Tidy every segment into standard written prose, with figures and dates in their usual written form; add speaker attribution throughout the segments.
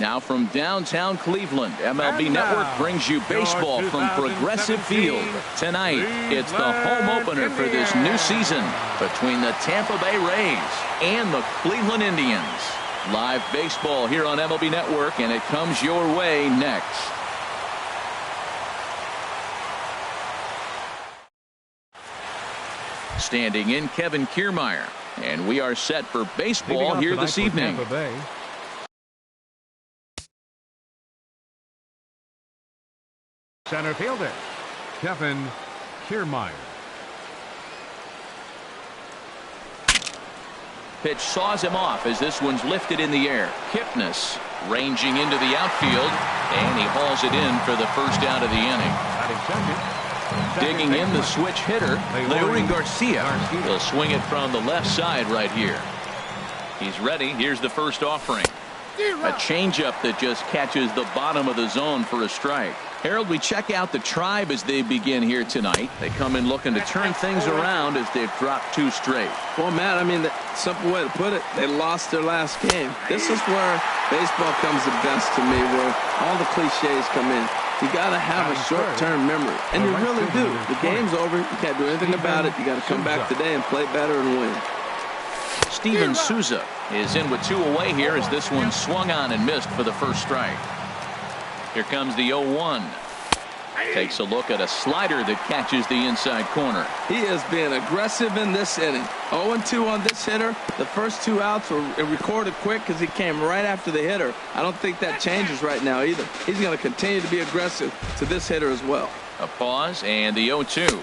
Speaker 1: Now from downtown Cleveland, MLB Network brings you baseball from Progressive Field. Tonight, it's the home opener for this new season between the Tampa Bay Rays and the Cleveland Indians. Live baseball here on MLB Network, and it comes your way next. Standing in, Kevin Kiermaier, and we are set for baseball here this evening.
Speaker 2: Center fielder, Kevin Kiermaier.
Speaker 1: Pitch saws him off as this one's lifted in the air. Kipnis ranging into the outfield, and he hauls it in for the first out of the inning. Digging in, the switch hitter, Leury Garcia. He'll swing it from the left side right here. He's ready. Here's the first offering. A changeup that just catches the bottom of the zone for a strike. Harold, we check out the Tribe as they begin here tonight. They come in looking to turn things around as they've dropped 2 straight.
Speaker 3: Well, Matt, I mean, the simple way to put it, they lost their last game. This is where baseball comes the best to me, where all the cliches come in. You got to have a short-term memory, and you really do. The game's over. You can't do anything about it. You got to come back today and play better and win.
Speaker 1: Steven Souza is in with 2 away here as this one swung on and missed for the first strike. Here comes the 0-1. Takes a look at a slider that catches the inside corner.
Speaker 3: He is being aggressive in this inning. 0-2 on this hitter. The first 2 outs were recorded quick because he came right after the hitter. I don't think that changes right now either. He's going to continue to be aggressive to this hitter as well.
Speaker 1: A pause and the 0-2.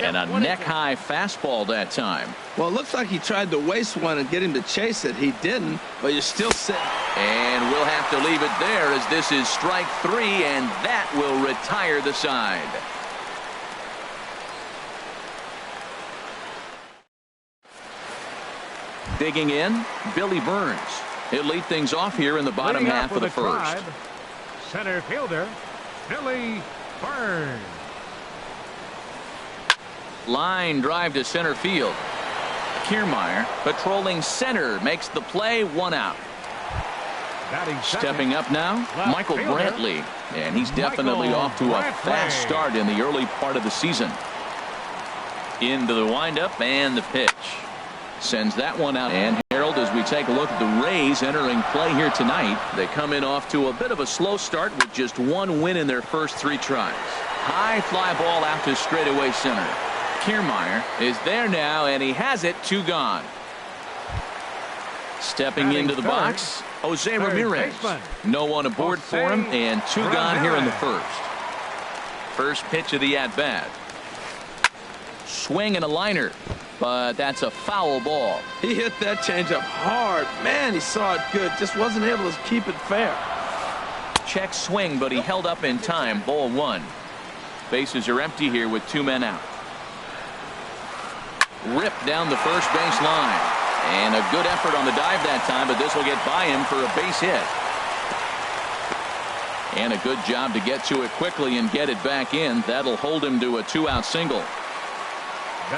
Speaker 1: And a neck-high fastball that time.
Speaker 3: Well, it looks like he tried to waste one and get him to chase it. He didn't, but you're still sitting.
Speaker 1: And we'll have to leave it there as this is strike 3, and that will retire the side. Digging in, Billy Burns. He'll lead things off here in the bottom half of the first.
Speaker 2: Center fielder, Billy Burns.
Speaker 1: Line drive to center field. Kiermaier patrolling center makes the play, 1 out. Stepping up now, Michael Brantley, and he's definitely off to a fast start in the early part of the season. Into the windup and the pitch. Sends that one out. And Harold, as we take a look at the Rays entering play here tonight, they come in off to a bit of a slow start with just 1 win in their first 3 tries. High fly ball out to straightaway center. Kiermaier is there now, and he has it, 2 gone. Stepping into the box, Jose Ramirez. No one aboard for him, and 2 gone here in the first. First pitch of the at-bat. Swing and a liner, but that's a foul ball.
Speaker 3: He hit that changeup hard. Man, he saw it good. Just wasn't able to keep it fair.
Speaker 1: Check swing, but he held up in time. Ball 1. Bases are empty here with 2 men out. Ripped down the first base line. And a good effort on the dive that time, but this will get by him for a base hit. And a good job to get to it quickly and get it back in. That'll hold him to a 2-out single.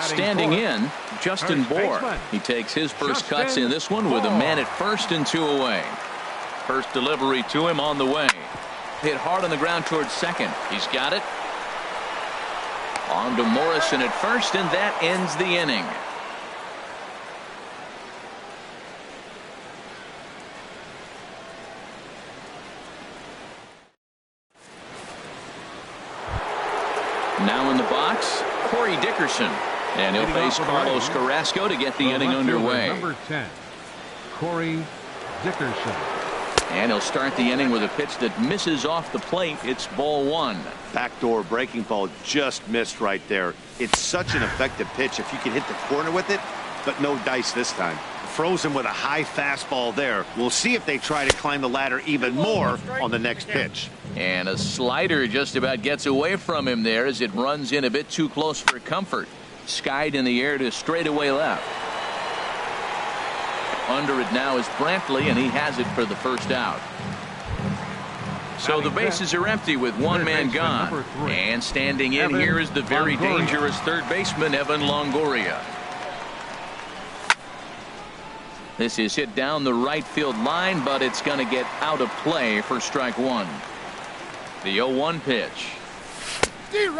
Speaker 1: Standing in, Justin Bohr. He takes his first cuts in this one with a man at first and 2 away. First delivery to him on the way. Hit hard on the ground towards second. He's got it. On to Morrison at first, and that ends the inning. Now in the box, Corey Dickerson. And he'll face Carlos Carrasco to get the inning underway.
Speaker 2: Number 10, Corey Dickerson.
Speaker 1: And he'll start the inning with a pitch that misses off the plate. It's ball 1.
Speaker 4: Backdoor breaking ball just missed right there. It's such an effective pitch if you can hit the corner with it, but no dice this time. Frozen with a high fastball there. We'll see if they try to climb the ladder even more on the next pitch.
Speaker 1: And a slider just about gets away from him there as it runs in a bit too close for comfort. Skied in the air to straightaway left. Under it now is Brantley, and he has it for the first out. So the bases are empty with 1 man gone. And standing in here is the very dangerous third baseman, Evan Longoria. This is hit down the right field line, but it's going to get out of play for strike one. The 0-1 pitch.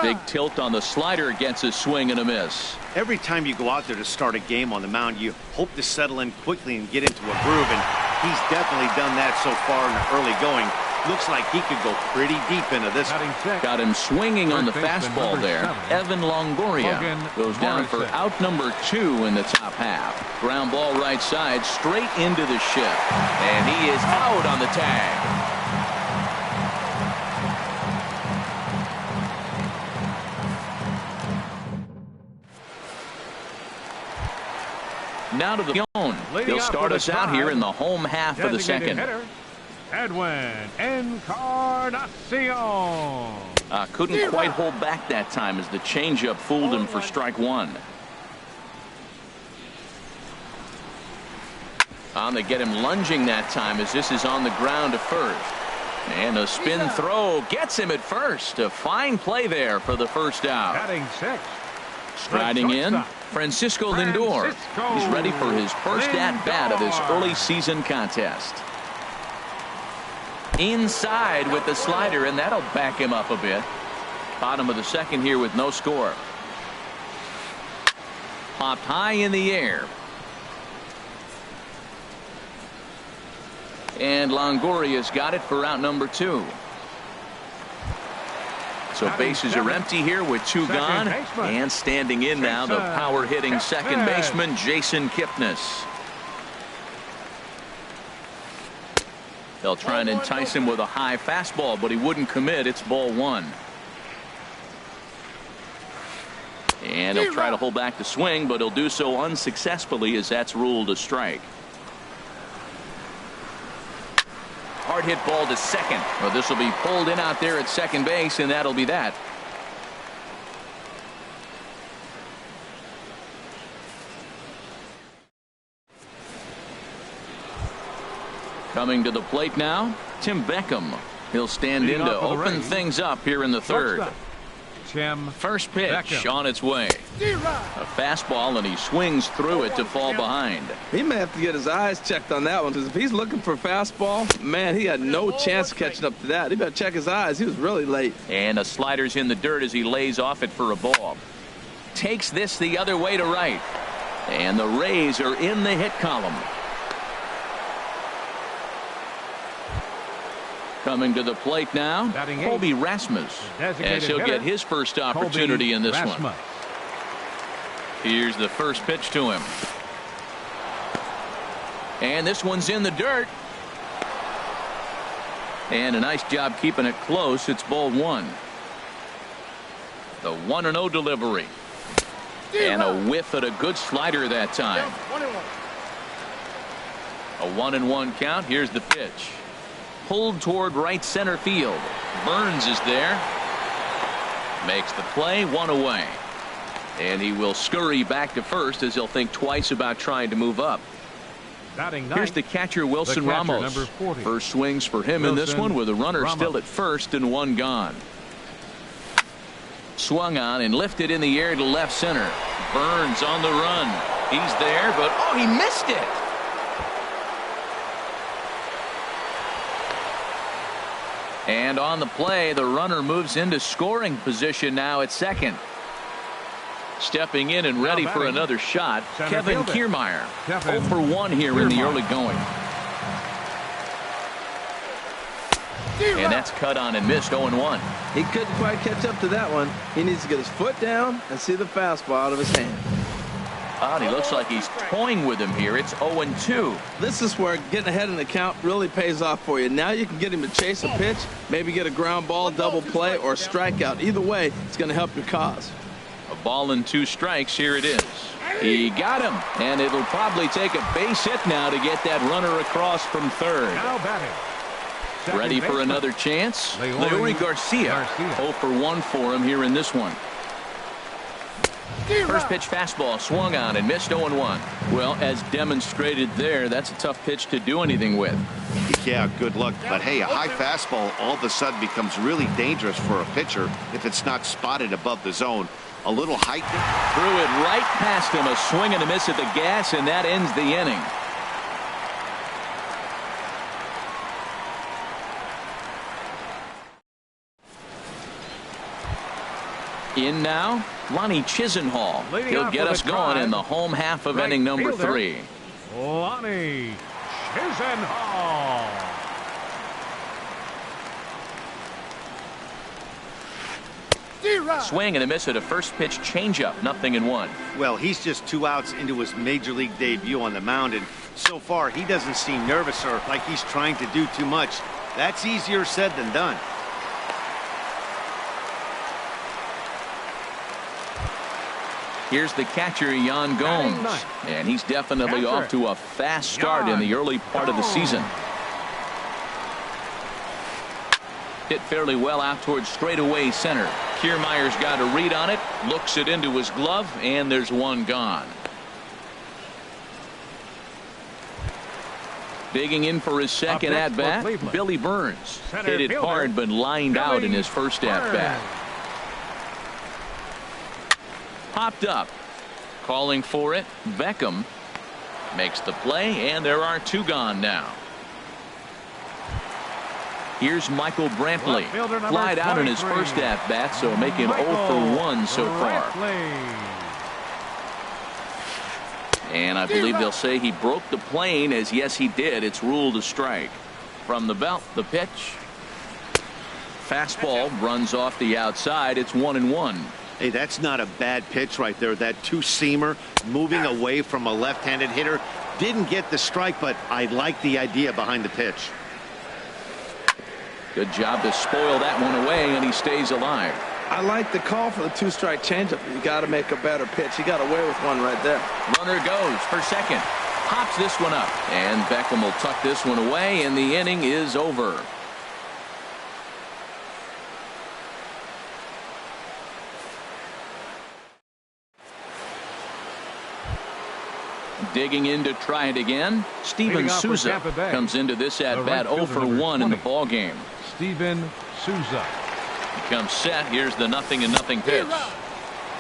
Speaker 1: Big tilt on the slider, gets a swing and a miss.
Speaker 4: Every time you go out there to start a game on the mound, you hope to settle in quickly and get into a groove, and he's definitely done that so far in the early going. Looks like he could go pretty deep into this one.
Speaker 1: Got him swinging on the fastball there. Evan Longoria goes down for out number 2 in the top half. Ground ball right side, straight into the shift, and he is out on the tag. Now to the zone. He'll start us out here in the home half of the second.
Speaker 2: Hitter, Edwin Encarnacion.
Speaker 1: Couldn't quite hold back that time as the changeup fooled him for strike one. They get him lunging that time as this is on the ground to first. And a spin throw gets him at first. A fine play there for the first out.
Speaker 2: Batting 6.
Speaker 1: Striding in, Francisco Lindor. He's ready for his first at-bat of this early season contest. Inside with the slider, and that'll back him up a bit. Bottom of the second here with no score. Popped high in the air. And Longoria's got it for out number 2. So bases are empty here with 2 gone. And standing in now, the power hitting second baseman, Jason Kipnis. They'll try and entice him with a high fastball, but he wouldn't commit. It's ball 1. And he'll try to hold back the swing, but he'll do so unsuccessfully as that's ruled a strike. Hard hit ball to second. Well, this will be pulled in out there at second base, and that'll be that. Coming to the plate now, Tim Beckham. He'll stand in to open things up here in the third. First pitch on its way. A fastball, and he swings through it to fall behind.
Speaker 3: He may have to get his eyes checked on that one, because if he's looking for a fastball, man, he had no chance of catching up to that. He better check his eyes. He was really late.
Speaker 1: And a slider's in the dirt as he lays off it for a ball. Takes this the other way to right. And the Rays are in the hit column. Coming to the plate now, Colby Rasmus, as he'll get his first opportunity in this one. Here's the first pitch to him. And this one's in the dirt. And a nice job keeping it close. It's ball 1. The 1-0 delivery. And a whiff at a good slider that time. A 1-1 count. Here's the pitch. Pulled toward right center field. Burns is there. Makes the play, 1 away. And he will scurry back to first as he'll think twice about trying to move up. Here's the catcher, Wilson Ramos. First swings for him in this one with a runner still at first and 1 gone. Swung on and lifted in the air to left center. Burns on the run. He's there, but oh, he missed it. And on the play, the runner moves into scoring position now at second. Stepping in and ready for another shot, Kevin Kiermaier. 0 for 1 here in the early going. And that's cut on and missed, 0-1.
Speaker 3: He couldn't quite catch up to that one. He needs to get his foot down and see the fastball out of his hand.
Speaker 1: He looks like he's toying with him here. It's 0-2.
Speaker 3: This is where getting ahead in the count really pays off for you. Now you can get him to chase a pitch, maybe get a ground ball, double play, or a strikeout. Either way, it's going to help your cause.
Speaker 1: A ball and 2 strikes. Here it is. He got him, and it'll probably take a base hit now to get that runner across from third.
Speaker 2: Now batting.
Speaker 1: Ready for another chance? Leury Garcia. 0 for 1 for him here in this one. First pitch fastball swung on and missed, 0-1. Well, as demonstrated there, that's a tough pitch to do anything with.
Speaker 4: Yeah, good luck. But hey, a high fastball all of a sudden becomes really dangerous for a pitcher if it's not spotted above the zone. A little height.
Speaker 1: Threw it right past him. A swing and a miss at the gas, and that ends the inning. In now, Lonnie Chisenhall.
Speaker 2: Leading
Speaker 1: He'll
Speaker 2: off
Speaker 1: get
Speaker 2: with
Speaker 1: us
Speaker 2: a
Speaker 1: going
Speaker 2: drive.
Speaker 1: in the home half of
Speaker 2: Right
Speaker 1: inning number
Speaker 2: fielder.
Speaker 1: 3.
Speaker 2: Lonnie Chisenhall.
Speaker 1: Swing and a miss at a first pitch changeup, 0-1.
Speaker 4: Well, he's just 2 outs into his major league debut on the mound, and so far he doesn't seem nervous or like he's trying to do too much. That's easier said than done.
Speaker 1: Here's the catcher, Yan Gomes, and he's definitely off to a fast start in the early part of the season. Hit fairly well out towards straightaway center. Kiermaier's got a read on it, looks it into his glove, and there's one gone. Digging in for his second at-bat, Billy Burns. Hit it hard but lined out in his first at-bat. Popped up. Calling for it, Beckham makes the play, and there are 2 gone now. Here's Michael Brantley. Flied out in his first at-bat, so make him 0 for 1 so far. And I believe they'll say he broke the plane, as yes he did. It's ruled a strike. From the belt, the pitch. Fastball runs off the outside. It's 1-1.
Speaker 4: Hey, that's not a bad pitch right there. That 2-seamer moving away from a left-handed hitter. Didn't get the strike, but I like the idea behind the pitch.
Speaker 1: Good job to spoil that one away, and he stays alive.
Speaker 3: I like the call for the 2-strike changeup. You got to make a better pitch. He got away with one right there.
Speaker 1: Runner goes for second. Pops this one up, and Beckham will tuck this one away, and the inning is over. Digging in to try it again. Steven Souza comes into this at-bat 0 for 1 in the ball game.
Speaker 2: Steven Souza.
Speaker 1: He comes set. Here's the 0-0 pitch.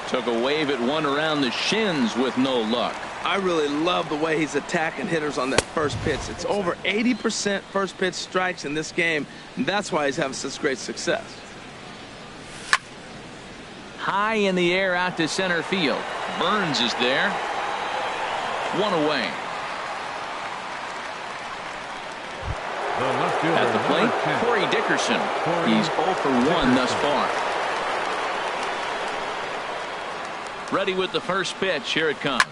Speaker 1: Took a wave at one around the shins with no luck.
Speaker 3: I really love the way he's attacking hitters on that first pitch. It's over 80% first pitch strikes in this game, and that's why he's having such great success.
Speaker 1: High in the air out to center field. Burns is there. 1 away. At the plate, Corey Dickerson. He's 0 for 1 thus far. Ready with the first pitch. Here it comes.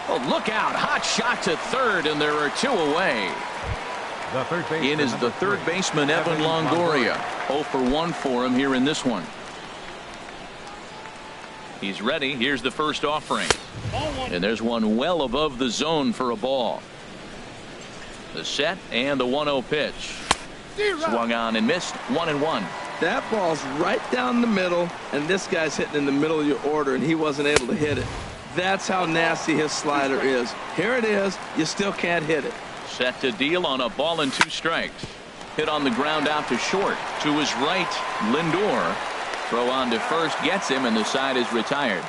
Speaker 1: Oh, look out. Hot shot to third, and there are 2 away. In is the third baseman, Evan Longoria. 0 for 1 for him here in this one. He's ready. Here's the first offering. And there's one well above the zone for a ball. The set and the 1-0 pitch. Swung on and missed. 1-1.
Speaker 3: That ball's right down the middle, and this guy's hitting in the middle of your order, and he wasn't able to hit it. That's how nasty his slider is. Here it is. You still can't hit it.
Speaker 1: Set to deal on a ball and 2 strikes. Hit on the ground out to short. To his right, Lindor. Throw on to first gets him, and the side is retired.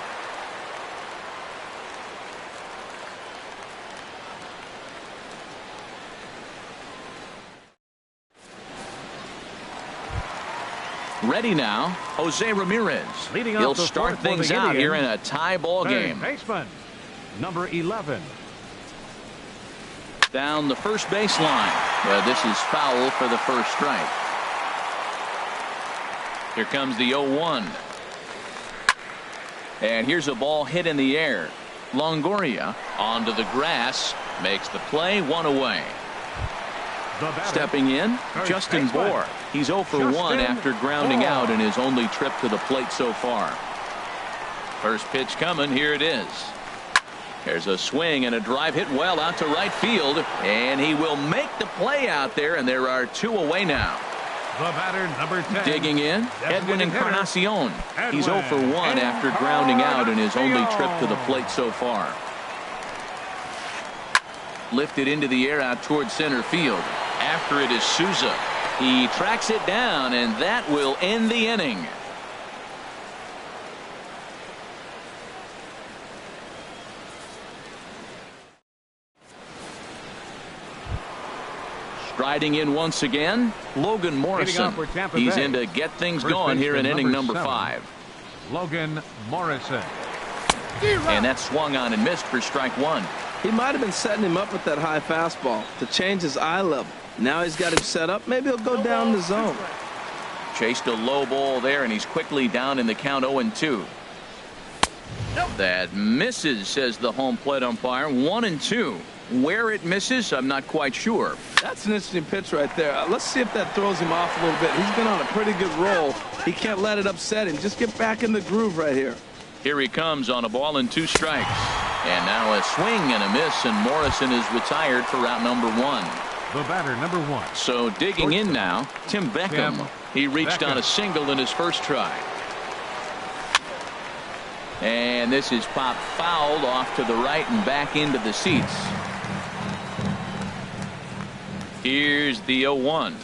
Speaker 1: Ready now, Jose Ramirez. He'll start things out here in a tie ball game.
Speaker 2: Baseman, number 11.
Speaker 1: Down the first baseline. This is foul for the first strike. Here comes the 0-1. And here's a ball hit in the air. Longoria onto the grass. Makes the play. 1 away. Stepping in, Justin Bour. He's 0 for 1 after grounding out in his only trip to the plate so far. First pitch coming. Here it is. There's a swing and a drive hit well out to right field. And he will make the play out there, and there are 2 away now.
Speaker 2: The batter, number 10.
Speaker 1: Digging in, Edwin Encarnacion. He's 0 for 1 after grounding out in his only trip to the plate so far. Lifted into the air out towards center field. After it is Souza. He tracks it down, and that will end the inning. Striding in once again, Logan Morrison. He's in to get things going here in inning number 5.
Speaker 2: Logan Morrison.
Speaker 1: And that swung on and missed for strike one.
Speaker 3: He might have been setting him up with that high fastball to change his eye level. Now he's got him set up. Maybe he'll go down the zone.
Speaker 1: Chased a low ball there, and he's quickly down in the count 0-2. That misses, says the home plate umpire. 1-2. Where it misses, I'm not quite sure.
Speaker 3: That's an interesting pitch right there. Let's see if that throws him off a little bit. He's been on a pretty good roll. He can't let it upset him. Just get back in the groove right here.
Speaker 1: Here he comes on a ball and 2 strikes. And now a swing and a miss, and Morrison is retired for out number 1.
Speaker 2: The batter, number 1.
Speaker 1: So digging in now, Tim Beckham. He reached on a single in his first try. And this is popped fouled off to the right and back into the seats. Here's the 0-1.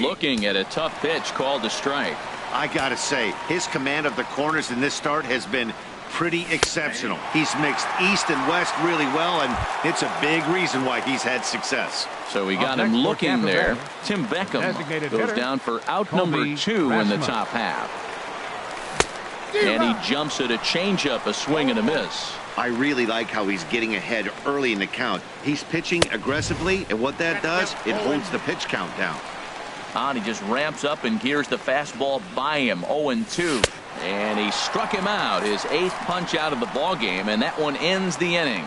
Speaker 1: Looking at a tough pitch called a strike.
Speaker 4: I gotta say, his command of the corners in this start has been pretty exceptional. He's mixed east and west really well, and it's a big reason why he's had success.
Speaker 1: So we got him looking there. Tim Beckham goes down for out number 2 in the top half. And he jumps at a changeup, a swing and a miss.
Speaker 4: I really like how he's getting ahead early in the count. He's pitching aggressively, and what that does, it holds the pitch count down.
Speaker 1: And he just ramps up and gears the fastball by him. 0-2. And he struck him out, his 8th punch out of the ball game, and that one ends the inning.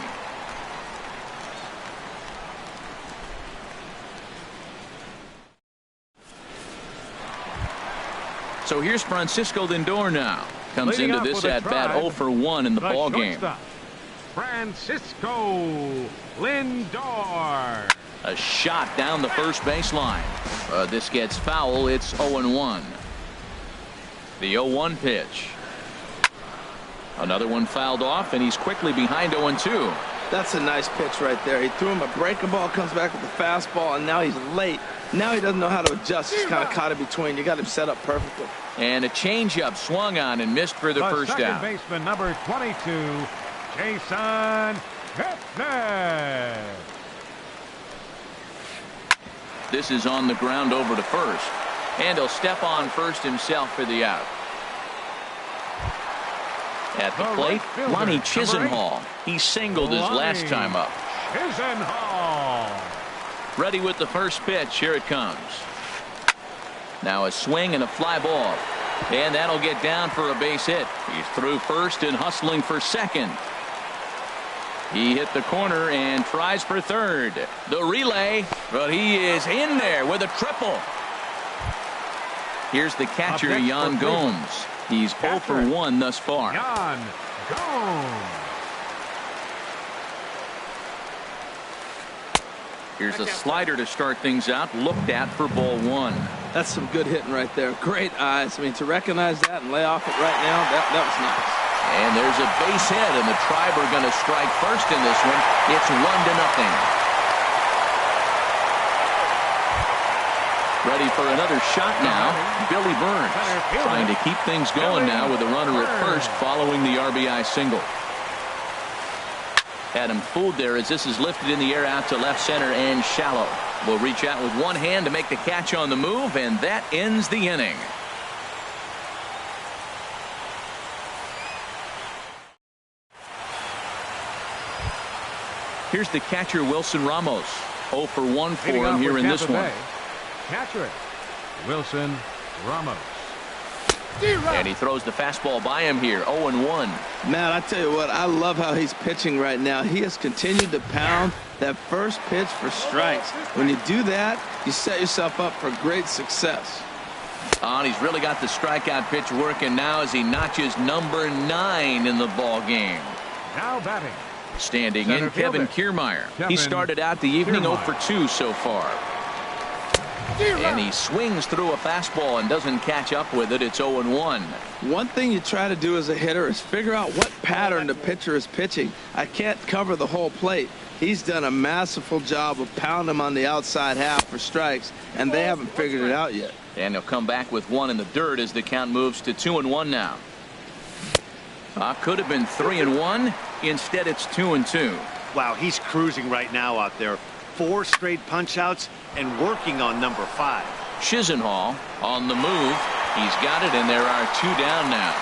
Speaker 1: So here's Francisco Lindor now. Comes
Speaker 2: Leading
Speaker 1: into this at bat 0 for 1 in the ball game.
Speaker 2: Francisco Lindor.
Speaker 1: A shot down the first baseline. This gets foul. It's 0-1. The 0-1 pitch. Another one fouled off, and he's quickly behind 0-2.
Speaker 3: That's a nice pitch right there. He threw him a breaking ball, comes back with a fastball, and now he's late. Now he doesn't know how to adjust. He's kind of caught in between. You got him set up perfectly.
Speaker 1: And a changeup swung on and missed for the first down.
Speaker 2: Second baseman, number 22, Jason Kepner.
Speaker 1: This is on the ground over to first. And he'll step on first himself for the out. At the plate, Lonnie Chisenhall. He singled his last time up.
Speaker 2: Chisenhall.
Speaker 1: Ready with the first pitch. Here it comes. Now a swing and a fly ball. And that'll get down for a base hit. He's through first and hustling for second. He hit the corner and tries for third. The relay, but he is in there with a triple. Here's the catcher, Yan Gomes. He's 0 for 1 thus far.
Speaker 2: Yan Gomes.
Speaker 1: Here's a slider to start things out. Looked at for ball 1.
Speaker 3: That's some good hitting right there. Great eyes. I mean, to recognize that and lay off it right now, that was nice.
Speaker 1: And there's a base hit, and the Tribe are going to strike first in this one. It's 1-0. Ready for another shot now. Billy Burns trying to keep things going now with a runner at first following the RBI single. Had him fooled there as this is lifted in the air out to left center and shallow. Will reach out with one hand to make the catch on the move, and that ends the inning. Here's the catcher, Wilson Ramos. 0 for 1 for him here in this one.
Speaker 2: Catcher, Wilson Ramos.
Speaker 1: And he throws the fastball by him here. 0-1.
Speaker 3: Man, I tell you what, I love how he's pitching right now. He has continued to pound that first pitch for strikes. When you do that, you set yourself up for great success.
Speaker 1: And he's really got the strikeout pitch working now as he notches number 9 in the ball game.
Speaker 2: Now batting.
Speaker 1: Standing in, Kevin Kiermaier. He started out the evening 0 for 2 so far. And he swings through a fastball and doesn't catch up with it. It's 0-1.
Speaker 3: One thing you try to do as a hitter is figure out what pattern the pitcher is pitching. I can't cover the whole plate. He's done a masterful job of pounding him on the outside half for strikes, and they haven't figured it out yet.
Speaker 1: And he'll come back with one in the dirt as the count moves to 2-1 now. Could have been 3-1. Instead, it's 2-2.
Speaker 4: Wow, he's cruising right now out there. 4 straight punch-outs and working on number 5.
Speaker 1: Chisenhall on the move. He's got it, and there are 2 down now.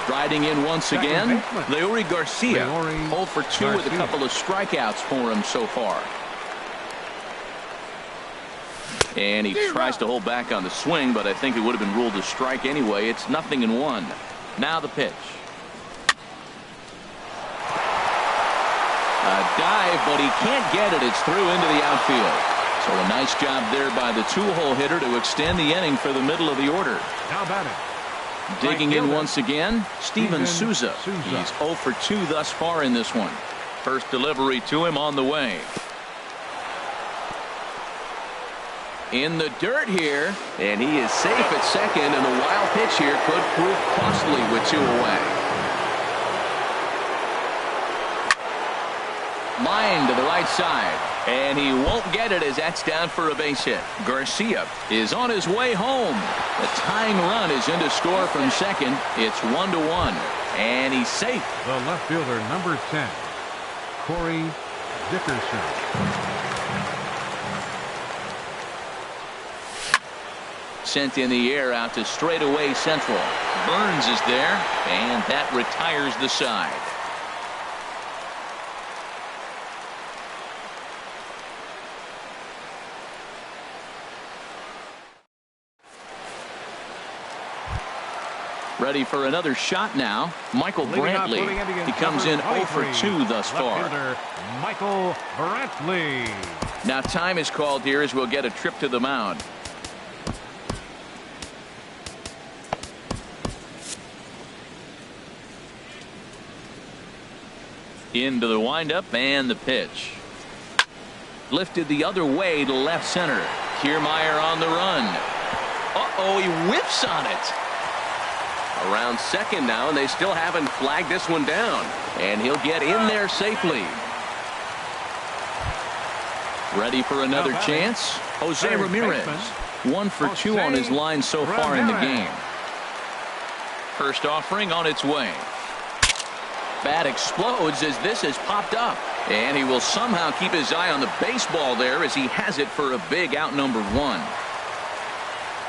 Speaker 1: Riding in once again, Leury Garcia. 0 for 2 with a
Speaker 2: Garcia.
Speaker 1: couple of strikeouts for him so far. And he tries to hold back on the swing, but I think it would have been ruled a strike anyway. It's 0-1. Now the pitch. A dive, but he can't get it. It's through into the outfield. So a nice job there by the two-hole hitter to extend the inning for the middle of the order.
Speaker 2: Now batting.
Speaker 1: Digging in once again, Steven Souza.
Speaker 2: Souza.
Speaker 1: He's 0 for 2 thus far in this one. First delivery to him on the way. In the dirt here, and he is safe at second, and the wild pitch here could prove costly with 2 away. Line to the right side, and he won't get it as that's down for a base hit. Garcia is on his way home. The tying run is in to score from second. It's 1-1, and he's safe.
Speaker 2: The left fielder, number 10, Corey Dickerson.
Speaker 1: Sent in the air out to straightaway central. Burns is there, and that retires the side. Ready for another shot now. Michael Brantley. He comes in 0 for 2 thus far.
Speaker 2: Michael Brantley.
Speaker 1: Now time is called here as we'll get a trip to the mound. Into the windup and the pitch. Lifted the other way to left center. Kiermaier on the run. Uh-oh, he whiffs on it. Around second now, and they still haven't flagged this one down. And he'll get in there safely. Ready for another chance? Jose Ramirez. 1 for 2 on his line so far in the game. First offering on its way. Bat explodes as this has popped up. And he will somehow keep his eye on the baseball there as he has it for a big outnumbered 1.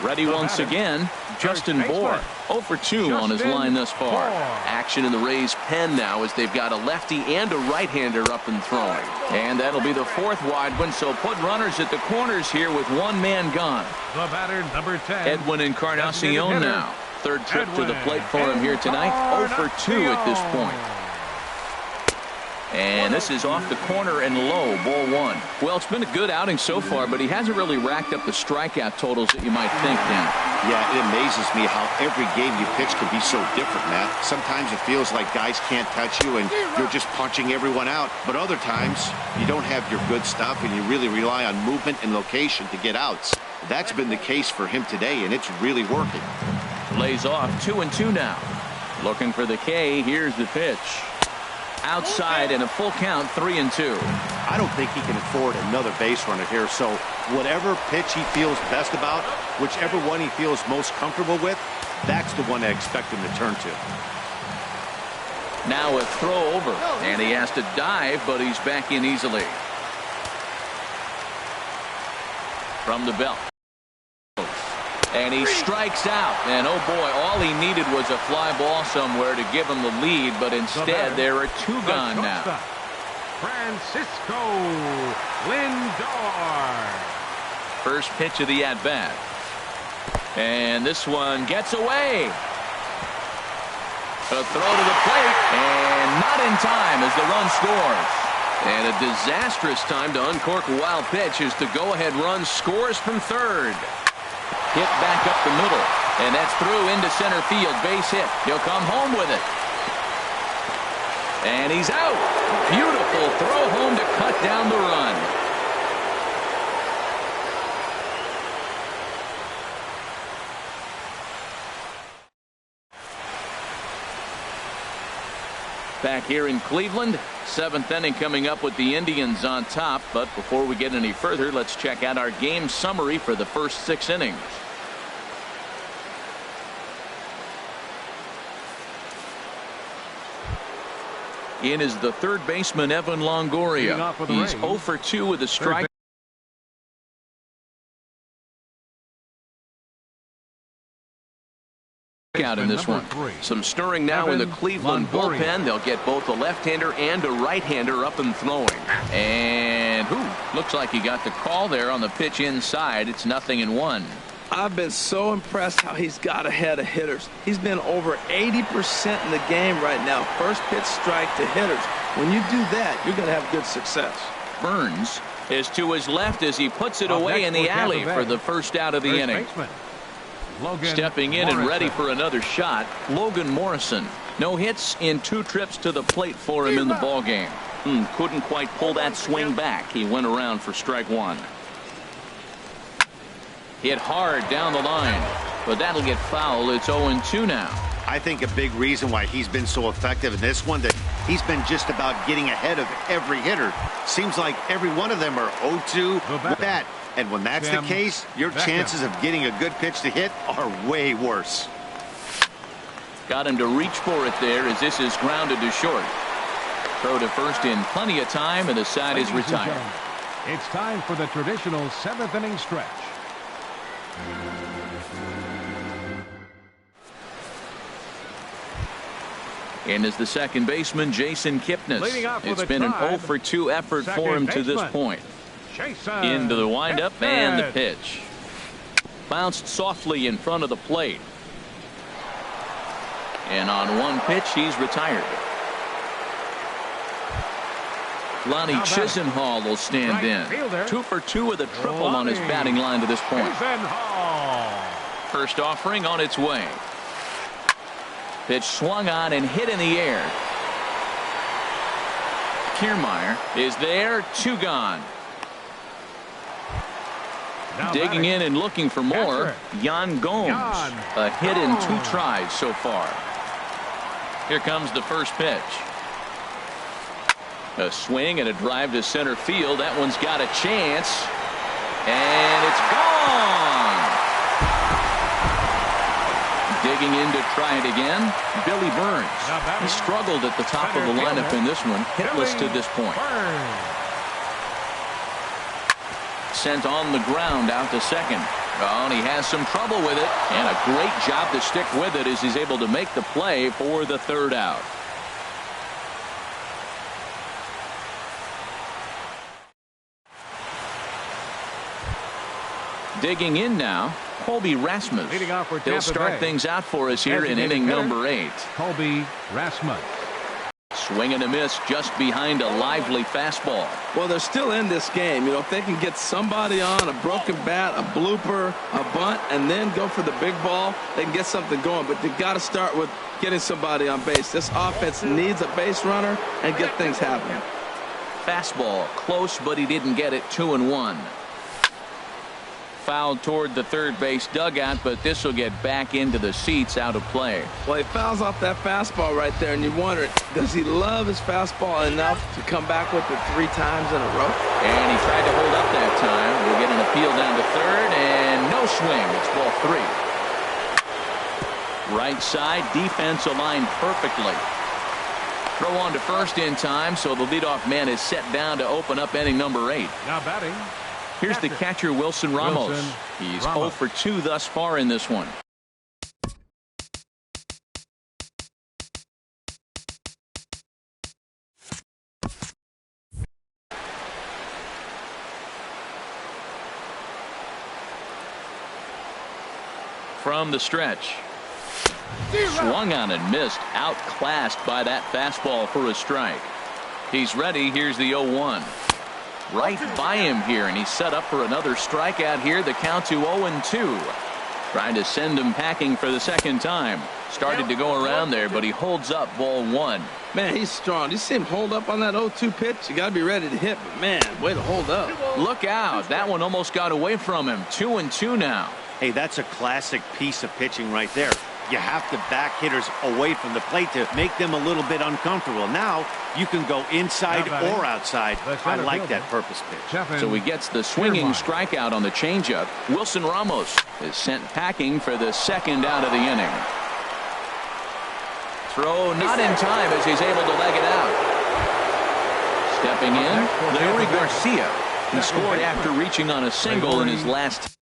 Speaker 1: Ready once again, Justin Bour. 0 for 2 on his line thus far. Action in the Rays' pen now as they've got a lefty and a right-hander up and throwing. And that'll be the 4th wide one, so put runners at the corners here with 1 man gone.
Speaker 2: The batter, number 10.
Speaker 1: Edwin Encarnacion now. 3rd trip to the plate for him here tonight. 0 for 2 at this point. And this is off the corner and low, ball 1. Well, it's been a good outing so far, but he hasn't really racked up the strikeout totals that you might think, Dan.
Speaker 4: Yeah, it amazes me how every game you pitch can be so different, Matt. Sometimes it feels like guys can't touch you and you're just punching everyone out. But other times, you don't have your good stuff and you really rely on movement and location to get outs. That's been the case for him today, and it's really working.
Speaker 1: Lays off 2-2 now. Looking for the K. Here's the pitch. Outside and a full count, 3-2.
Speaker 4: I don't think he can afford another base runner here, so whatever pitch he feels best about, whichever one he feels most comfortable with, that's the one I expect him to turn to.
Speaker 1: Now a throw over, and he has to dive, but he's back in easily. From the belt. And he strikes out, and oh boy, all he needed was a fly ball somewhere to give him the lead, but instead there are 2 gone now.
Speaker 2: Francisco Lindor.
Speaker 1: First pitch of the at-bat. And this one gets away. A throw to the plate, and not in time as the run scores. And a disastrous time to uncork a wild pitch as the go-ahead run scores from 3rd. Hit back up the middle, and that's through into center field. Base hit. He'll come home with it. And he's out. Beautiful throw home to cut down the run. Back here in Cleveland, 7th inning coming up with the Indians on top. But before we get any further, let's check out our game summary for the first 6 innings. In is the 3rd baseman, Evan Longoria. He's 0 for 2 with a strike. out in this one.
Speaker 5: Some stirring now in the Cleveland bullpen. They'll get both a left-hander and a right-hander up and throwing.
Speaker 1: And looks like he got the call there on the pitch inside. It's 0-1.
Speaker 3: I've been so impressed how he's got ahead of hitters. He's been over 80% in the game right now. First pitch strike to hitters. When you do that, you're going to have good success.
Speaker 1: Burns is to his left as he puts it away in the alley for the first out of the inning. Stepping in and ready for another shot, Logan Morrison. No hits in 2 trips to the plate for him in the ballgame.
Speaker 5: Couldn't quite pull that swing back. He went around for strike 1.
Speaker 1: Hit hard down the line, but that'll get foul. It's 0-2 now.
Speaker 4: I think a big reason why he's been so effective in this one, that he's been just about getting ahead of every hitter. Seems like every one of them are 0-2 with that. And when that's the case, your chances of getting a good pitch to hit are way worse.
Speaker 1: Got him to reach for it there as this is grounded to short. Throw to first in plenty of time, and the side is retired.
Speaker 2: It's time for the traditional 7th inning stretch.
Speaker 1: In is the second baseman, Jason Kipnis. It's been an 0-for-2 effort for him to this point. Into the windup and the pitch. Bounced softly in front of the plate. And on one pitch, he's retired. Lonnie Chisenhall will stand in. 2 for 2 with a triple on his batting line to this point. First offering on its way. Pitch swung on and hit in the air. Kiermaier is there. 2 gone. Digging in and looking for more, Yan Gomes. A hit in 2 tries so far. Here comes the first pitch. A swing and a drive to center field. That one's got a chance. And it's gone. Digging in to try it again, Billy Burns. He struggled at the top of the lineup in this one, hitless to this point. Sent on the ground out to second. Oh, and he has some trouble with it, and a great job to stick with it as he's able to make the play for the 3rd out. Digging in now, Colby Rasmus. He'll start things out for us here in inning number 8.
Speaker 2: Colby Rasmus.
Speaker 1: Swing and a miss just behind a lively fastball.
Speaker 3: Well, they're still in this game. You know, if they can get somebody on, a broken bat, a blooper, a bunt, and then go for the big ball, they can get something going. But they've got to start with getting somebody on base. This offense needs a base runner and get things happening.
Speaker 1: Fastball close, but he didn't get it. 2-1. Fouled toward the third base dugout, but this will get back into the seats, out of play.
Speaker 3: Well, he fouls off that fastball right there, and you wonder, does he love his fastball enough to come back with it 3 times in a row?
Speaker 1: And he tried to hold up that time. We'll get an appeal down to third, and no swing. It's ball 3. Right side, defense aligned perfectly. Throw on to first in time, so the leadoff man is set down to open up inning number 8.
Speaker 2: Now batting.
Speaker 1: Here's the catcher, Wilson Ramos. He's 0 for 2 thus far in this one. From the stretch. Swung on and missed. Outclassed by that fastball for a strike. He's ready. Here's the 0-1. Right by him here, and he's set up for another strikeout here. The count to 0-2. Trying to send him packing for the second time. Started to go around there, but he holds up ball 1.
Speaker 3: Man, he's strong. You see him hold up on that 0-2 pitch? You got to be ready to hit, but man, way to hold up.
Speaker 1: Look out. That one almost got away from him. 2-2 now.
Speaker 4: Hey, that's a classic piece of pitching right there. You have to back hitters away from the plate to make them a little bit uncomfortable. Now you can go inside or outside. I like that purpose pitch.
Speaker 1: So he gets the swinging strikeout on the changeup. Wilson Ramos is sent packing for the second out of the inning. Throw not in time as he's able to leg it out. Stepping in, Larry Garcia. He scored after reaching on a single in his last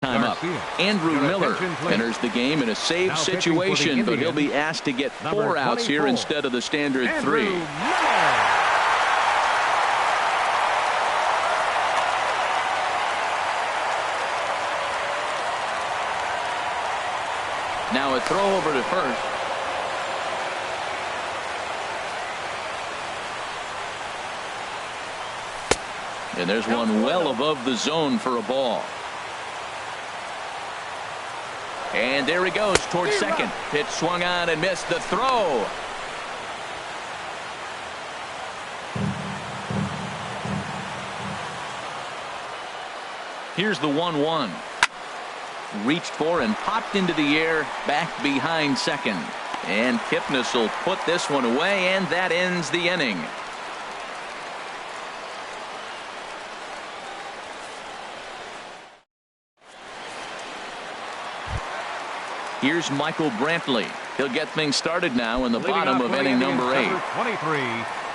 Speaker 1: Time up. Andrew Miller enters the game in a save situation, but he'll be asked to get 4 outs here instead of the standard 3. Now a throw over to first. And there's one well above the zone for a ball. And there he goes towards second. Pitch swung on and missed the throw. Here's the 1-1. Reached for and popped into the air back behind second. And Kipnis will put this one away, and that ends the inning. Here's Michael Brantley. He'll get things started now in the bottom of inning number 8.
Speaker 2: 23,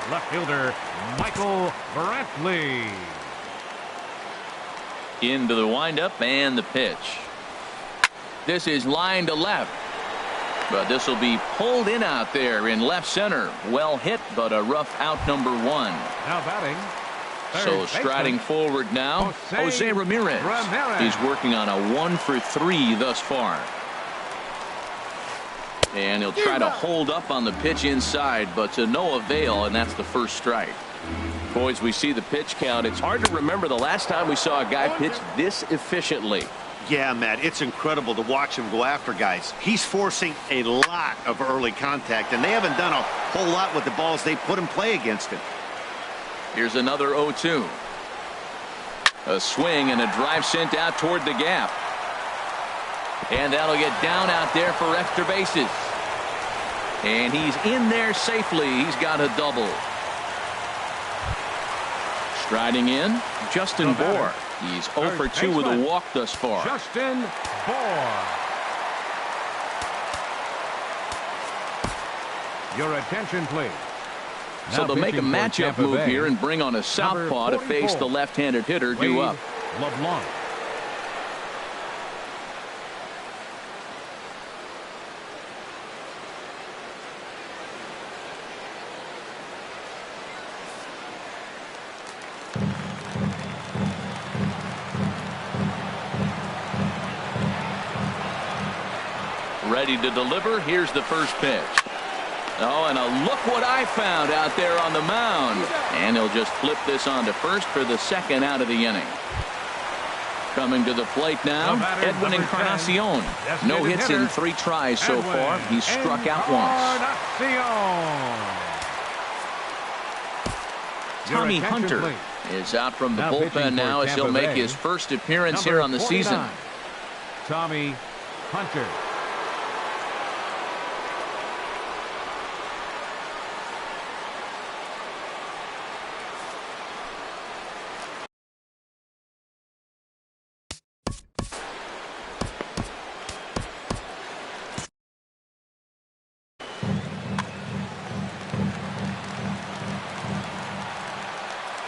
Speaker 2: left fielder Michael Brantley.
Speaker 1: Into the windup and the pitch. This is line to left. But this will be pulled in out there in left center. Well hit, but a rough out number 1.
Speaker 2: Now batting.
Speaker 1: So striding forward now, Jose Ramirez. He's working on a 1 for 3 thus far. And he'll try to hold up on the pitch inside, but to no avail, and that's the first strike. Boys, we see the pitch count. It's hard to remember the last time we saw a guy pitch this efficiently.
Speaker 4: Yeah, Matt, it's incredible to watch him go after guys. He's forcing a lot of early contact, and they haven't done a whole lot with the balls they put in play against him.
Speaker 1: Here's another 0-2. A swing and a drive sent out toward the gap. And that'll get down out there for extra bases. And he's in there safely. He's got a double. Striding in, Justin Bohr. He's 0 for 2 with a walk thus far.
Speaker 2: Justin Bohr. Your attention, please.
Speaker 1: So they'll make a matchup move here and bring on a southpaw to face the left-handed hitter due up.
Speaker 2: LeBlanc.
Speaker 1: Ready to deliver. Here's the first pitch. Oh, and a look what I found out there on the mound. And he'll just flip this on to first for the second out of the inning. Coming to the plate now, Edwin Encarnacion. No hits in 3 tries so far. He's struck out once. Tommy Hunter is out from the bullpen now as he'll make his first appearance here on the season.
Speaker 2: Tommy Hunter.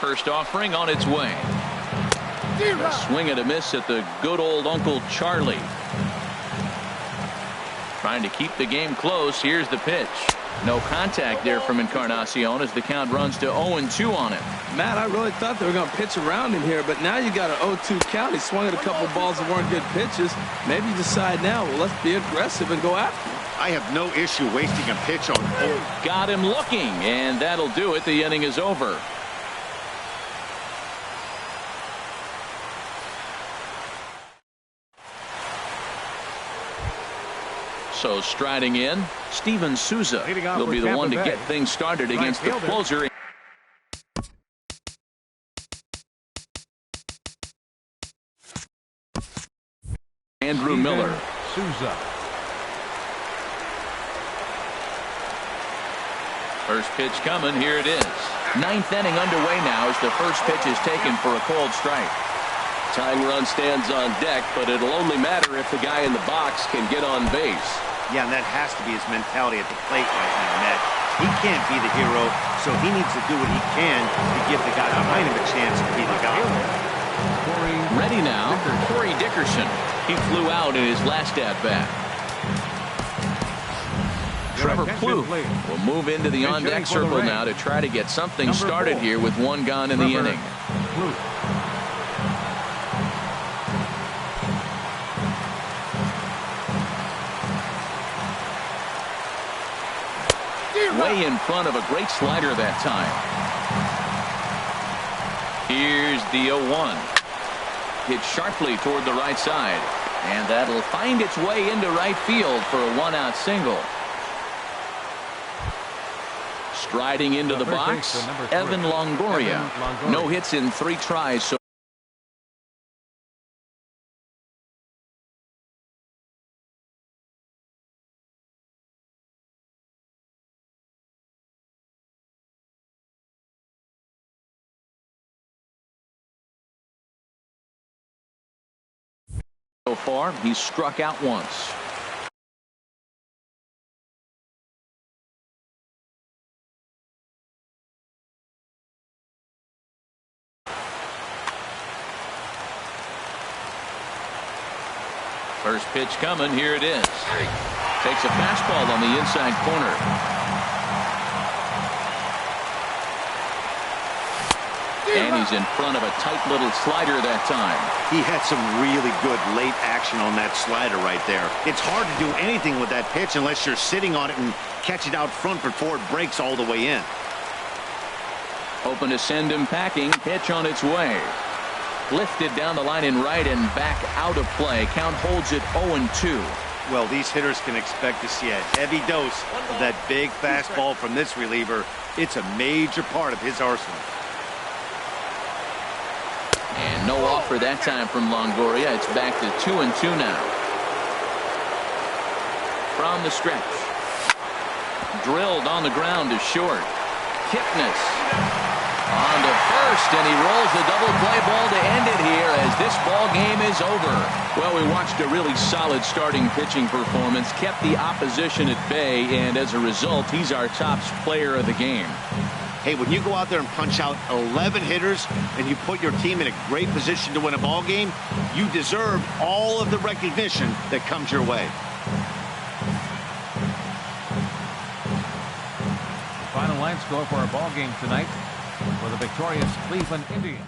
Speaker 1: First offering on its way. A swing and a miss at the good old Uncle Charlie. Trying to keep the game close. Here's the pitch. No contact there from Encarnacion as the count runs to 0-2 on him.
Speaker 3: Matt, I really thought they were going to pitch around him here, but now you got an 0-2 count. He swung at a couple balls that weren't good pitches. Maybe you decide now, well, let's be aggressive and go after him.
Speaker 4: I have no issue wasting a pitch on.
Speaker 1: Got him looking, and that'll do it. The inning is over. So striding in, Steven Souza will be the one to get things started against the closer. Andrew Miller.
Speaker 2: Souza.
Speaker 1: First pitch coming. Here it is. 9th inning underway now as the first pitch is taken for a called strike. Tying run stands on deck, but it'll only matter if the guy in the box can get on base.
Speaker 4: Yeah, and that has to be his mentality at the plate right now, Matt. He can't be the hero, so he needs to do what he can to give the guy behind him a chance to be the guy.
Speaker 1: Ready now, Corey Dickerson. He flew out in his last at-bat. Trevor Plouffe will move into the on-deck circle now to try to get something started here with one gone in the inning. Way in front of a great slider that time. Here's the 0-1. Hit sharply toward the right side. And that'll find its way into right field for a one-out single. Striding into the box, Evan Longoria. No hits in 3 tries so far. He's struck out once. First pitch coming. Here it is. Takes a fastball on the inside corner. And he's in front of a tight little slider that time.
Speaker 4: He had some really good late action on that slider right there. It's hard to do anything with that pitch unless you're sitting on it and catch it out front before it breaks all the way in.
Speaker 1: Open to send him packing. Pitch on its way. Lifted down the line in right and back out of play. Count holds it 0-2.
Speaker 4: Well, these hitters can expect to see a heavy dose of that big fastball from this reliever. It's a major part of his arsenal.
Speaker 1: And no offer that time from Longoria. It's back to 2-2 now. From the stretch. Drilled on the ground to short. Kipnis on to first, and he rolls the double play ball to end it here as this ball game is over. Well, we watched a really solid starting pitching performance, kept the opposition at bay, and as a result, he's our top player of the game.
Speaker 4: Hey, when you go out there and punch out 11 hitters and you put your team in a great position to win a ball game, you deserve all of the recognition that comes your way.
Speaker 2: Final line score for our ball game tonight for the victorious Cleveland Indians.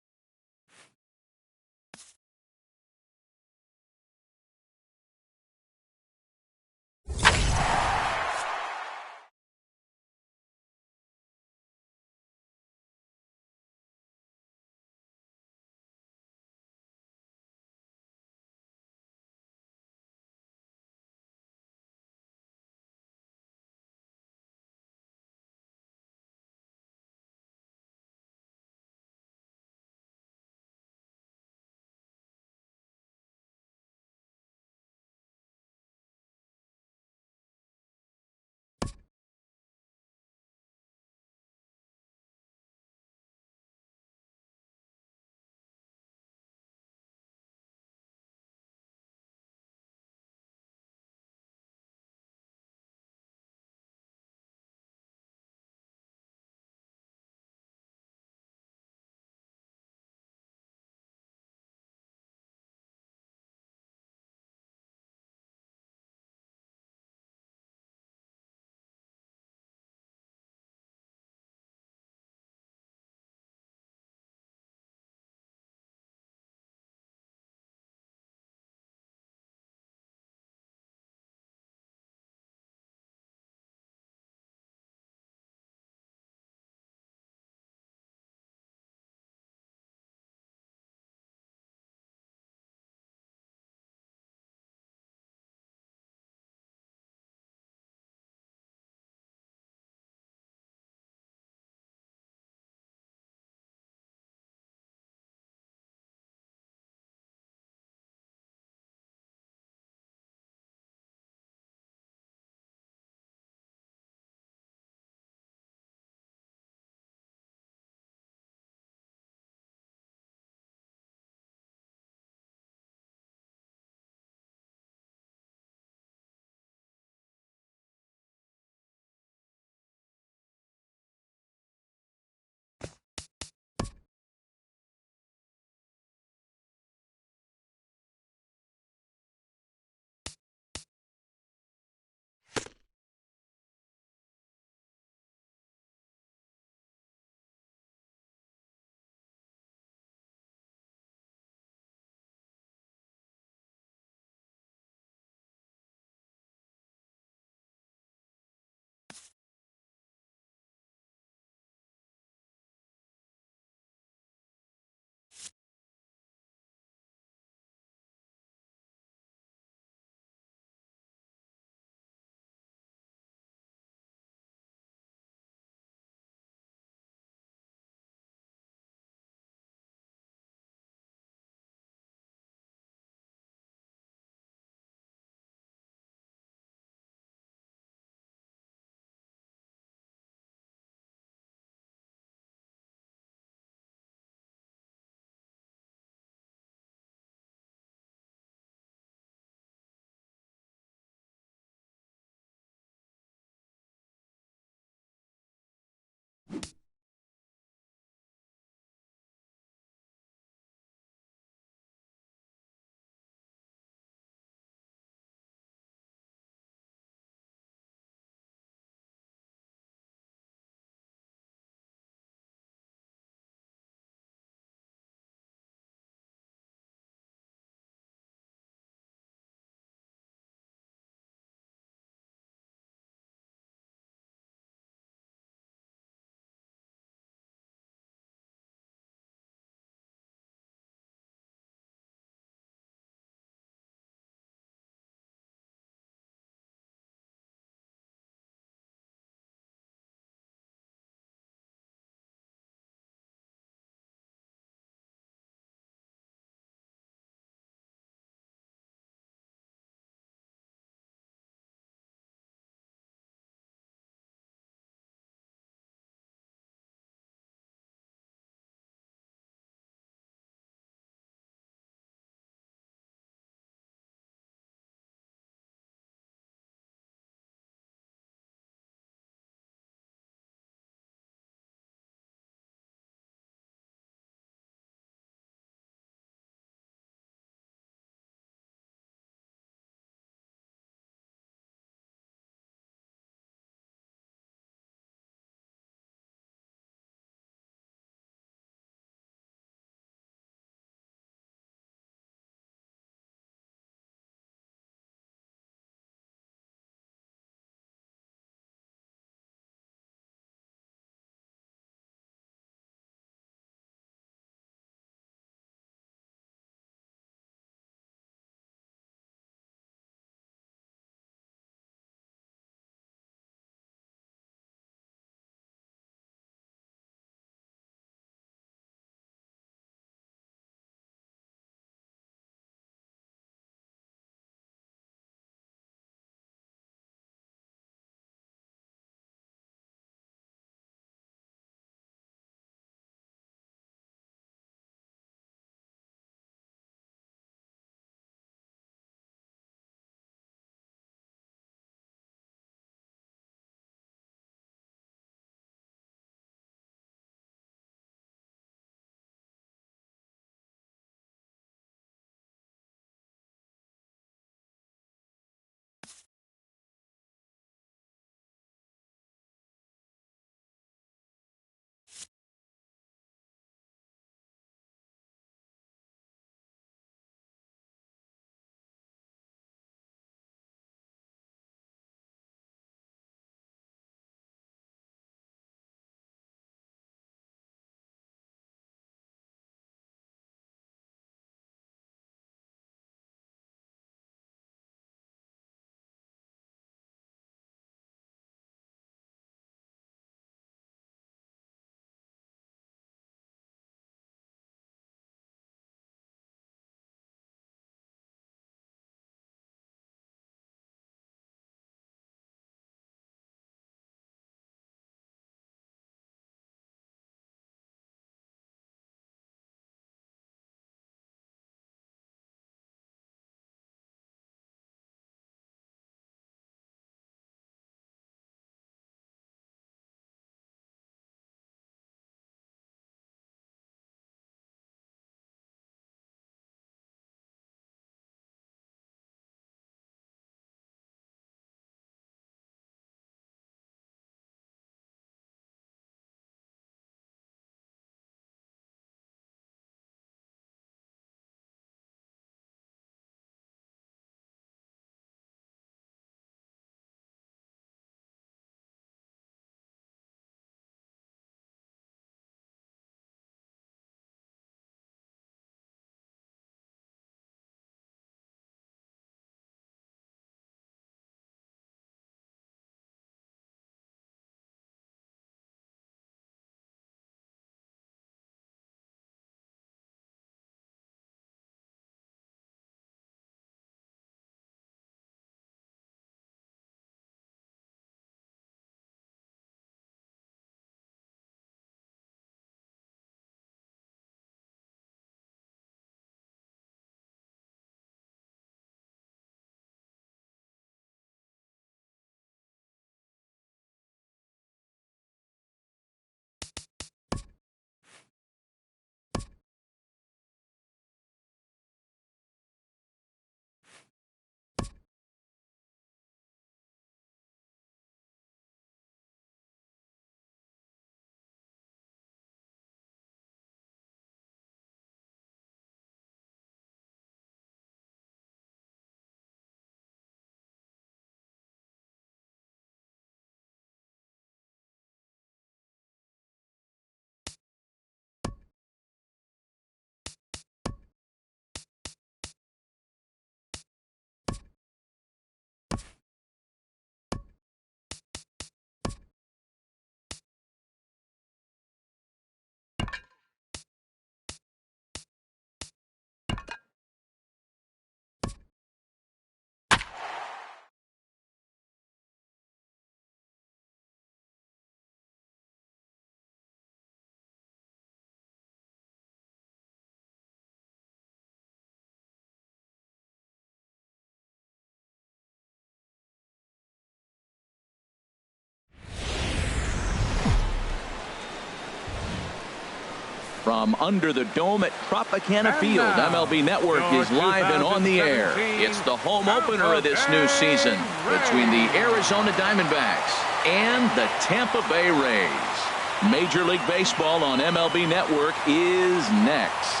Speaker 1: From under the dome at Tropicana Field, MLB Network is live and on the air. It's the home opener of this new season between the Arizona Diamondbacks and the Tampa Bay Rays. Major League Baseball on MLB Network is next.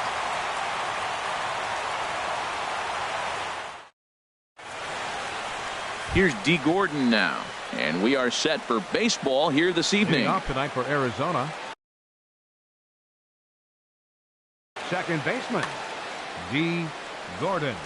Speaker 1: Here's D. Gordon now, and we are set for baseball here this evening.
Speaker 2: Off tonight for Arizona. Second baseman, D. Gordon.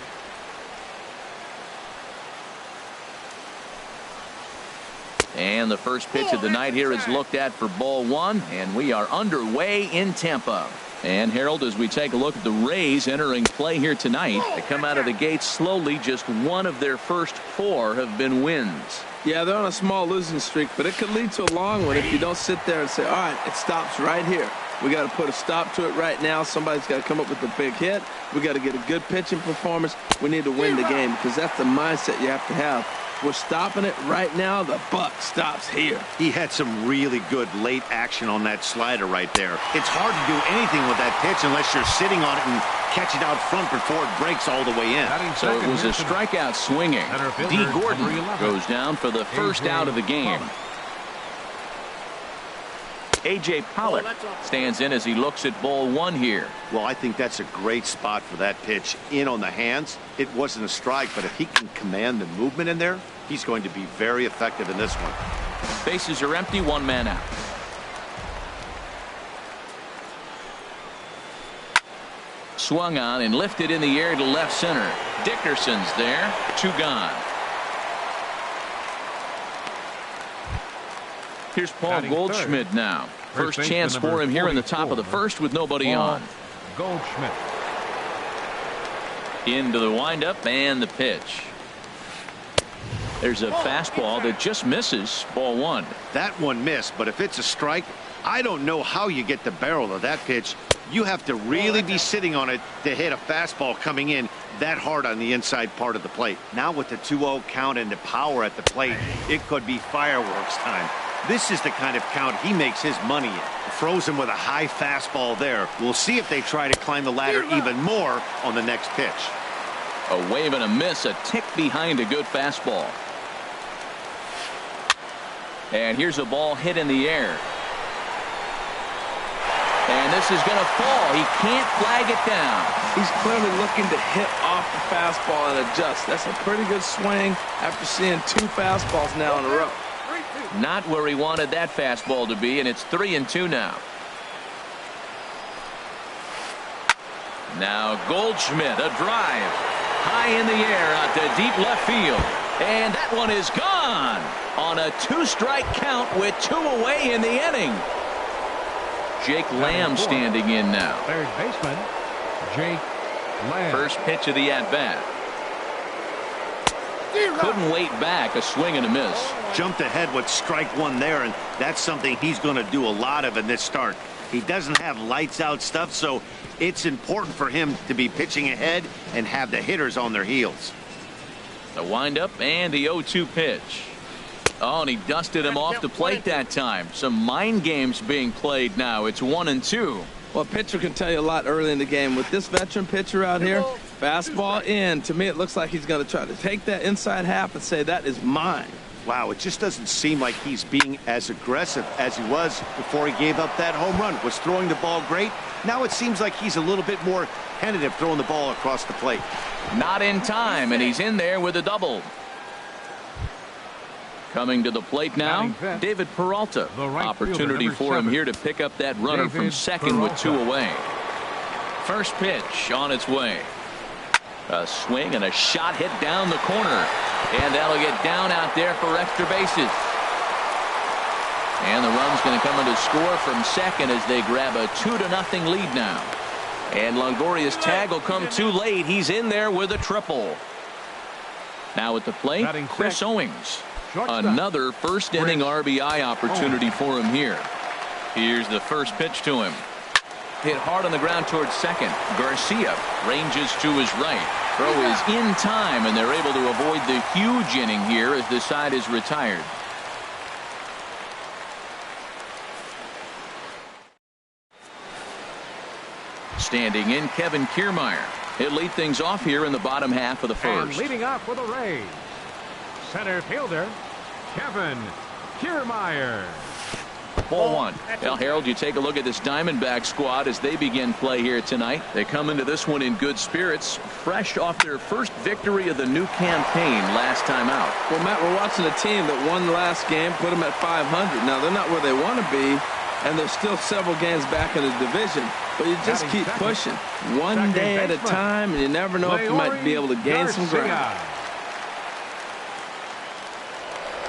Speaker 1: And the first pitch of the night here is looked at for ball one, and we are underway in Tampa. And Harold, as we take a look at the Rays entering play here tonight, they come out of the gates slowly. Just one of their first four have been wins.
Speaker 3: Yeah, they're on a small losing streak, but it could lead to a long one if you don't sit there and say, all right, it stops right here. We got to put a stop to it right now. Somebody's got to come up with a big hit. We got to get a good pitching performance. We need to win the game because that's the mindset you have to have. We're stopping it right now. The buck stops here.
Speaker 4: He had some really good late action on that slider right there. It's hard to do anything with that pitch unless you're sitting on it and catch it out front before it breaks all the way in.
Speaker 1: So it was a strikeout swinging. D. Gordon goes down for the first out of the game. A.J. Pollock stands in as he looks at ball one here.
Speaker 4: Well, I think that's a great spot for that pitch in on the hands. It wasn't a strike, but if he can command the movement in there, he's going to be very effective in this one.
Speaker 1: Bases are empty, one man out. Swung on and lifted in the air to left center. Dickerson's there, two gone. Here's Paul Goldschmidt now. First chance for him here in the top of the first with nobody on.
Speaker 2: Goldschmidt.
Speaker 1: Into the windup and the pitch. There's a fastball that just misses. Ball one.
Speaker 4: That one missed, but if it's a strike, I don't know how you get the barrel of that pitch. You have to really be sitting on it to hit a fastball coming in that hard on the inside part of the plate. Now with the 2-0 count and the power at the plate, it could be fireworks time. This is the kind of count he makes his money in. Frozen with a high fastball there. We'll see if they try to climb the ladder even more on the next pitch.
Speaker 1: A wave and a miss, a tick behind a good fastball. And here's a ball hit in the air. And this is going to fall. He can't flag it down.
Speaker 3: He's clearly looking to hit off the fastball and adjust. That's a pretty good swing after seeing two fastballs now in a row.
Speaker 1: Not where he wanted that fastball to be, and it's 3-2 now. Now Goldschmidt, a drive. High in the air out to deep left field. And that one is gone on a two-strike count with two away in the inning. Jake Lamb standing in now.
Speaker 2: Third baseman, Jake Lamb.
Speaker 1: First pitch of the at-bat. Couldn't wait back, a swing and a miss.
Speaker 4: Jumped ahead with strike one there, and that's something he's going to do a lot of in this start. He doesn't have lights out stuff, so it's important for him to be pitching ahead and have the hitters on their heels.
Speaker 1: The windup and the 0-2 pitch. Oh, and he dusted him off the plate that time. Some mind games being played now. It's 1-2.
Speaker 3: Well, a pitcher can tell you a lot early in the game. With this veteran pitcher out here, fastball in. To me, it looks like he's going to try to take that inside half and say, that is mine.
Speaker 4: Wow, it just doesn't seem like he's being as aggressive as he was before he gave up that home run. Was throwing the ball great. Now it seems like he's a little bit more tentative throwing the ball across the plate.
Speaker 1: Not in time, and he's in there with a double. Coming to the plate now, David Peralta. Opportunity for him here to pick up that runner from second with two away. First pitch on its way. A swing and a shot hit down the corner. And that'll get down out there for extra bases. And the run's going to come in to score from second as they grab a 2-0 lead now. And Longoria's tag will come too late. He's in there with a triple. Now at the plate, Chris Owings. Another first inning RBI opportunity for him here. Here's the first pitch to him. Hit hard on the ground towards second. Garcia ranges to his right. Throw is in time, and they're able to avoid the huge inning here as the side is retired. Standing in, Kevin Kiermaier. He'll lead things off here in the bottom half of the first.
Speaker 2: And leading off for the Rays, center fielder Kevin Kiermaier.
Speaker 1: Ball one. Well, Harold, you take a look at this Diamondback squad as they begin play here tonight. They come into this one in good spirits, fresh off their first victory of the new campaign last time out.
Speaker 3: Well, Matt, we're watching a team that won the last game, put them at 500. Now, they're not where they want to be, and they're still several games back in the division. But you just keep pushing one day at a time, and you never know if you might be able to gain some ground.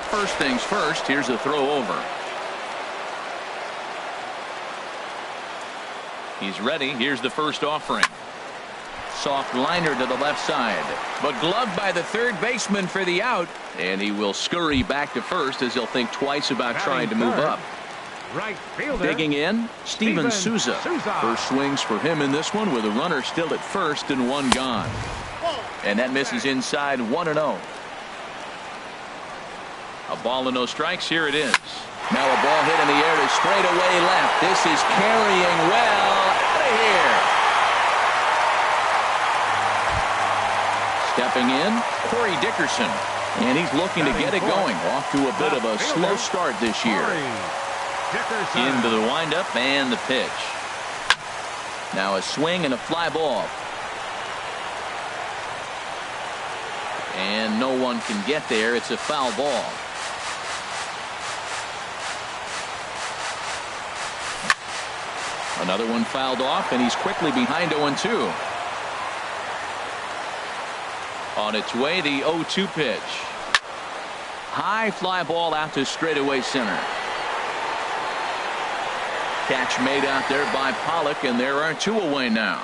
Speaker 1: First things first, here's a throw over. He's ready. Here's the first offering. Soft liner to the left side, but gloved by the third baseman for the out, and he will scurry back to first as he'll think twice about trying to move up.
Speaker 2: Right fielder.
Speaker 1: Digging in, Steven Souza. First swings for him in this one with a runner still at first and one gone. And that misses inside 1-0. A ball and no strikes. Here it is. Now a ball hit in the air to straightaway left. This is carrying well out of here. Stepping in, Corey Dickerson. And he's looking to get it going. Off to a bit of a slow start this year. Into the windup and the pitch. Now a swing and a fly ball. And no one can get there. It's a foul ball. Another one fouled off, and he's quickly behind 0-2. On its way, the 0-2 pitch. High fly ball out to straightaway center. Catch made out there by Pollock, and there are two away now.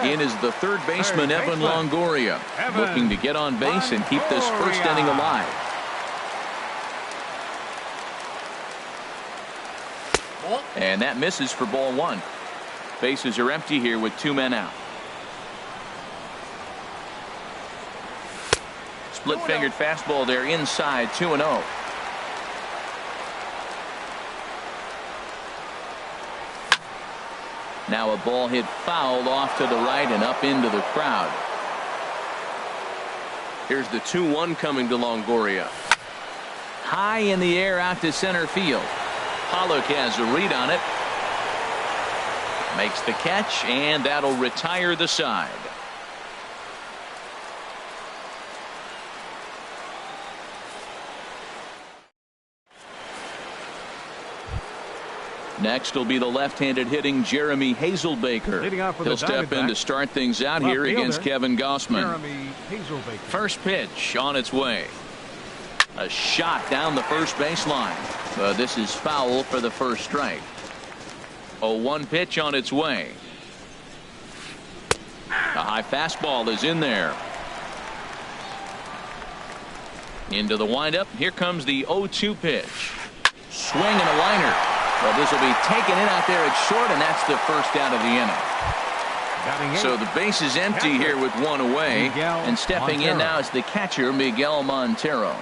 Speaker 1: In is the third baseman, Evan Longoria, looking to get on base and keep this first inning alive. And that misses for ball one. Bases are empty here with two men out. Split-fingered fastball there inside, 2-0. Now a ball hit foul off to the right and up into the crowd. Here's the 2-1 coming to Longoria. High in the air out to center field. Pollock has a read on it. Makes the catch, and that'll retire the side. Next will be the left-handed hitting Jeremy Hazelbaker. He'll step in to start things out here against Kevin Gossman. First pitch on its way. A shot down the first baseline. This is foul for the first strike. 0-1 pitch on its way. A high fastball is in there. Into the windup. Here comes the 0-2 pitch. Swing and a liner. Well, this will be taken in out there at short, and that's the first out of the inning. So the base is empty here with one away, and stepping in now is the catcher, Miguel Montero.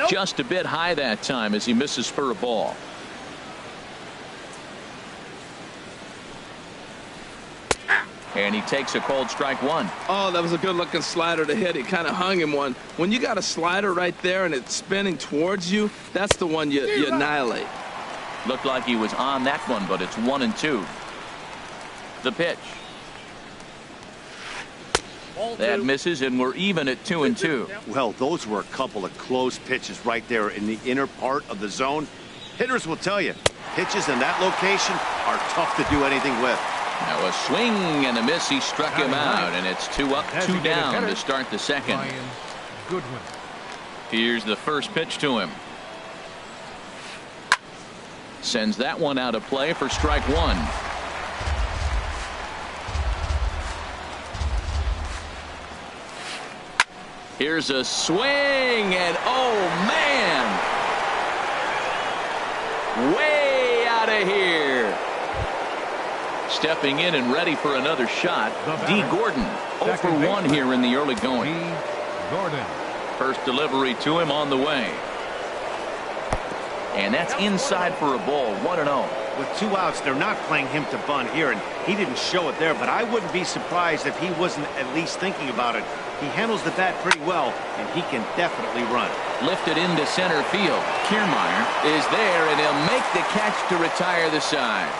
Speaker 1: Just a bit high that time as he misses for a ball. And he takes a cold strike one.
Speaker 3: Oh, that was a good-looking slider to hit. He kind of hung him one. When you got a slider right there and it's spinning towards you, that's the one you annihilate.
Speaker 1: Looked like he was on that one, but it's 1-2. The pitch. That misses, and we're even at 2-2.
Speaker 4: Well, those were a couple of close pitches right there in the inner part of the zone. Hitters will tell you, pitches in that location are tough to do anything with.
Speaker 1: Now a swing and a miss. He struck him out, and it's 2 up, 2 down to start the second. Here's the first pitch to him. Sends that one out of play for strike one. Here's a swing, and oh man, way out of here. Stepping in and ready for another shot, D. Gordon. 0 for 1 here in the early going.
Speaker 2: Gordon.
Speaker 1: First delivery to him on the way. And that's inside for a ball. 1-0.
Speaker 4: With 2 outs, they're not playing him to bunt here, and he didn't show it there, but I wouldn't be surprised if he wasn't at least thinking about it. He handles the bat pretty well, and he can definitely run.
Speaker 1: Lifted into center field. Kiermaier is there, and he'll make the catch to retire the side.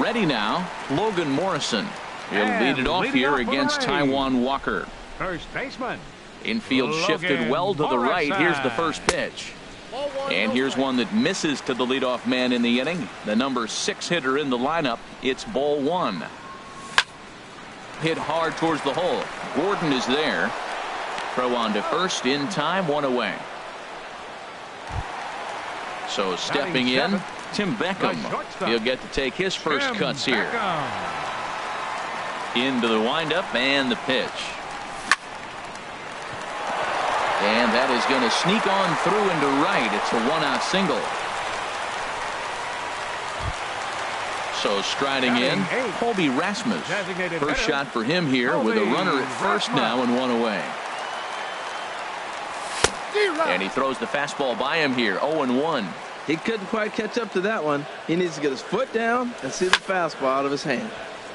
Speaker 1: Ready now, Logan Morrison. He'll lead it off here against Taijuan Walker.
Speaker 2: First baseman.
Speaker 1: Infield shifted well to the right. Here's the first pitch. And here's one that misses to the leadoff man in the inning. The number 6 hitter in the lineup. It's ball 1. Hit hard towards the hole. Gordon is there. Throw on to first in time. 1 away. So stepping in, Tim Beckham. He'll get to take his first cuts here. Into the windup and the pitch. And that is going to sneak on through into right. It's a 1-out single. So striding in, Colby Rasmus. First shot for him here with a runner at first now and 1 away. And he throws the fastball by him here. 0-1.
Speaker 3: He couldn't quite catch up to that one. He needs to get his foot down and see the fastball out of his hand.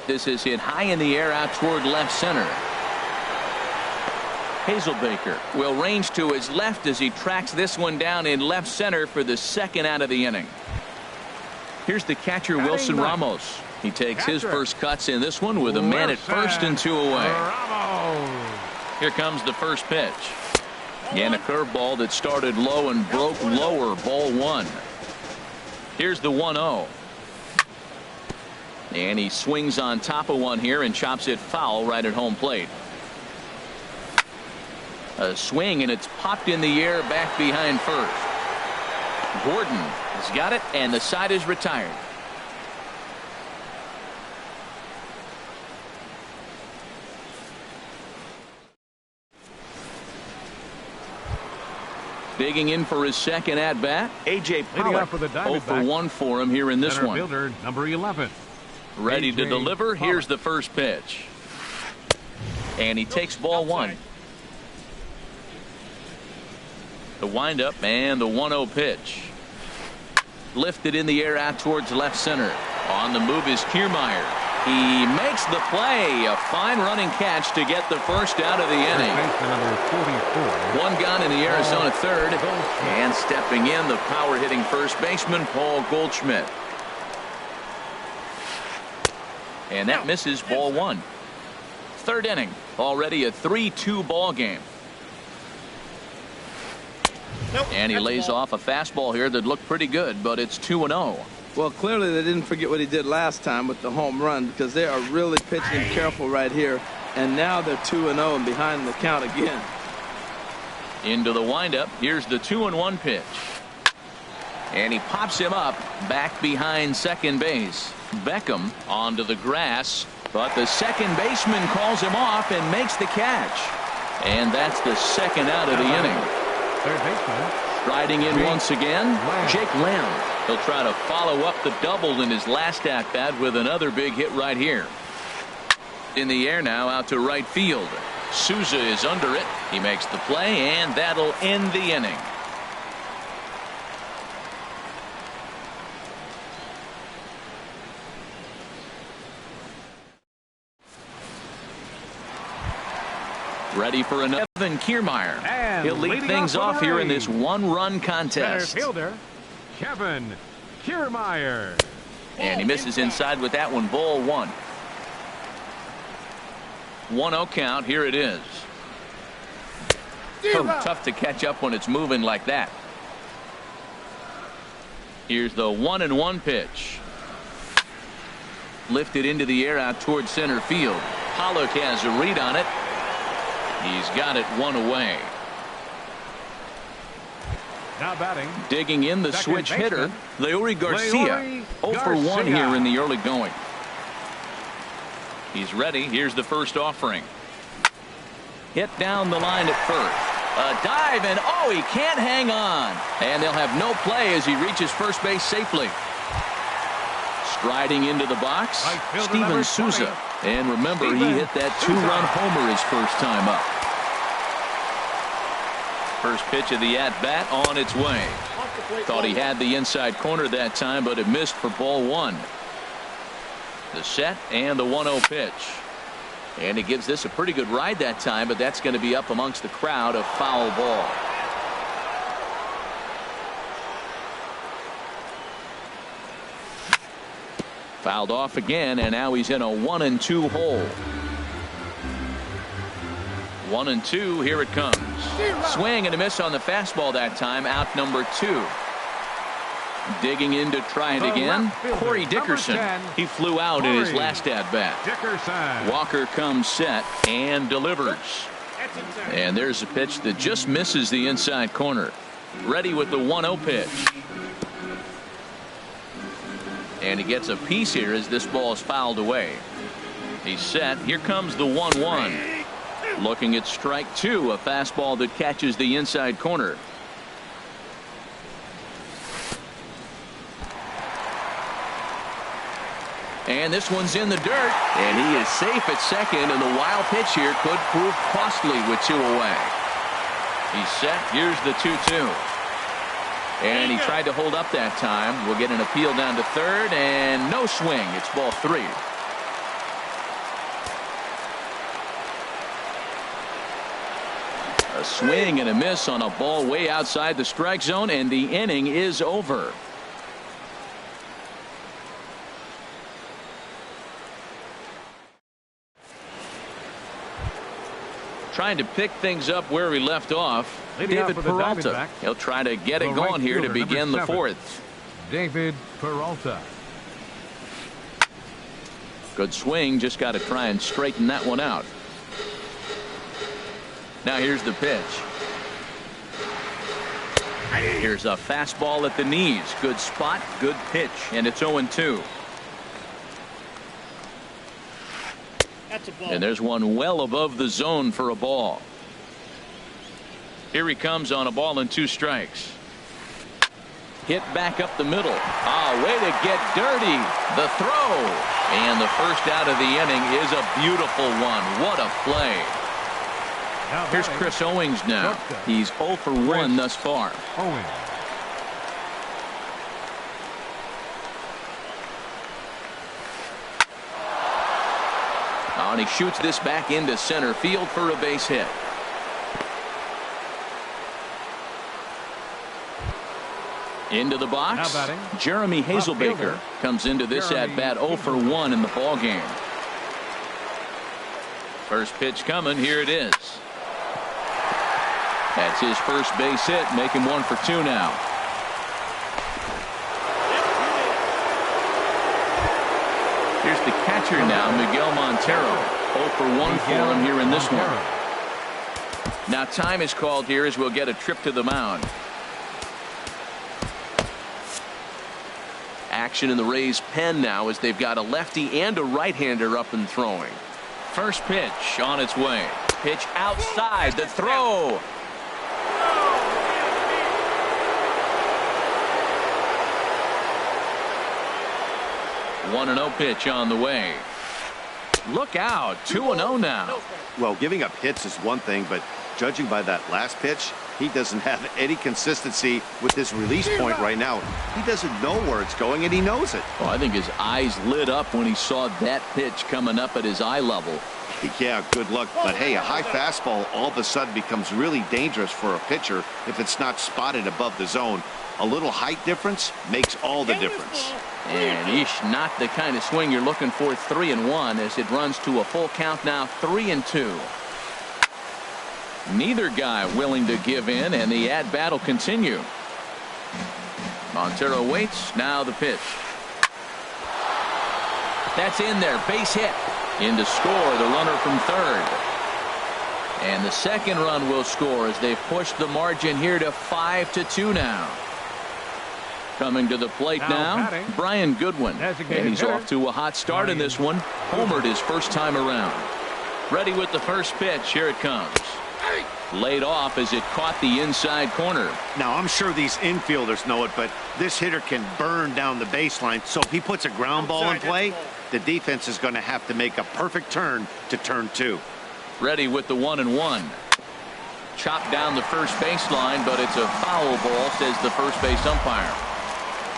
Speaker 1: This is hit high in the air out toward left center. Hazelbaker will range to his left as he tracks this one down in left center for the 2nd out of the inning. Here's the catcher, Wilson Ramos. He takes his first cuts in this one with a man at first and 2 away. Here comes the first pitch. And a curveball that started low and broke lower. Ball 1. Here's the 1-0. And he swings on top of one here and chops it foul right at home plate. A swing, and it's popped in the air back behind first. Gordon has got it, and the side is retired. Digging in for his 2nd at bat, A.J. Pollock. 0 for 1 for him here in this one.
Speaker 2: Fielder, number 11.
Speaker 1: Ready to deliver. Here's the first pitch. And he takes ball 1. The windup and the 1-0 pitch. Lifted in the air out towards left center. On the move is Kiermaier. He makes the play. A fine running catch to get the first out of the inning. One gone in the Arizona 3rd. And stepping in, the power hitting first baseman, Paul Goldschmidt. And that misses. Ball 1. 3rd inning. Already a 3-2 ball game. And he lays off a fastball here that looked pretty good, but it's 2-0.
Speaker 3: Well, clearly they didn't forget what he did last time with the home run, because they are really pitching careful right here. And now they're 2-0 and behind the count again.
Speaker 1: Into the windup. Here's the 2-1 pitch. And he pops him up back behind second base. Beckham onto the grass, but the second baseman calls him off and makes the catch. And that's the 2nd out of the inning.
Speaker 2: Third baseman.
Speaker 1: Striding in once again, Jake Lamb. He'll try to follow up the double in his last at-bat with another big hit right here. In the air now out to right field. Souza is under it. He makes the play, and that'll end the inning. Ready for another. Evan Kiermaier.
Speaker 2: And
Speaker 1: he'll lead things off here in this 1-run contest.
Speaker 2: Center fielder, Kevin Kiermaier.
Speaker 1: And he misses inside with that one. Ball 1. 1-0 count. Here it is. Oh, tough to catch up when it's moving like that. Here's the 1-1 pitch. Lifted into the air out towards center field. Pollock has a read on it. He's got it 1 away.
Speaker 2: Now batting.
Speaker 1: Digging in the switch hitter, Leury Garcia. 0 for 1 here in the early going. He's ready. Here's the first offering. Hit down the line at first. A dive, and oh, he can't hang on. And they'll have no play as he reaches first base safely. Striding into the box, Steven Souza. And remember, he hit that 2-run homer his first time up. First pitch of the at-bat on its way. Thought he had the inside corner that time, but it missed for ball 1. The set and the 1-0 pitch. And he gives this a pretty good ride that time, but that's going to be up amongst the crowd, a foul ball. Fouled off again, and now he's in a 1-2 hole. 1-2, here it comes. Swing and a miss on the fastball that time, out number 2. Digging in to try it again, Corey Dickerson. He flew out in his last at-bat. Walker comes set and delivers. And there's a pitch that just misses the inside corner. Ready with the 1-0 pitch. And he gets a piece here as this ball is fouled away. He's set. Here comes the 1-1. Looking at strike 2, a fastball that catches the inside corner. And this one's in the dirt, and he is safe at second, and the wild pitch here could prove costly with 2 away. He's set. Here's the 2-2. And he tried to hold up that time. We'll get an appeal down to third, and no swing. It's ball 3. A swing and a miss on a ball way outside the strike zone, and the inning is over. Trying to pick things up where we left off. David Peralta. He'll try to get it going here to begin the 4th.
Speaker 2: David Peralta.
Speaker 1: Good swing. Just got to try and straighten that one out. Now here's the pitch. Here's a fastball at the knees. Good spot, good pitch, and it's 0-2. And there's one well above the zone for a ball. Here he comes on a ball and 2 strikes. Hit back up the middle. Way to get dirty. The throw. And the first out of the inning is a beautiful one. What a play. Here's Chris Owings now. He's 0 for 1 thus far.
Speaker 2: Owings.
Speaker 1: And he shoots this back into center field for a base hit. Into the box. Jeremy Hazelbaker comes into this at bat 0 for 1 in the ball game. First pitch coming. Here it is. That's his first base hit, make him 1 for 2 now. Here's the catcher now, Miguel Montero. 0 for 1 for him here in this one. Now time is called here as we'll get a trip to the mound. Action in the Rays' pen now as they've got a lefty and a right-hander up and throwing. First pitch on its way. Pitch outside, the throw. One 1-0 pitch on the way. Look out, 2-0 now.
Speaker 4: Well, giving up hits is one thing, but judging by that last pitch, he doesn't have any consistency with his release point right now. He doesn't know where it's going, and he knows it.
Speaker 1: Well, I think his eyes lit up when he saw that pitch coming up at his eye level.
Speaker 4: Yeah, good luck. But hey, a high fastball all of a sudden becomes really dangerous for a pitcher if it's not spotted above the zone. A little height difference makes all the difference.
Speaker 1: And not the kind of swing you're looking for. 3-1 as it runs to a full count now. 3-2. Neither guy willing to give in, and the at-bat will continue. Montero waits. Now the pitch. That's in there. Base hit. In to score the runner from third. And the second run will score as they've pushed the margin here to 5-2 now. Coming to the plate now, Brian Goodwin. And he's off to a hot start in this one. Homered his first time around. Ready with the first pitch. Here it comes. Laid off as it caught the inside corner.
Speaker 4: Now, I'm sure these infielders know it, but this hitter can burn down the baseline. So if he puts a ground ball in play, the defense is going to have to make a perfect turn to turn 2.
Speaker 1: Ready with the 1-1. Chopped down the first baseline, but it's a foul ball, says the first base umpire.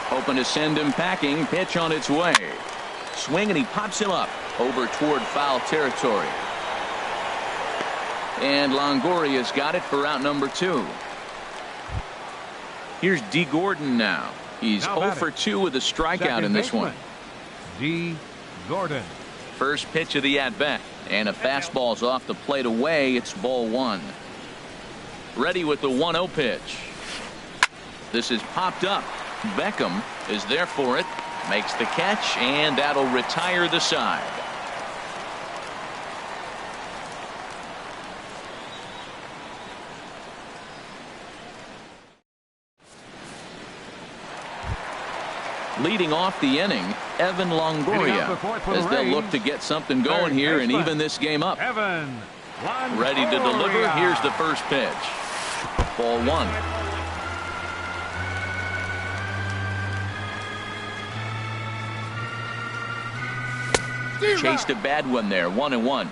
Speaker 1: Hoping to send him packing. Pitch on its way. Swing, and he pops him up over toward foul territory. And Longoria's got it for out number 2. Here's D. Gordon now. He's 0 for 2 with a strikeout in this one.
Speaker 2: D. Gordon.
Speaker 1: First pitch of the at-bat. And a fastball's off the plate away. It's ball 1. Ready with the 1-0 pitch. This is popped up. Beckham is there for it. Makes the catch, and that'll retire the side. Leading off the inning, Evan Longoria, as they'll look to get something going here and even this game up.
Speaker 2: Evan Longoria.
Speaker 1: Ready to deliver. Here's the first pitch. Ball 1. Chased a bad one there. 1-1.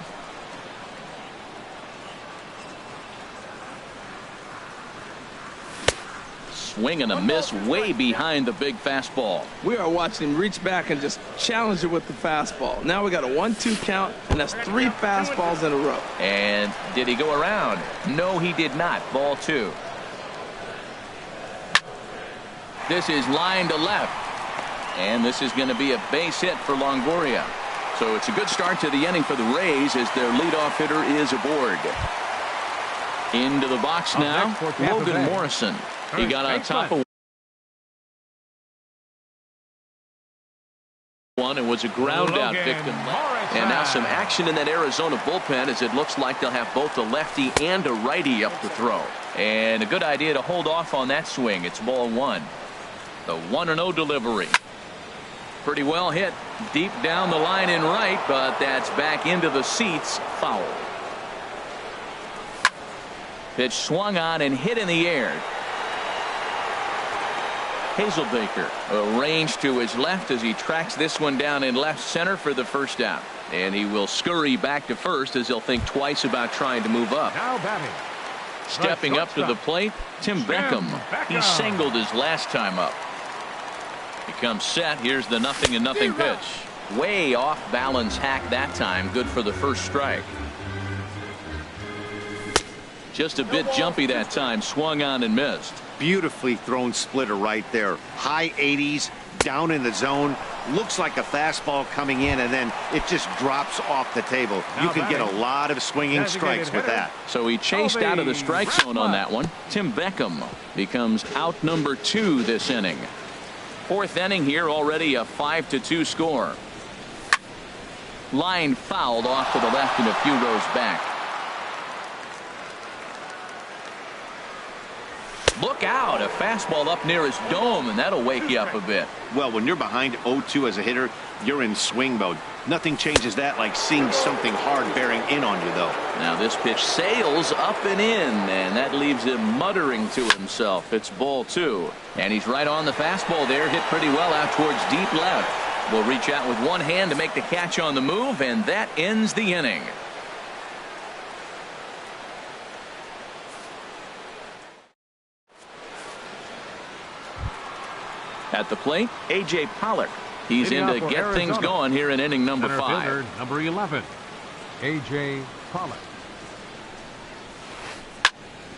Speaker 1: Swing and a miss way behind the big fastball.
Speaker 3: We are watching him reach back and just challenge it with the fastball. Now we got a 1-2 count, and that's 3 fastballs in a row.
Speaker 1: And did he go around? No, he did not. Ball 2. This is line to left. And this is going to be a base hit for Longoria. So it's a good start to the inning for the Rays as their leadoff hitter is aboard. Into the box now, Logan Morrison. He got on top of one and was a ground out victim. And now some action in that Arizona bullpen as it looks like they'll have both a lefty and a righty up to throw. And a good idea to hold off on that swing. It's ball 1. The 1-0 delivery. Pretty well hit deep down the line in right, but that's back into the seats. Foul. Pitch swung on and hit in the air. Hazelbaker arranged to his left as he tracks this one down in left center for the first out. And he will scurry back to first as he'll think twice about trying to move up.
Speaker 2: Now batting.
Speaker 1: Stepping up to the plate, Tim Beckham. He singled his last time up. He comes set. Here's the 0-0 pitch. Way off balance hack that time. Good for the first strike. Just a bit jumpy that time. Swung on and missed.
Speaker 4: Beautifully thrown splitter right there. High 80s, down in the zone. Looks like a fastball coming in, and then it just drops off the table. You can get a lot of swinging strikes with that.
Speaker 1: So he chased out of the strike zone on that one. Tim Beckham becomes out number 2 this inning. 4th inning here, already a 5-2 score. Line fouled off to the left and a few rows back. Look out, a fastball up near his dome, and that'll wake you up a bit.
Speaker 4: Well, when you're behind 0-2 as a hitter, you're in swing mode. Nothing changes that like seeing something hard bearing in on you, though.
Speaker 1: Now this pitch sails up and in, and that leaves him muttering to himself. It's ball 2. And he's right on the fastball there, hit pretty well out towards deep left. Will reach out with one hand to make the catch on the move, and that ends the inning. At the plate, A.J. Pollock. He's in to get things going here in inning number 5.
Speaker 2: Number 11, A.J. Pollock.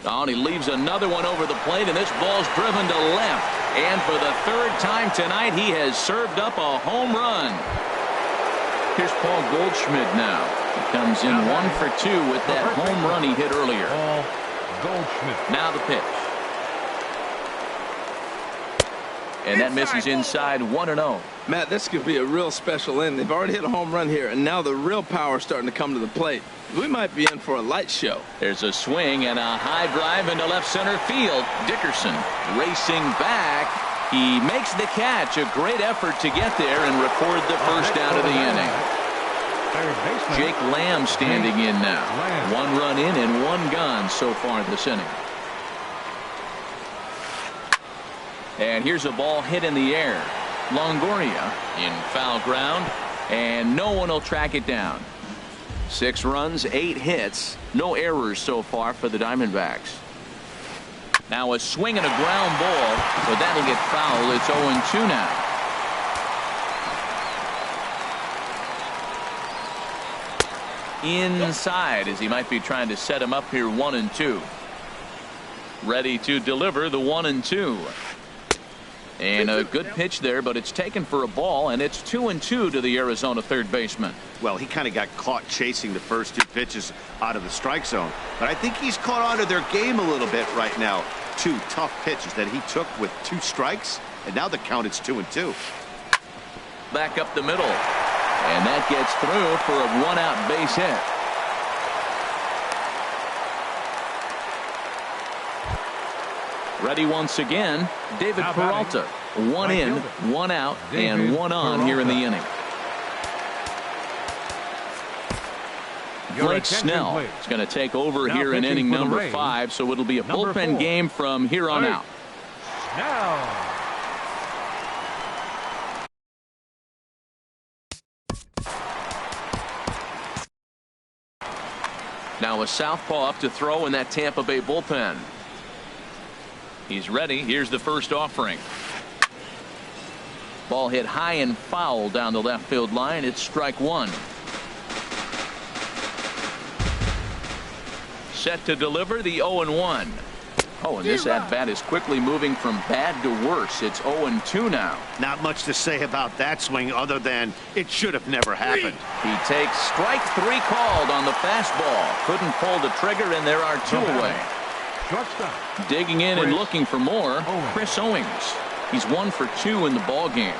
Speaker 1: Oh, and he leaves another one over the plate, and this ball's driven to left. And for the 3rd time tonight, he has served up a home run. Here's Paul Goldschmidt now. He comes in 1 for 2 with that home run he hit earlier.
Speaker 2: Paul Goldschmidt.
Speaker 1: Now the pitch. And that misses inside 1-0.
Speaker 3: Matt, this could be a real special inning. They've already hit a home run here, and now the real power is starting to come to the plate. We might be in for a light show.
Speaker 1: There's a swing and a high drive into left center field. Dickerson racing back. He makes the catch. A great effort to get there and record the first out of the inning. Jake Lamb standing in now. 1 run in and 1 gone so far this inning. And here's a ball hit in the air. Longoria in foul ground, and no one will track it down. 6 runs, 8 hits, no errors so far for the Diamondbacks. Now a swing and a ground ball, but that'll get foul. It's 0-2 now. Inside, as he might be trying to set him up here. 1-2. Ready to deliver the 1-2. And a good pitch there, but it's taken for a ball, and it's 2-2 to the Arizona third baseman.
Speaker 4: Well, he kind of got caught chasing the first 2 pitches out of the strike zone, but I think he's caught on to their game a little bit right now. 2 tough pitches that he took with 2 strikes, and now the count is 2-2.
Speaker 1: Back up the middle, and that gets through for a 1-out base hit. Ready once again, David Peralta. 1 in, 1 out, and 1 on here in the inning. Blake Snell is going to take over here in inning number 5, so it'll be a bullpen game from here on out. Now a southpaw up to throw in that Tampa Bay bullpen. He's ready. Here's the first offering. Ball hit high and foul down the left field line. It's strike 1. Set to deliver the 0-1. Oh, and this at-bat is quickly moving from bad to worse. It's 0-2 now.
Speaker 4: Not much to say about that swing other than it should have never happened.
Speaker 1: He takes strike 3 called on the fastball. Couldn't pull the trigger, and there are 2 away. Digging in and looking for more, Chris Owings. He's 1 for 2 in the ball game.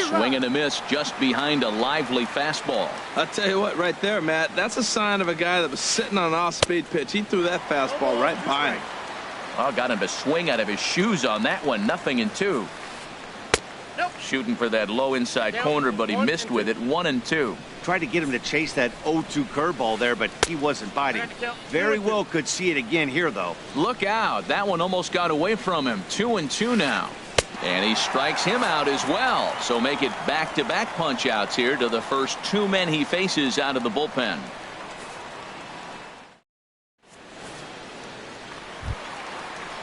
Speaker 1: Swing and a miss just behind a lively fastball.
Speaker 3: I'll tell you what, right there, Matt, that's a sign of a guy that was sitting on an off-speed pitch. He threw that fastball right by him.
Speaker 1: Oh, got him to swing out of his shoes on that one. 0-2. Shooting for that low inside corner, but he missed with it. 1-2.
Speaker 4: Tried to get him to chase that 0-2 curveball there, but he wasn't biting. Very well could see it again here, though.
Speaker 1: Look out. That one almost got away from him. 2-2 now. And he strikes him out as well. So make it back-to-back punch-outs here to the first 2 men he faces out of the bullpen.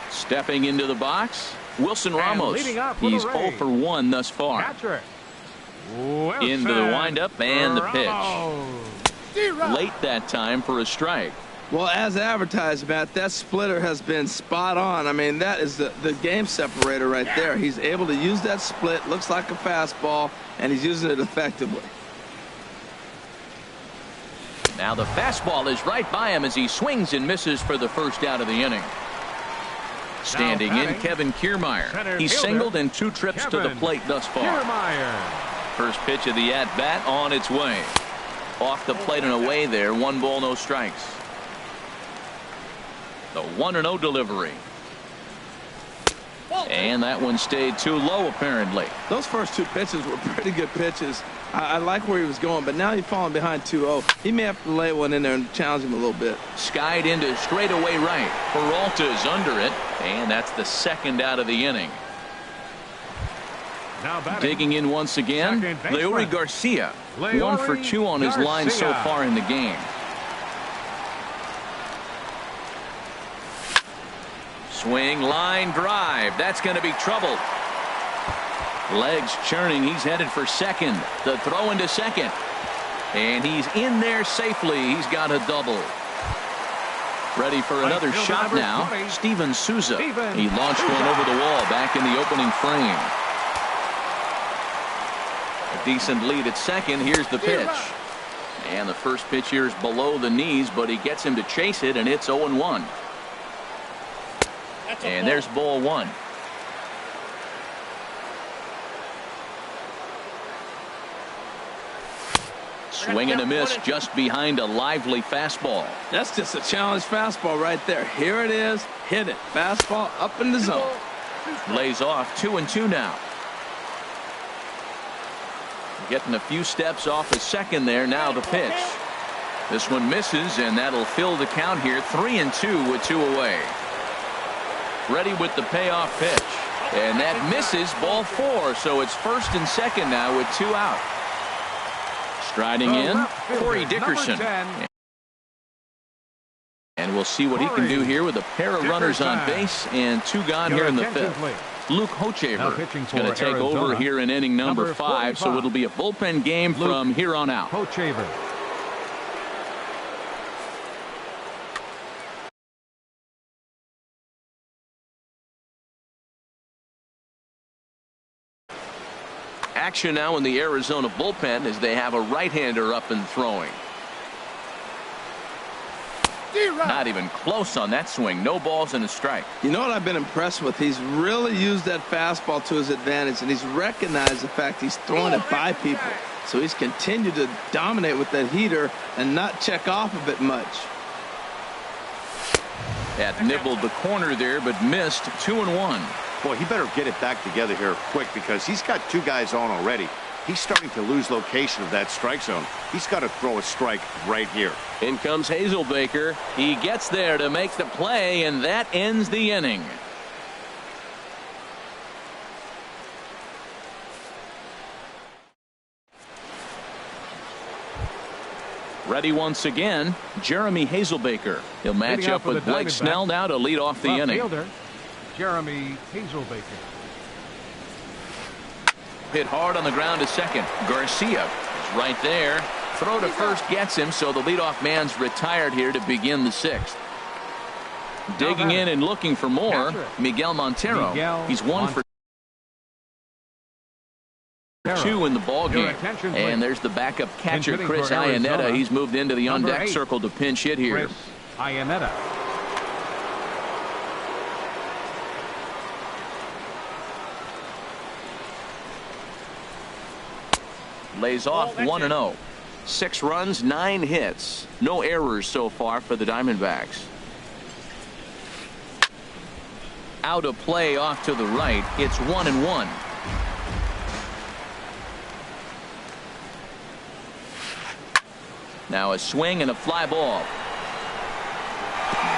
Speaker 1: Stepping into the box, Wilson Ramos. He's 0 for 1 thus far. Into the windup and the pitch. Late that time for a strike.
Speaker 3: Well, as advertised, Matt, that splitter has been spot on. I mean, that is the game separator right there. He's able to use that split, looks like a fastball, and he's using it effectively.
Speaker 1: Now the fastball is right by him as he swings and misses for the first out of the inning. Standing in, Kevin Kiermaier. He's singled in 2 trips to the plate thus far. First pitch of the at-bat on its way. Off the plate and away there. 1 ball, no strikes. The 1-0 delivery. And that one stayed too low, apparently.
Speaker 3: Those first 2 pitches were pretty good pitches. I like where he was going, but now he's falling behind 2-0. He may have to lay one in there and challenge him a little bit.
Speaker 1: Skied into straightaway right. Peralta's under it, and that's the 2nd out of the inning. Digging in once again, Leury Garcia. 1 for 2 on his line so far in the game. Swing, line drive. That's going to be trouble. Legs churning. He's headed for second. The throw into second. And he's in there safely. He's got a double. Ready for another shot now. Steven Souza. He launched one over the wall back in the opening frame. A decent lead at second. Here's the pitch. And the first pitch here is below the knees, but he gets him to chase it, and it's 0-1. And there's ball 1. Swing and a miss just behind a lively fastball.
Speaker 3: That's just a challenge fastball right there. Here it is. Hit it. Fastball up in the zone.
Speaker 1: Lays off. 2-2 now. getting a few steps off the second there. Now the pitch. This one misses, and that'll fill the count here. 3-2 with 2 away. Ready with the payoff pitch. And that misses, ball 4. So it's first and second now with 2 out. Striding in, Corey Dickerson. And we'll see what he can do here with a pair of runners on base and 2 gone here in the 5th. Luke Hochaver is going to take over here in inning number 5, so it'll be a bullpen game from here on out.
Speaker 2: Hochaver.
Speaker 5: Action now in the Arizona bullpen as they have a right-hander up and throwing.
Speaker 1: Not even close on that swing. No balls and a strike.
Speaker 3: You know what I've been impressed with? He's really used that fastball to his advantage, and he's recognized the fact he's throwing it by people. So he's continued to dominate with that heater and not check off of it much.
Speaker 1: That nibbled the corner there, but missed. 2-1.
Speaker 4: Boy, he better get it back together here quick because he's got 2 guys on already. He's starting to lose location of that strike zone. He's got to throw a strike right here.
Speaker 1: In comes Hazelbaker. He gets there to make the play, and that ends the inning. Ready once again, Jeremy Hazelbaker. He'll match up with Blake Snell now to lead off the inning.
Speaker 2: Fielder, Jeremy Hazelbaker.
Speaker 1: Hit hard on the ground to second. Garcia is right there. Throw to first gets him, so the leadoff man's retired here to begin the 6th. Digging in and looking for more, Miguel Montero. He's 1 for 2 in the ball game. And there's the backup catcher, Chris Iannetta. He's moved into the on-deck circle to pinch hit here.
Speaker 2: Chris Iannetta.
Speaker 1: Lays off 1-0. 6 runs, 9 hits. No errors so far for the Diamondbacks. Out of play off to the right. It's 1-1. Now a swing and a fly ball.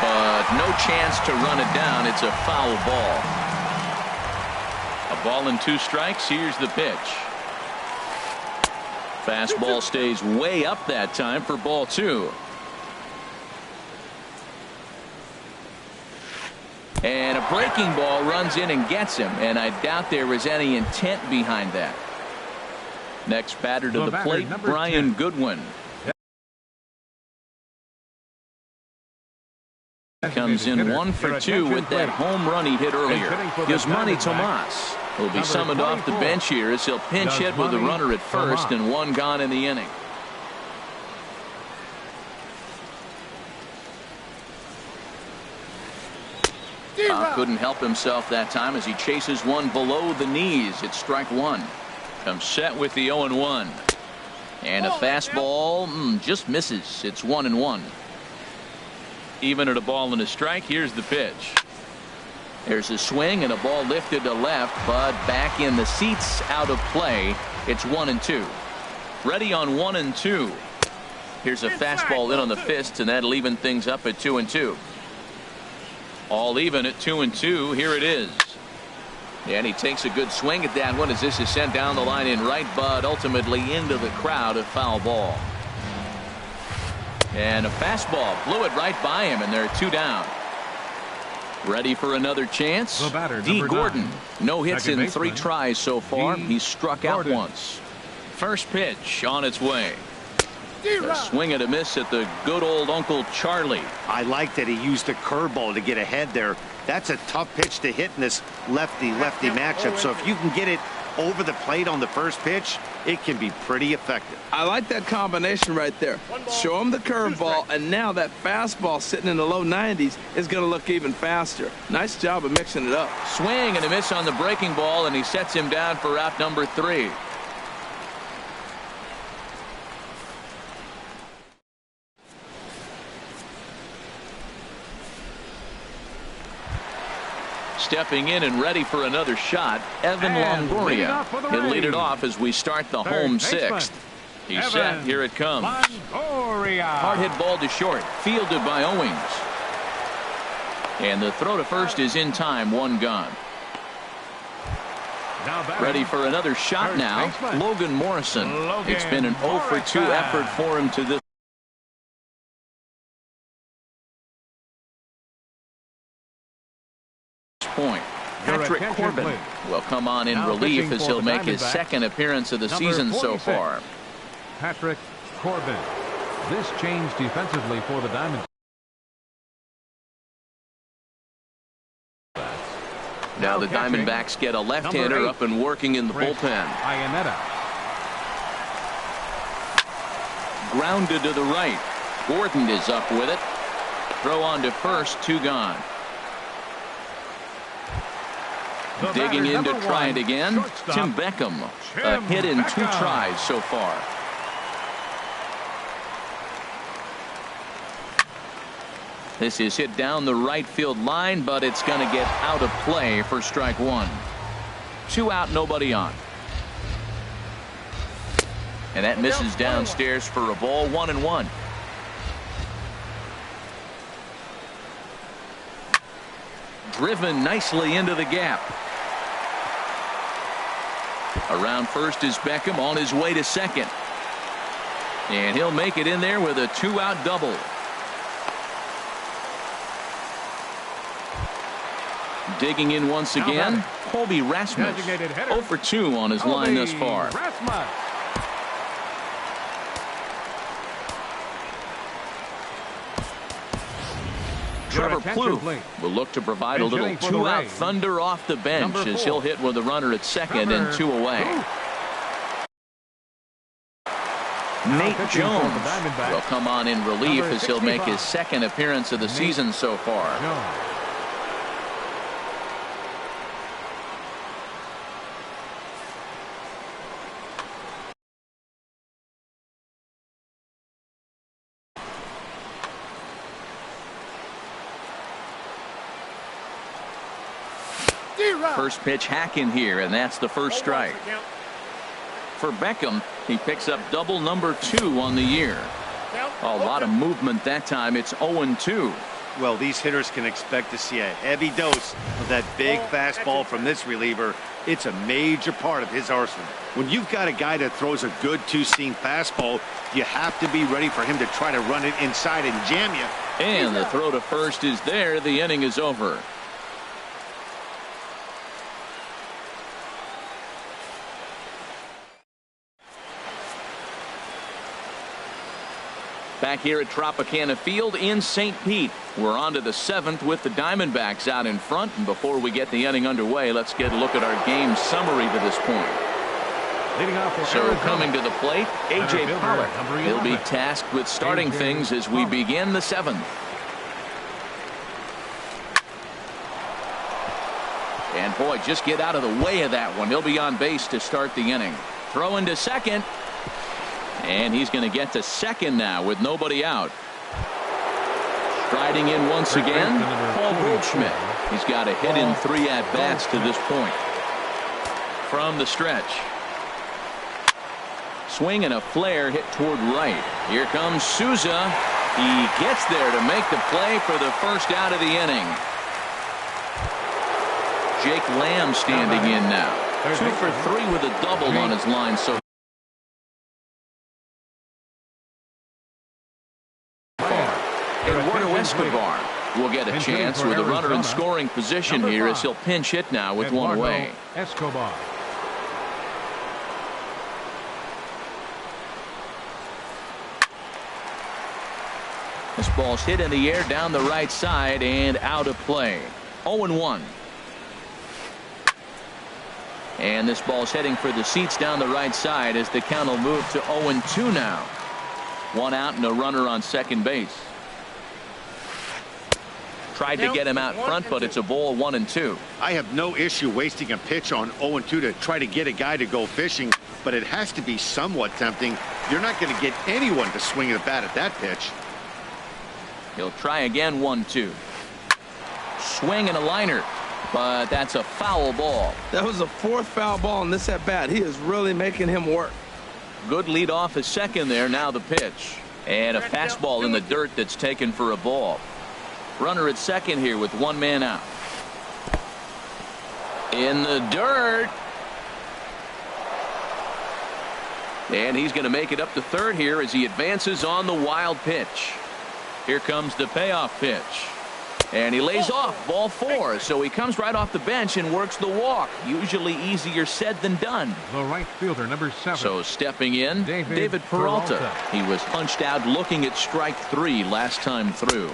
Speaker 1: But no chance to run it down. It's a foul ball. A ball and 2 strikes. Here's the pitch. Fastball stays way up that time for ball 2. And a breaking ball runs in and gets him, and I doubt there was any intent behind that. Next batter to the plate, Brian Goodwin. Comes in 1 for 2 with that home run he hit earlier. Gives Manny Tomas. Will be summoned off the bench here as he'll pinch hit with a runner at first and 1 gone in the inning. Couldn't help himself that time as he chases one below the knees. It's strike 1. Comes set with the 0-1. And a fastball just misses. It's 1-1. Even at a ball and a strike. Here's the pitch. There's a swing and a ball lifted to left, but back in the seats, out of play. It's 1-2. Ready on 1-2. Here's a fastball in on the fist, and that'll even things up at 2-2. All even at 2-2. Here it is. And he takes a good swing at that one as this is sent down the line in right, but ultimately into the crowd. A foul ball. And a fastball blew it right by him, and there are 2 down. Ready for another chance. D. Gordon. No hits in 3 tries so far. He's struck out once. First pitch on its way. A swing and a miss at the good old Uncle Charlie.
Speaker 4: I like that he used a curveball to get ahead there. That's a tough pitch to hit in this lefty-lefty matchup. So if you can get it over the plate on the first pitch, it can be pretty effective.
Speaker 3: I like that combination right there. Show him the curveball, and now that fastball sitting in the low 90s is going to look even faster. Nice job of mixing it up.
Speaker 1: Swing and a miss on the breaking ball, and he sets him down for out number 3. Stepping in and ready for another shot, Evan
Speaker 2: And leading
Speaker 1: Longoria.
Speaker 2: off for the
Speaker 1: He'll lead it
Speaker 2: Rays.
Speaker 1: off as we start the
Speaker 2: Third
Speaker 1: home
Speaker 2: baseman,
Speaker 1: sixth. He's set.
Speaker 2: Evan
Speaker 1: Here it comes.
Speaker 2: Longoria.
Speaker 1: Hard hit ball to short. Fielded by Owings. And the throw to first is in time. One gone.
Speaker 2: Now batting.
Speaker 1: Ready for another shot
Speaker 2: Third
Speaker 1: now.
Speaker 2: baseman,
Speaker 1: Logan Morrison.
Speaker 2: Logan
Speaker 1: It's been an 0 for 2
Speaker 2: Morrison.
Speaker 1: effort for him to this point.
Speaker 2: Your
Speaker 1: Patrick
Speaker 2: attention,
Speaker 1: Corbin
Speaker 2: please.
Speaker 1: will come on in
Speaker 2: Now
Speaker 1: relief
Speaker 2: pitching
Speaker 1: as
Speaker 2: for
Speaker 1: he'll
Speaker 2: the
Speaker 1: make his
Speaker 2: Diamondbacks,
Speaker 1: second appearance of the
Speaker 2: number
Speaker 1: season so
Speaker 2: 46,
Speaker 1: far.
Speaker 2: Patrick Corbin. This change defensively for the Diamondbacks.
Speaker 1: Now the
Speaker 2: catching,
Speaker 1: Diamondbacks get a left-hander
Speaker 2: number 8,
Speaker 1: up and working in the
Speaker 2: Chris
Speaker 1: bullpen.
Speaker 2: Iannetta.
Speaker 1: Grounded to the right. Gordon is up with it. Throw on to first. 2 gone.
Speaker 2: The
Speaker 1: Digging
Speaker 2: batter,
Speaker 1: in to
Speaker 2: number
Speaker 1: try
Speaker 2: 1,
Speaker 1: it again.
Speaker 2: shortstop,
Speaker 1: Tim Beckham. A
Speaker 2: Tim
Speaker 1: hit in 2
Speaker 2: Beckham.
Speaker 1: tries so far. This is hit down the right field line, but it's going to get out of play for strike 1. 2 out, nobody on. And that misses downstairs for a ball. 1-1. Driven nicely into the gap. Around first is Beckham on his way to second. And he'll make it in there with a 2-out double. Digging in once
Speaker 2: Now
Speaker 1: again,
Speaker 2: batting.
Speaker 1: Colby Rasmus.
Speaker 2: Designated hitter,
Speaker 1: 0 for 2 on his line thus
Speaker 2: Colby
Speaker 1: far.
Speaker 2: Rasmus. Your
Speaker 1: Trevor
Speaker 2: attention,
Speaker 1: Plouffe
Speaker 2: please.
Speaker 1: will look to provide a
Speaker 2: Bench
Speaker 1: little
Speaker 2: hitting for the
Speaker 1: 2-out
Speaker 2: Rays.
Speaker 1: thunder off the bench
Speaker 2: Number
Speaker 1: as
Speaker 2: 4,
Speaker 1: he'll hit with a runner at second
Speaker 2: Trevor
Speaker 1: and 2 away.
Speaker 2: Now
Speaker 1: Nate
Speaker 2: pitching for
Speaker 1: Jones
Speaker 2: the Diamondbacks,
Speaker 1: will come on in relief
Speaker 2: number
Speaker 1: as he'll make
Speaker 2: 65.
Speaker 1: his second appearance of the
Speaker 2: Nate
Speaker 1: season so far.
Speaker 2: Jones.
Speaker 1: First pitch hack in here, and that's the first strike. For Beckham, he picks up double number 2 on the year. A lot of movement that time. It's 0-2.
Speaker 4: Well, these hitters can expect to see a heavy dose of that big fastball from this reliever. It's a major part of his arsenal. When you've got a guy that throws a good 2-seam fastball, you have to be ready for him to try to run it inside and jam you.
Speaker 1: And the throw to first is there. The inning is over. Back here at Tropicana Field in St. Pete. We're on to the 7th with the Diamondbacks out in front. And before we get the inning underway, let's get a look at our game summary to this point.
Speaker 2: Leading off for
Speaker 1: So
Speaker 2: Arizona,
Speaker 1: coming to the plate, A.J.
Speaker 2: Center fielder,
Speaker 1: Pollock.
Speaker 2: number
Speaker 1: He'll be
Speaker 2: 11.
Speaker 1: tasked with starting
Speaker 2: A.J.
Speaker 1: things as we
Speaker 2: Pollock.
Speaker 1: begin the 7th. And boy, just get out of the way of that one. He'll be on base to start the inning. Throwing to second. And he's going to get to second now with nobody out. Striding in once again, Paul Goldschmidt. He's got a hit in 3 at-bats to this point. From the stretch. Swing and a flare hit toward right. Here comes Souza. He gets there to make the play for the first out of the inning. Jake Lamb standing in now. 2 for 3 with a double on his line so far. Eduardo Escobar will get a chance with a runner in scoring position here as he'll pinch hit now with one away.
Speaker 2: Escobar.
Speaker 1: This ball's hit in the air down the right side and out of play. 0-1. And this ball's heading for the seats down the right side as the count will move to 0-2 now. 1 out and a runner on second base. Tried to get him out front, but it's a ball. 1-2.
Speaker 4: I have no issue wasting a pitch on 0-2 to try to get a guy to go fishing, but it has to be somewhat tempting. You're not going to get anyone to swing the bat at that pitch.
Speaker 1: He'll try again. 1-2. Swing and a liner. But that's a foul ball.
Speaker 3: That was a fourth foul ball in this at bat. He is really making him work.
Speaker 1: Good lead off his second there. Now the pitch. And a fastball in the dirt that's taken for a ball. Runner at second here with one man out. In the dirt. And he's going to make it up to third here as he advances on the wild pitch. Here comes the payoff pitch. And he lays off ball 4. So he comes right off the bench and works the walk. Usually easier said than done.
Speaker 2: The right fielder, number 7.
Speaker 1: So stepping in, David Peralta. He was punched out looking at strike 3 last time through.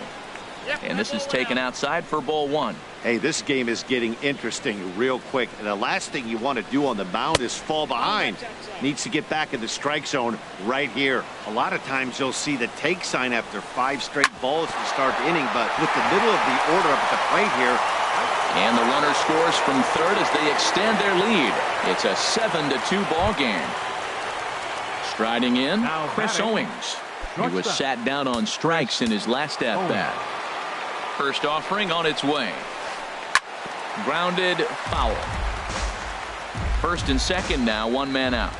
Speaker 1: And this is taken outside for ball 1.
Speaker 4: Hey, this game is getting interesting real quick. And the last thing you want to do on the mound is fall behind. Needs to get back in the strike zone right here. A lot of times you'll see the take sign after 5 straight balls to start the inning. But with the middle of the order up at the plate here.
Speaker 1: And the runner scores from third as they extend their lead. It's a 7-2 ball game. Striding in, Chris Owings. He was sat down on strikes in his last at-bat. First offering on its way. Grounded foul. First and second now, one man out.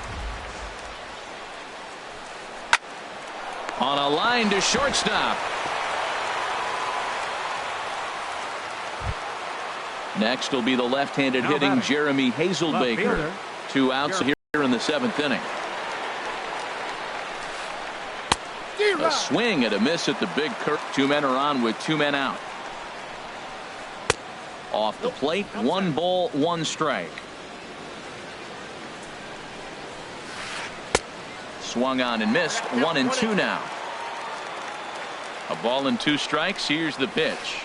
Speaker 1: On a line to shortstop. Next will be the left-handed hitting Jeremy Hazelbaker. 2 outs here in the 7th inning. A swing and a miss at the big curve. 2 men are on with 2 men out. Off the plate, 1 ball, 1 strike. Swung on and missed. 1-2 now. A ball and 2 strikes. Here's the pitch.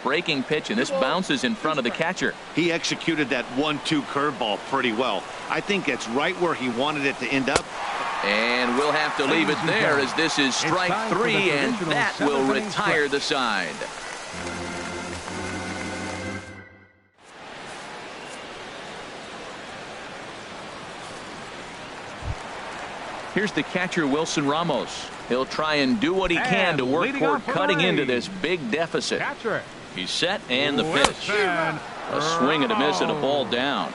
Speaker 1: Breaking pitch, and this bounces in front of the catcher.
Speaker 4: He executed that 1-2 curveball pretty well. I think it's right where he wanted it to end up.
Speaker 1: And we'll have to leave it there as this is strike 3, and that will retire the side. Here's the catcher, Wilson Ramos. He'll try and do what he can to work toward cutting into this big deficit. He's set, and the pitch. A swing and a miss and a ball down.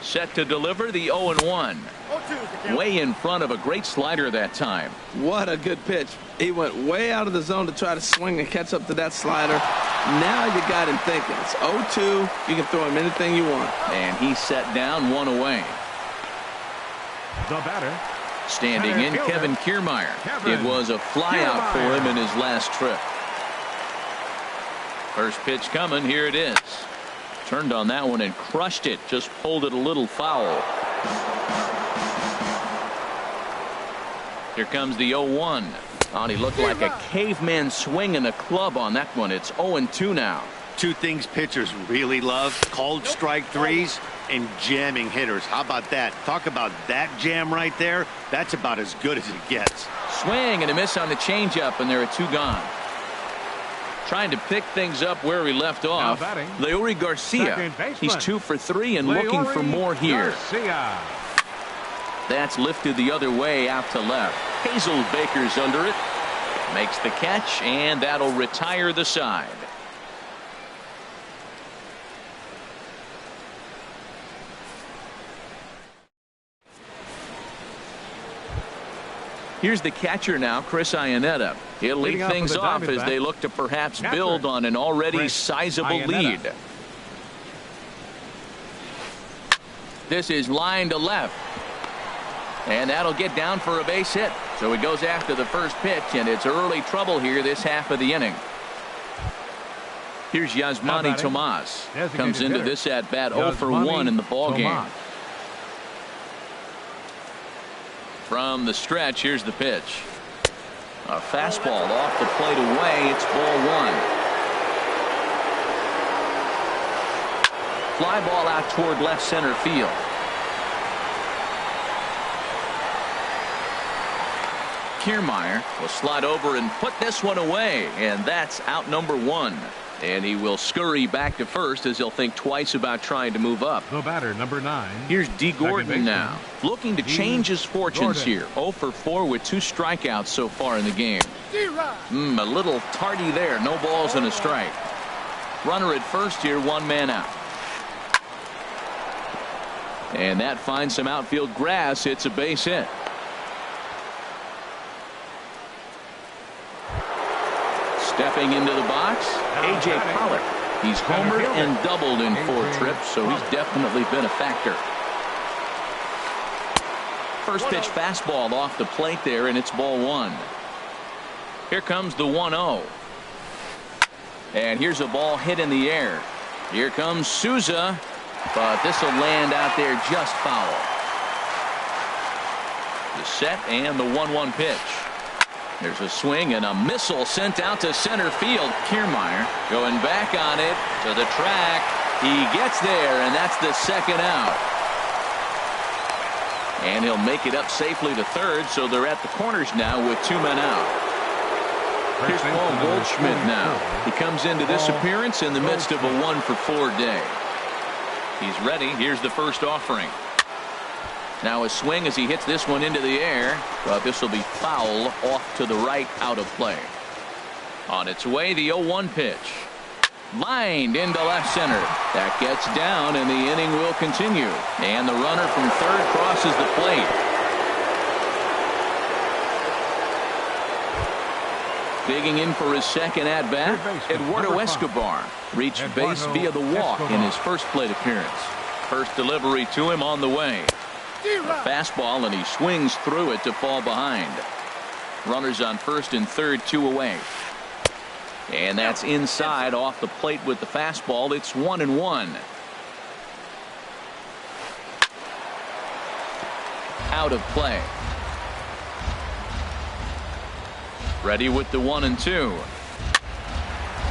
Speaker 1: Set to deliver the 0-1. Way in front of a great slider that time.
Speaker 3: What a good pitch. He went way out of the zone to try to swing and catch up to that slider. Now you got him thinking. It's 0-2. You can throw him anything you want.
Speaker 1: And he set down, 1 away.
Speaker 2: The batter.
Speaker 1: Standing in, Kevin Kiermaier. It was a flyout for him in his last trip. First pitch coming. Here it is. Turned on that one and crushed it. Just pulled it a little foul. Here comes the 0-1. Oh, he looked like a caveman swinging a club on that one. It's 0-2 now.
Speaker 4: 2 things pitchers really love: called strike 3s and jamming hitters. How about that? Talk about that jam right there. That's about as good as it gets.
Speaker 1: Swing and a miss on the changeup, and there are 2 gone. Trying to pick things up where he left off. Leury Garcia. He's 2 for 3 and looking for more here. That's lifted the other way out to left. Hazelbaker's under it. Makes the catch, and that'll retire the side. Here's the catcher now, Chris Iannetta. He'll lead things off as they look to perhaps build on an already sizable lead. This is line to left. And that'll get down for a base hit. So he goes after the first pitch, and it's early trouble here this half of the inning. Here's Yasmani Tomas. Comes into this at-bat 0 for 1 in the ballgame. From the stretch, here's the pitch. A fastball off the plate away. It's ball 1. Fly ball out toward left center field. Kiermaier will slide over and put this one away, and that's out number 1. And he will scurry back to first as he'll think twice about trying to move up.
Speaker 2: The batter, number 9.
Speaker 1: Here's D. Gordon now, looking to change his fortunes here. 0 for 4 with 2 strikeouts so far in the game. A little tardy there. No balls and a strike. Runner at first here, one man out. And that finds some outfield grass. It's a base hit. Stepping into the box, A.J. Pollock. He's homered and doubled in 4 trips, so he's definitely been a factor. First pitch fastball off the plate there, and it's ball 1. Here comes the 1-0. And here's a ball hit in the air. Here comes Souza, but this will land out there just foul. The set and the 1-1 pitch. There's a swing and a missile sent out to center field. Kiermaier going back on it to the track. He gets there, and that's the second out. And he'll make it up safely to third, so they're at the corners now with 2 men out. Here's Paul Goldschmidt now. He comes into this appearance in the midst of a 1-for-4 day. He's ready. Here's the first offering. Now a swing as he hits this one into the air, but this will be foul off to the right, out of play. On its way, the 0-1 pitch. Lined into left center. That gets down, and the inning will continue. And the runner from third crosses the plate. Digging in for his second at-bat, Eduardo Escobar reached base via the walk in his first plate appearance. First delivery to him on the way. A fastball, and he swings through it to fall behind. Runners on first and third, 2 away. And that's inside off the plate with the fastball. It's 1-1. Out of play. Ready with the 1-2.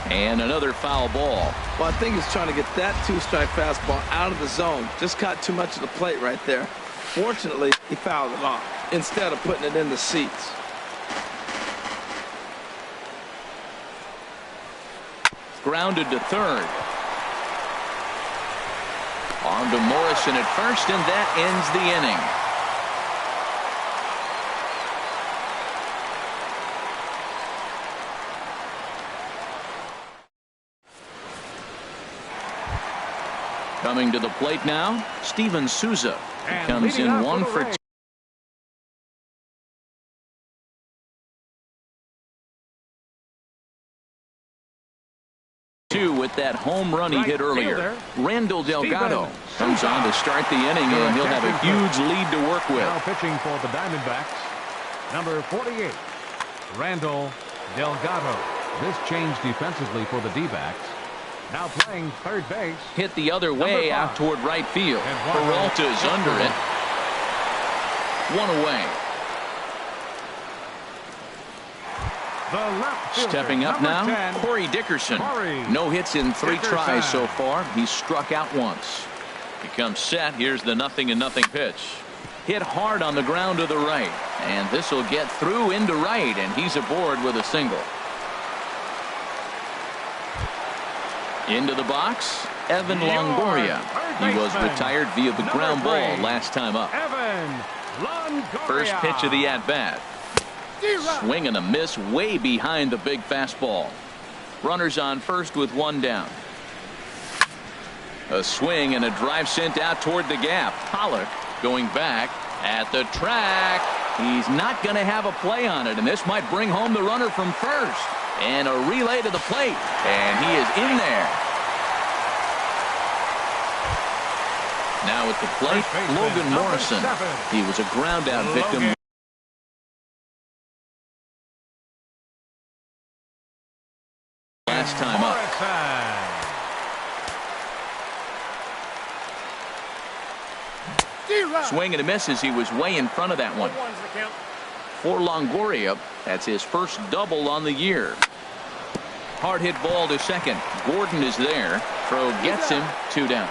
Speaker 1: And another foul ball.
Speaker 3: Well, I think he's trying to get that 2-strike fastball out of the zone. Just caught too much of the plate right there. Fortunately, he fouled it off instead of putting it in the seats.
Speaker 1: Grounded to third. On to Morrison at first, and that ends the inning. Coming to the plate now, Steven Souza. He comes in 1 for 2 with that home run he hit earlier. Randall Delgado comes on to start the inning, and he'll have a huge lead to work with.
Speaker 2: Now pitching for the Diamondbacks, number 48, Randall Delgado. This change defensively for the D-backs. Now playing third base.
Speaker 1: Hit the other way out toward right field. Peralta's under it. 1 away. Stepping up now, 10, Corey Dickerson. No hits in 3 tries so far. He's struck out once. He comes set. Here's the 0-0 pitch. Hit hard on the ground to the right. And this will get through into right, and he's aboard with a single. Into the box, Evan Longoria. He was retired via the ground ball last time up. First pitch of the at-bat. Swing and a miss way behind the big fastball. Runners on first with 1 down. A swing and a drive sent out toward the gap. Pollock going back at the track. He's not going to have a play on it, and this might bring home the runner from first. And a relay to the plate, and he is in there. Now at the plate, Logan Morrison. He was a ground out victim last time up. Swing and a miss as he was way in front of that one. For Longoria, that's his first double on the year. Hard hit ball to second. Gordon is there. Throw gets him. 2 down.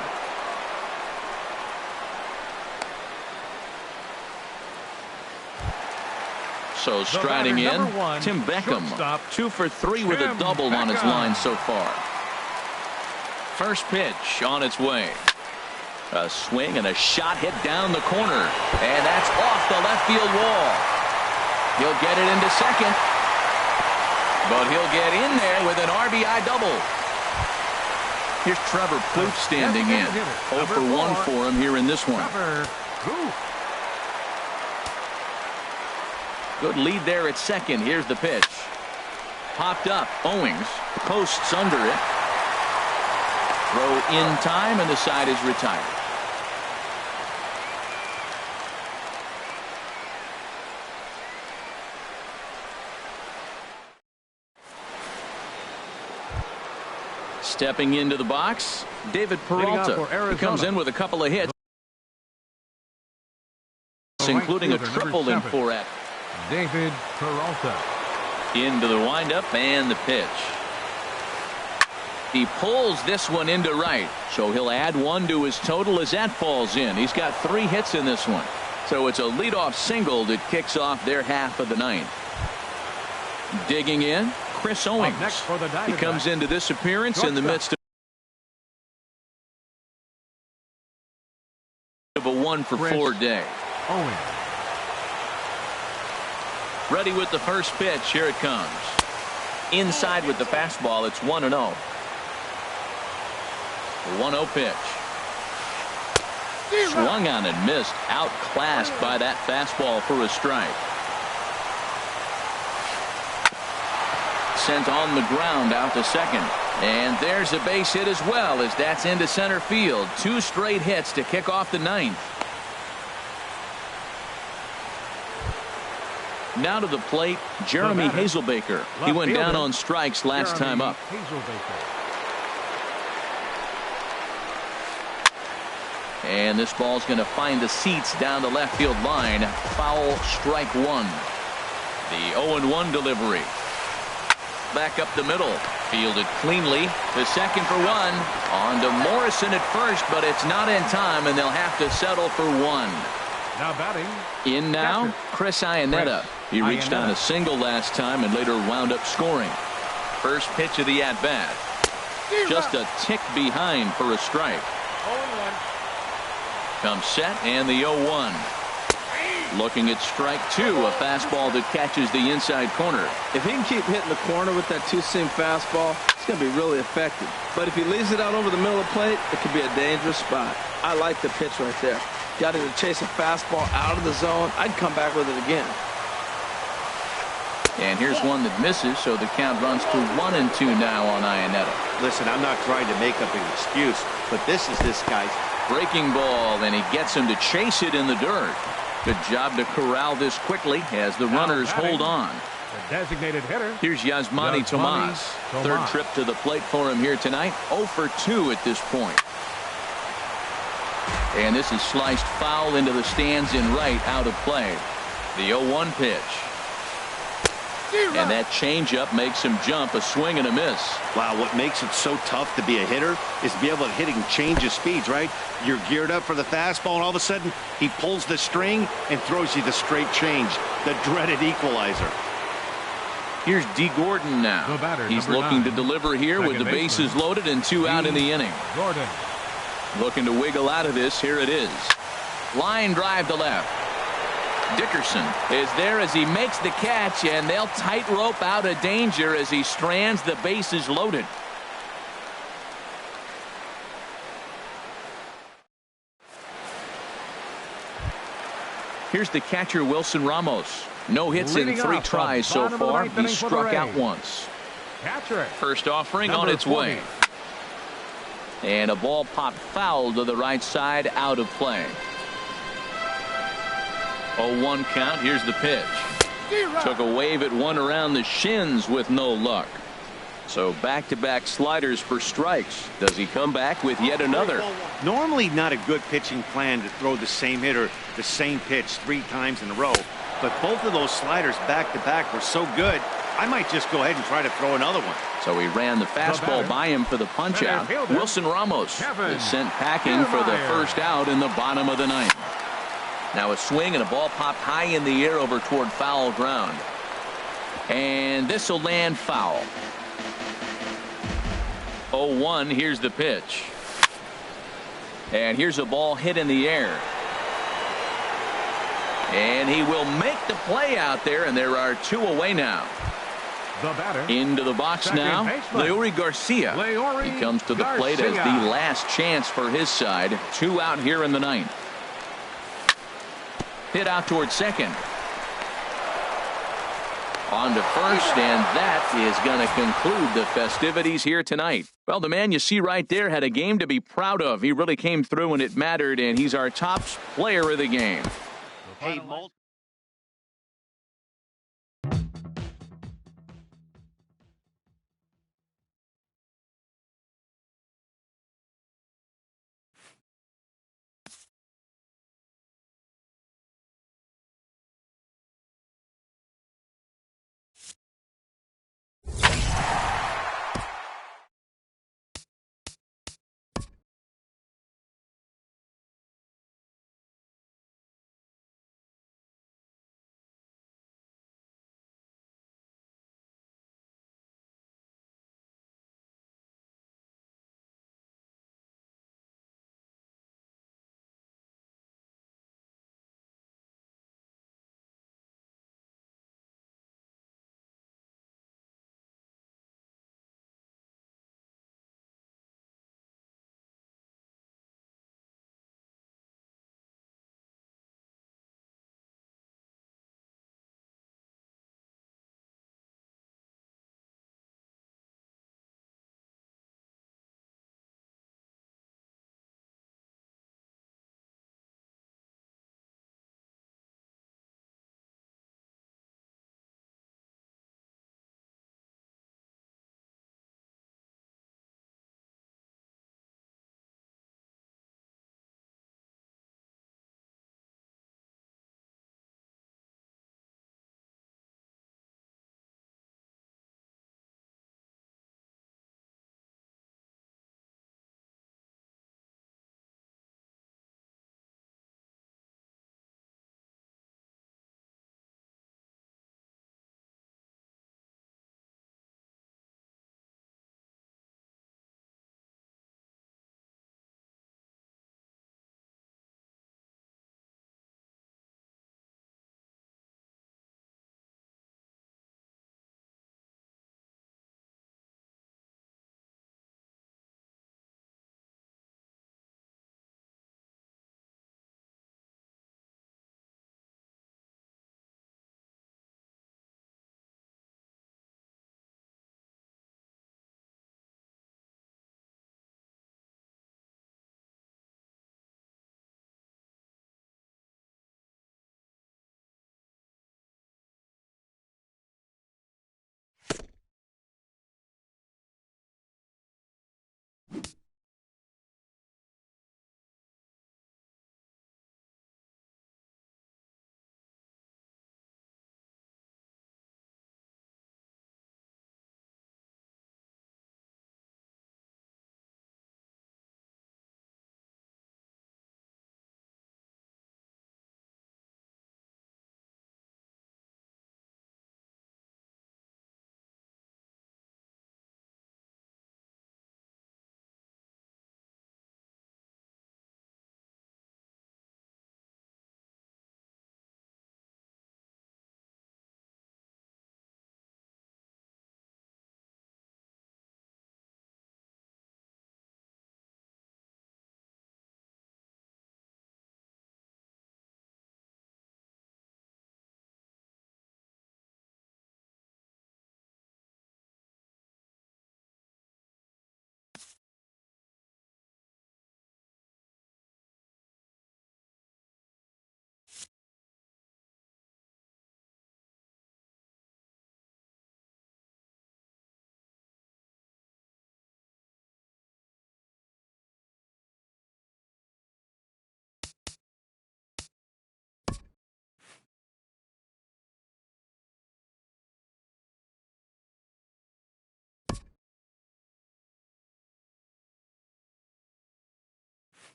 Speaker 1: So striding in, Tim Beckham. 2 for 3 with a double on his line so far. First pitch on its way. A swing and a shot hit down the corner. And that's off the left field wall. He'll get it into second. But he'll get in there with an RBI double. Here's Trevor Plouffe standing in. 0 for 1 for him here in this one. Good lead there at second. Here's the pitch. Popped up. Owings posts under it. Throw in time, and the side is retired. Stepping into the box, David Peralta. He comes in with a couple of hits, including a triple in 4 at.
Speaker 2: David Peralta.
Speaker 1: Into the windup and the pitch. He pulls this one into right, so he'll add 1 to his total as that falls in. He's got 3 hits in this one, so it's a leadoff single that kicks off their half of the 9th. Digging in, Chris Owings. He comes into this appearance in the midst of a 1 for 4 day.
Speaker 2: Owings.
Speaker 1: Ready with the first pitch. Here it comes. Inside with the fastball. It's 1-0. The 1-0 pitch. Swung on and missed. Outclassed by that fastball for a strike. Sent on the ground out to second. And there's a base hit as well, as that's into center field. 2 straight hits to kick off the 9th. Now to the plate, Jeremy Hazelbaker. He went down on strikes last time up. And this ball's going to find the seats down the left field line. Foul, strike 1. The 0-1 delivery. Back up the middle. Fielded cleanly to second for 1. On to Morrison at first, but it's not in time, and they'll have to settle for 1.
Speaker 2: Now batting.
Speaker 1: In now, Chris Iannetta. He reached on a single last time and later wound up scoring. First pitch of the at-bat. Just a tick behind for a strike.
Speaker 2: 0-1.
Speaker 1: Comes set and the 0-1. Looking at strike 2, a fastball that catches the inside corner.
Speaker 3: If he can keep hitting the corner with that 2-seam fastball, it's going to be really effective. But if he leaves it out over the middle of the plate, it could be a dangerous spot. I like the pitch right there. Got him to chase a fastball out of the zone. I'd come back with it again.
Speaker 1: And here's one that misses, so the count runs to 1-2 now on Iannetta.
Speaker 4: Listen, I'm not trying to make up an excuse, but this is this guy's
Speaker 1: breaking ball, and he gets him to chase it in the dirt. Good job to corral this quickly as the runners hold on.
Speaker 2: The designated hitter.
Speaker 1: Here's Yasmani Tomas. Third trip to the plate for him here tonight. 0 for 2 at this point. And this is sliced foul into the stands in right, out of play. The 0-1 pitch. And that changeup makes him jump. A swing and a miss.
Speaker 4: Wow, what makes it so tough to be a hitter is to be able to hit and change of speeds, right? You're geared up for the fastball, and all of a sudden, he pulls the string and throws you the straight change, the dreaded equalizer.
Speaker 1: Here's D. Gordon now. He's looking to deliver here with the bases loaded and 2 out in the inning.
Speaker 2: Gordon.
Speaker 1: Looking to wiggle out of this. Here it is. Line drive to left. Dickerson is there as he makes the catch, and they'll tightrope out of danger as he strands the bases loaded. Here's the catcher, Wilson Ramos. No hits in 3 tries so far. He struck out once. First offering on its way. And a ball popped foul to the right side, out of play. 0-1 count. Here's the pitch. Took a wave at one around the shins with no luck. So back-to-back sliders for strikes. Does he come back with yet another?
Speaker 4: Normally not a good pitching plan to throw the same hitter the same pitch 3 times in a row. But both of those sliders back-to-back were so good, I might just go ahead and try to throw another one.
Speaker 1: So he ran the fastball by him for the punch-out. Wilson Ramos is sent packing for the first out in the bottom of the 9th. Now a swing and a ball popped high in the air over toward foul ground. And this will land foul. 0-1. Here's the pitch. And here's a ball hit in the air. And he will make the play out there, and there are 2 away now.
Speaker 2: The batter.
Speaker 1: Into the box
Speaker 2: Second
Speaker 1: now,
Speaker 2: baseman.
Speaker 1: Leury Garcia.
Speaker 2: Leury
Speaker 1: He comes to the plate as
Speaker 2: Garcia.
Speaker 1: the last chance for his side. 2 out here in the 9th. Hit out towards second. On to first, and that is going to conclude the festivities here tonight. Well, the man you see right there had a game to be proud of. He really came through when it mattered, and he's our top player of the game.
Speaker 4: Hey,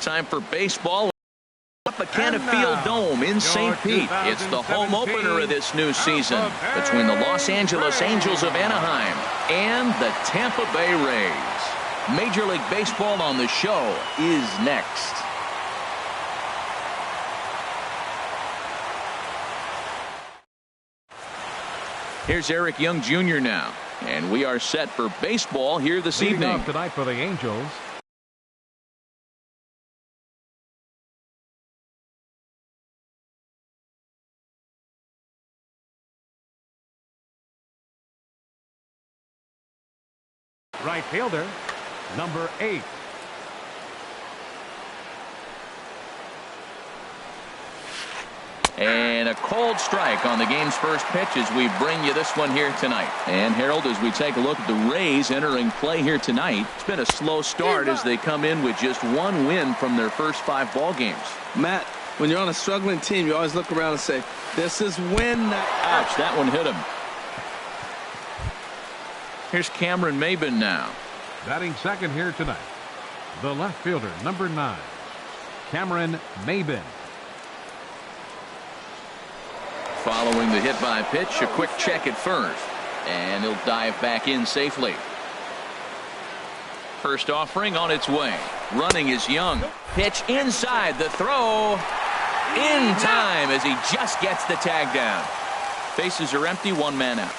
Speaker 1: time for baseball. Up at Canfield Dome in St. Pete. It's the home opener of this new season between the Los Angeles Angels of Anaheim and the Tampa Bay Rays. Major League Baseball on the show is next. Here's Eric Young Jr. now, and we are set for baseball here this evening.
Speaker 2: Off tonight for the Angels, right fielder, number 8.
Speaker 1: And a cold strike on the game's first pitch as we bring you this one here tonight. And Harold, as we take a look at the Rays entering play here tonight, it's been a slow start as they come in with just one win from their first 5 ball games.
Speaker 3: Matt, when you're on a struggling team, you always look around and say, this is when.
Speaker 1: Ouch, that one hit him. Here's Cameron Maben now.
Speaker 2: Batting second here tonight, the left fielder, number 9, Cameron Maben.
Speaker 1: Following the hit by pitch, a quick check at first, and he'll dive back in safely. First offering on its way. Running is Young. Pitch inside, the throw in time as he just gets the tag down. Bases are empty, 1 man out.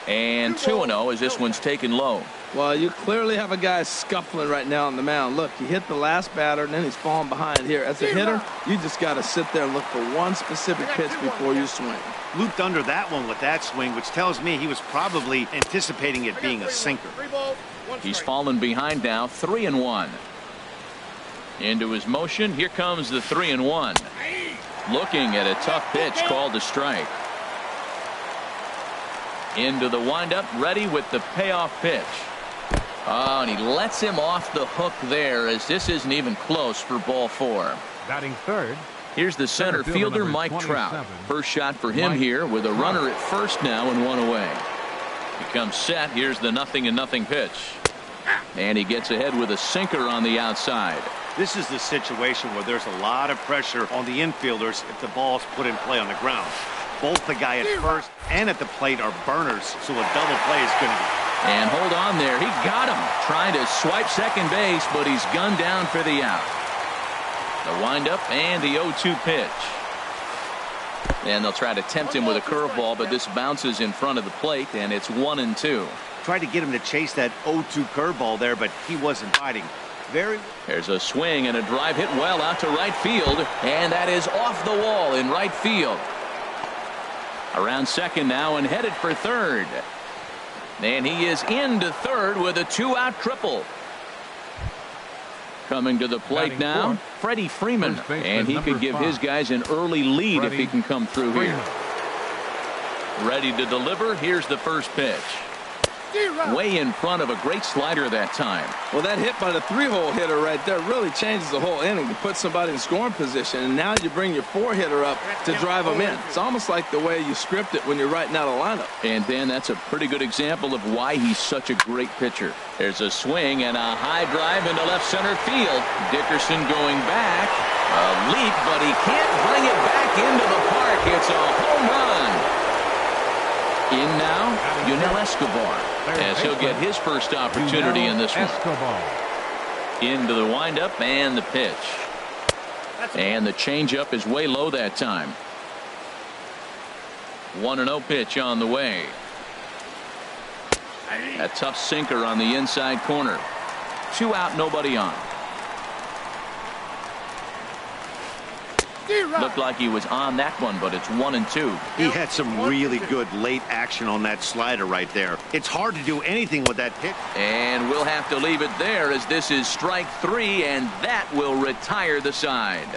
Speaker 1: And 2-0 as this one's taken low.
Speaker 3: Well, you clearly have a guy scuffling right now on the mound. Look, he hit the last batter, and then he's falling behind here. As a hitter, you just got to sit there and look for one specific pitch before you swing.
Speaker 4: Looped under that one with that swing, which tells me he was probably anticipating it being a sinker.
Speaker 1: He's fallen behind now, 3-1. Into his motion, here comes the 3-1. Looking at a tough pitch called a strike. Into the windup, ready with the payoff pitch. Oh, and he lets him off the hook there as this isn't even close for ball 4.
Speaker 2: Batting third,
Speaker 1: here's the center fielder, Mike Trout. First shot for him here with a runner at first now and 1 away. He comes set. Here's the 0-0 pitch. And he gets ahead with a sinker on the outside.
Speaker 4: This is the situation where there's a lot of pressure on the infielders if the ball's put in play on the ground. Both the guy at first and at the plate are burners, so a double play is going to be.
Speaker 1: And hold on there. He got him. Trying to swipe second base, but he's gunned down for the out. The windup and the 0-2 pitch. And they'll try to tempt him with a curveball, but this bounces in front of the plate, and it's 1-2.
Speaker 4: Tried to get him to chase that 0-2 curveball there, but he wasn't biting.
Speaker 1: There's a swing and a drive hit well out to right field, and that is off the wall in right field. Around second now and headed for third. And he is into third with a 2-out triple. Coming to the plate now, Freddie Freeman. And he could give his guys an early lead if he can come through here. Ready to deliver. Here's the first pitch. Way in front of a great slider that time.
Speaker 3: Well, that hit by the 3-hole hitter right there really changes the whole inning to put somebody in scoring position. And now you bring your 4-hitter up to drive them in. It's almost like the way you script it when you're writing out a lineup.
Speaker 1: And Dan, that's a pretty good example of why he's such a great pitcher. There's a swing and a high drive into left center field. Dickerson going back. A leap, but he can't bring it back into the park. It's a home run. In now, Yunel Escobar, as he'll get his first opportunity in this one. Into the windup and the pitch. And the changeup is way low that time. 1-0 pitch on the way. A tough sinker on the inside corner. 2 out, nobody on. Looked like he was on that one, but it's 1-2.
Speaker 4: He had some really good late action on that slider right there. It's hard to do anything with that pitch.
Speaker 1: And we'll have to leave it there as this is strike 3, and that will retire the side.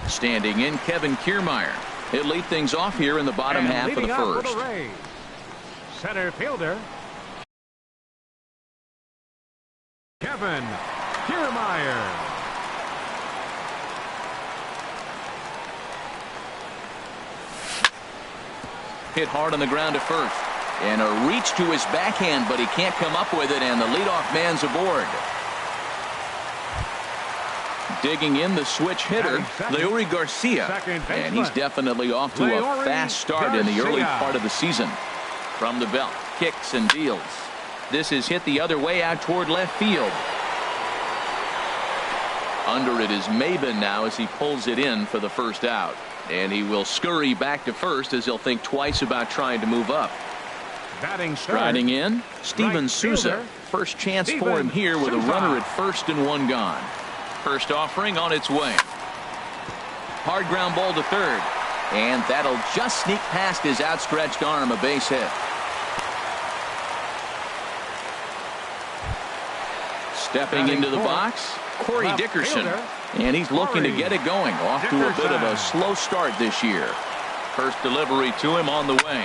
Speaker 1: Standing in, Kevin Kiermaier. He'll lead things off here in the bottom half of the first.
Speaker 2: Center fielder, Kevin Kiermaier.
Speaker 1: Hit hard on the ground to first. And a reach to his backhand, but he can't come up with it, and the leadoff man's aboard. Digging in the switch hitter, Leury Garcia. And he's definitely off to a fast start in the early part of the season. From the belt, kicks and deals. This is hit the other way out toward left field. Under it is Maben now as he pulls it in for the first out. And he will scurry back to first as he'll think twice about trying to move up. Striding in, Steven Souza. First chance for him here with a runner at first and one gone. First offering on its way. Hard ground ball to third. And that'll just sneak past his outstretched arm, a base hit. Stepping into the box, Corey Dickerson. And he's looking to get it going. Off to a bit of a slow start this year. First delivery to him on the way.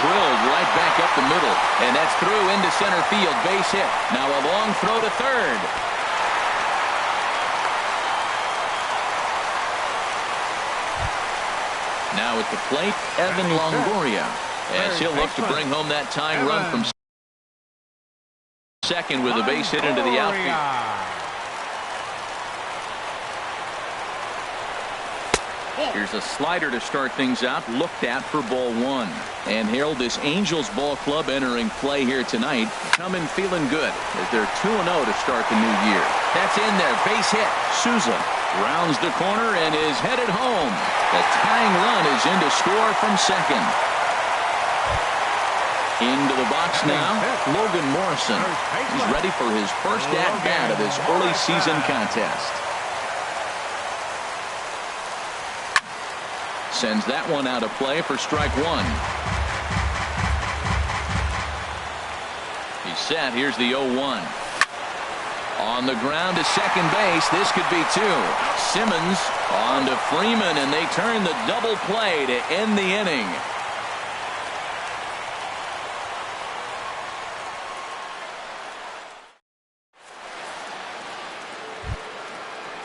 Speaker 1: Drilled right back up the middle. And that's through into center field. Base hit. Now a long throw to third. Now at the plate, Evan Longoria. As he'll look to bring home that tying run from second with a base hit into the outfield. Here's a slider to start things out, looked at for ball one. And Harold, this Angels ball club entering play here tonight, coming feeling good as they're 2-0 to start the new year. That's in there, base hit. Souza rounds the corner and is headed home. The tying run is in to score from second. Into the box now, Logan Morrison. He's ready for his first at-bat of this early season contest. Sends that one out of play for strike one. He's set. Here's the 0-1. On the ground to second base. This could be two. Simmons on to Freeman, and they turn the double play to end the inning.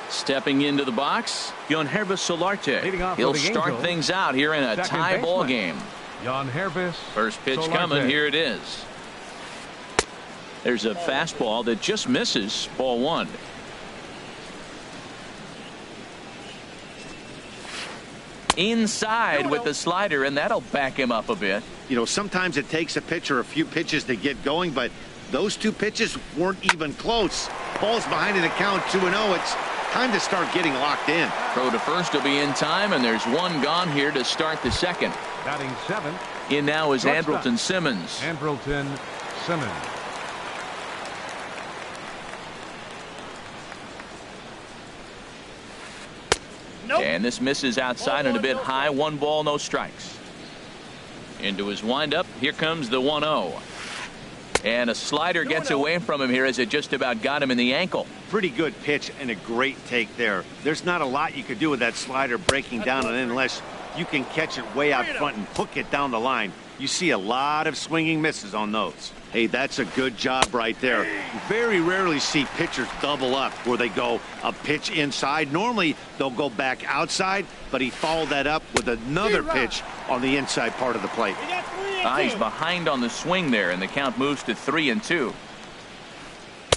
Speaker 1: Stepping into the box, Yangervis Solarte. He'll start things out here in a tie ball game. First pitch coming. Here it is. There's a fastball that just misses ball one. Inside with the slider, and that'll back him up a bit.
Speaker 4: You know, sometimes it takes a pitcher a few pitches to get going, but those two pitches weren't even close. Ball's behind in the count, 2-0. It's time to start getting locked in.
Speaker 1: Throw to first will be in time, and there's one gone here to start the second.
Speaker 2: Batting seventh.
Speaker 1: In now is Andrelton Simmons.
Speaker 2: Andrelton Simmons.
Speaker 1: Nope. And this misses outside and a bit high. 1 ball, no strikes. Into his windup. Here comes the 1-0. And a slider gets away from him here as it just about got him in the ankle.
Speaker 4: Pretty good pitch and a great take there. There's not a lot you could do with that slider breaking down and in unless you can catch it way out front and hook it down the line. You see a lot of swinging misses on those. Hey, that's a good job right there. You very rarely see pitchers double up where they go a pitch inside. Normally they'll go back outside, but he followed that up with another pitch on the inside part of the plate.
Speaker 1: He's behind on the swing there, and the count moves to 3-2.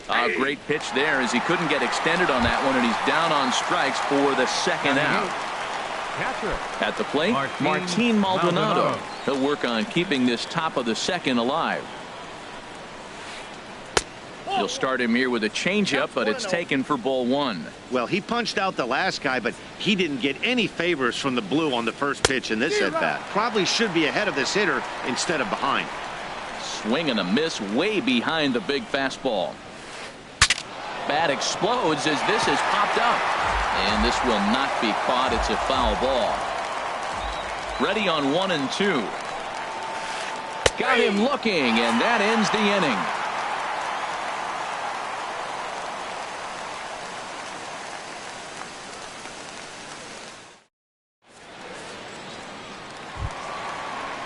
Speaker 1: A great pitch there as he couldn't get extended on that one, and he's down on strikes for the second out. At the plate, Martin Maldonado. He'll work on keeping this top of the second alive. He'll start him here with a changeup, but it's taken for ball one.
Speaker 4: Well, he punched out the last guy, but he didn't get any favors from the blue on the first pitch in this at-bat. Probably should be ahead of this hitter instead of behind.
Speaker 1: Swing and a miss way behind the big fastball. Bat explodes as this is popped up. And this will not be caught. It's a foul ball. Ready on 1-2. Got him looking, and that ends the inning.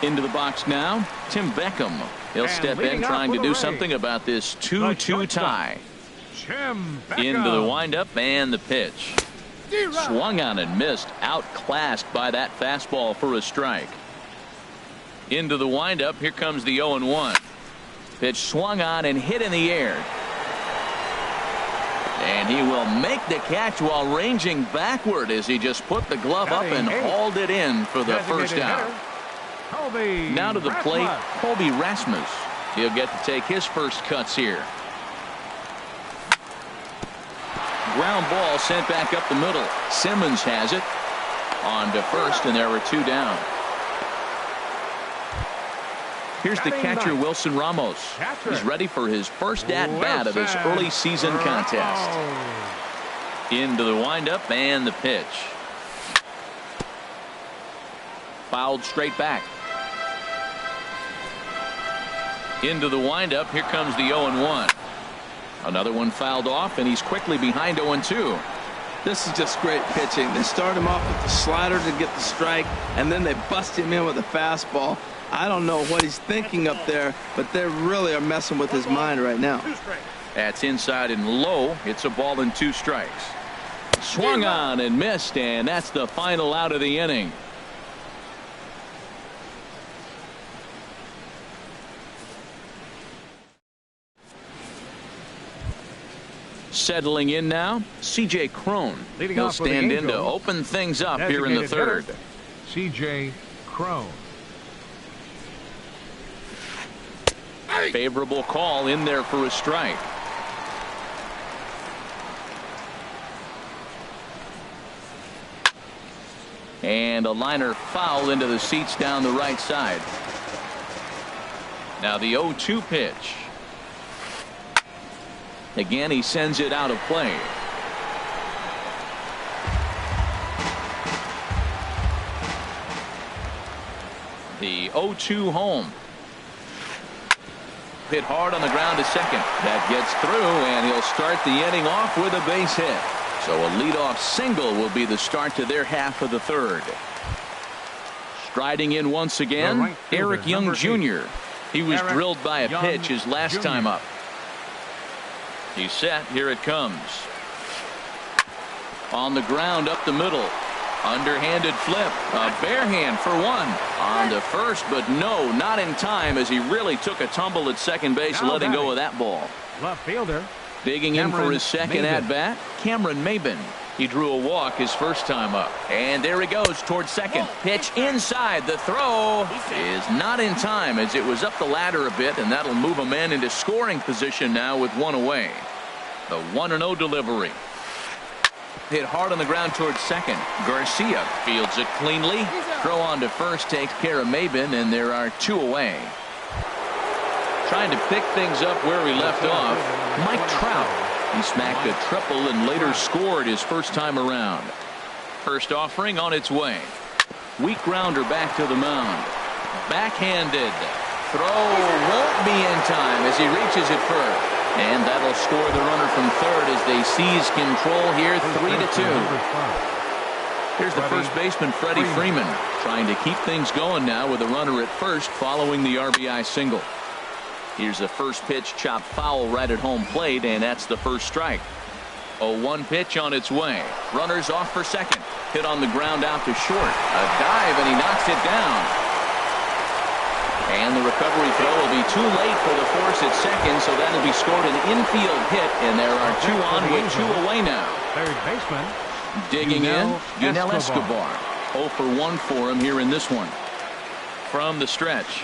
Speaker 1: Into the box now, Tim Beckham. He'll step in trying to do something about this 2-2 tie. Into the windup and the pitch. Swung on and missed, outclassed by that fastball for a strike. Into the windup. Here comes the 0-1. Pitch swung on and hit in the air. And he will make the catch while ranging backward as he just put the glove up and hauled it in for the first out. Now to the plate, Colby Rasmus. He'll get to take his first cuts here. Ground ball sent back up the middle. Simmons has it. On to first, and there were 2 down. Here's the catcher, Wilson Ramos. He's ready for his first at-bat of this early season contest. Into the windup and the pitch. Fouled straight back. Into the windup. Here comes the 0-1. Another one fouled off, and he's quickly behind 0-2.
Speaker 3: This is just great pitching. They start him off with the slider to get the strike, and then they bust him in with a fastball. I don't know what he's thinking up there, but they really are messing with his mind right now.
Speaker 1: That's inside and low. It's a ball and 2 strikes. Swung on and missed, and that's the final out of the inning. Settling in now, C.J. Cron. He'll stand in to open things up here in the third.
Speaker 2: C.J. Cron.
Speaker 1: Favorable call in there for a strike. And a liner foul into the seats down the right side. Now the 0-2 pitch. Again, he sends it out of play. The 0-2 home. Hit hard on the ground to second. That gets through, and he'll start the inning off with a base hit. So a leadoff single will be the start to their half of the third. Striding in once again, Eric Young Jr. He was drilled by a pitch his last time up. He's set. Here it comes. On the ground up the middle. Underhanded flip. A bare hand for 1. On to first, but no, not in time as he really took a tumble at second base, letting go of that ball.
Speaker 2: Left fielder.
Speaker 1: Digging in for his second at-bat, Cameron Maben. He drew a walk his first time up. And there he goes towards second. Pitch inside. The throw is not in time as it was up the ladder a bit, and that'll move a man into scoring position now with 1 away. The 1-0 delivery. Hit hard on the ground towards second. Garcia fields it cleanly. Throw on to first takes care of Maben, and there are 2 away. Trying to pick things up where we left off, Mike Trout. He smacked a triple and later scored his first time around. First offering on its way. Weak grounder back to the mound. Backhanded. Throw won't be in time as he reaches it first. And that'll score the runner from third as they seize control here, 3-2. Here's the first baseman, Freddie Freeman, trying to keep things going now with a runner at first following the RBI single. Here's the first pitch, chopped foul right at home plate, and that's the first strike. 0-1 pitch on its way. Runners off for second. Hit on the ground out to short. A dive, and he knocks it down. And the recovery throw will be too late for the force at second, so that'll be scored an infield hit, and there are 2 on with 2 away now.
Speaker 2: Third baseman.
Speaker 1: Digging in, Yunel Escobar. 0 for 1 for him here in this one. From the stretch.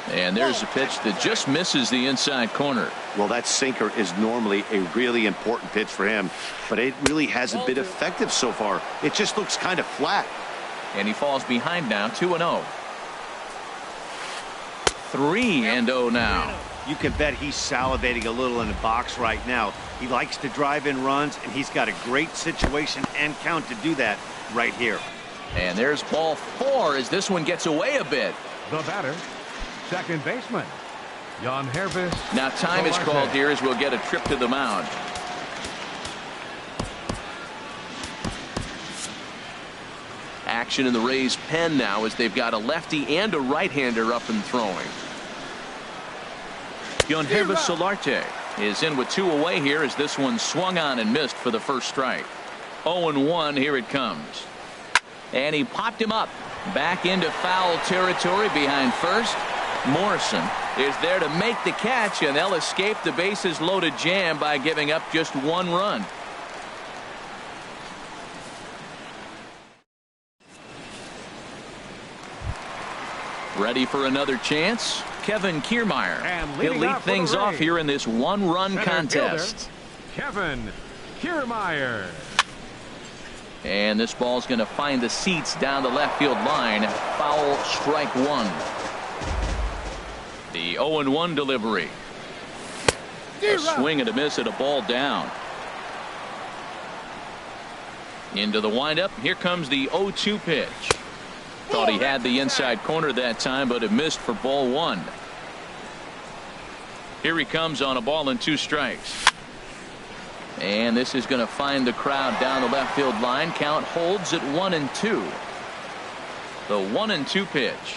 Speaker 1: And there's a pitch that just misses the inside corner.
Speaker 4: Well, that sinker is normally a really important pitch for him, but it really hasn't been effective so far. It just looks kind of flat.
Speaker 1: And he falls behind now, 2-0. 3-0 now.
Speaker 4: You can bet he's salivating a little in the box right now. He likes to drive in runs, and he's got a great situation and count to do that right here.
Speaker 1: And there's ball 4 as this one gets away a bit.
Speaker 2: The batter, second baseman, Jan Hervis.
Speaker 1: Now time is called here as we'll get a trip to the mound. Action in the Rays' pen now as they've got a lefty and a right-hander up and throwing. Yonhervis Solarte is in with 2 away here as this one swung on and missed for the first strike. 0-1, here it comes. And he popped him up back into foul territory behind first. Morrison is there to make the catch, and they'll escape the bases loaded jam by giving up just one run. Ready for another chance. Kevin Kiermaier. He'll lead things off here in this one-run contest.
Speaker 2: Kevin Kiermaier.
Speaker 1: And this ball's going to find the seats down the left field line. Foul, strike one. The 0-1 delivery. A swing and a miss at a ball down. Into the windup. Here comes the 0-2 pitch. Thought he had the inside corner that time, but it missed for ball one. Here he comes on a ball and 2 strikes. And this is going to find the crowd down the left field line. Count holds at 1-2. The 1-2 pitch.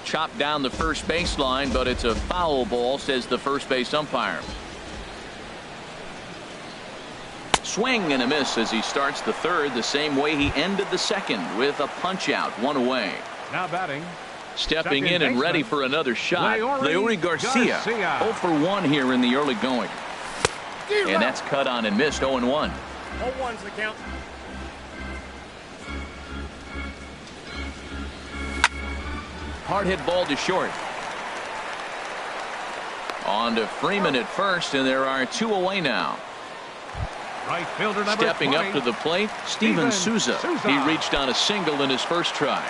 Speaker 1: Chopped down the first baseline, but it's a foul ball, says the first base umpire. Swing and a miss as he starts the third the same way he ended the second, with a punch out, 1 away.
Speaker 2: Now batting.
Speaker 1: Stepping in and ready for another shot. Leury Garcia 0 for 1 here in the early going. And that's cut on and missed. 0-1.
Speaker 6: 0-1's the count.
Speaker 1: Hard hit ball to short. On to Freeman at first, and there are 2 away now.
Speaker 2: Right fielder number
Speaker 1: Stepping
Speaker 2: 20.
Speaker 1: up to the plate, Steven Souza. He reached on a single in his first try.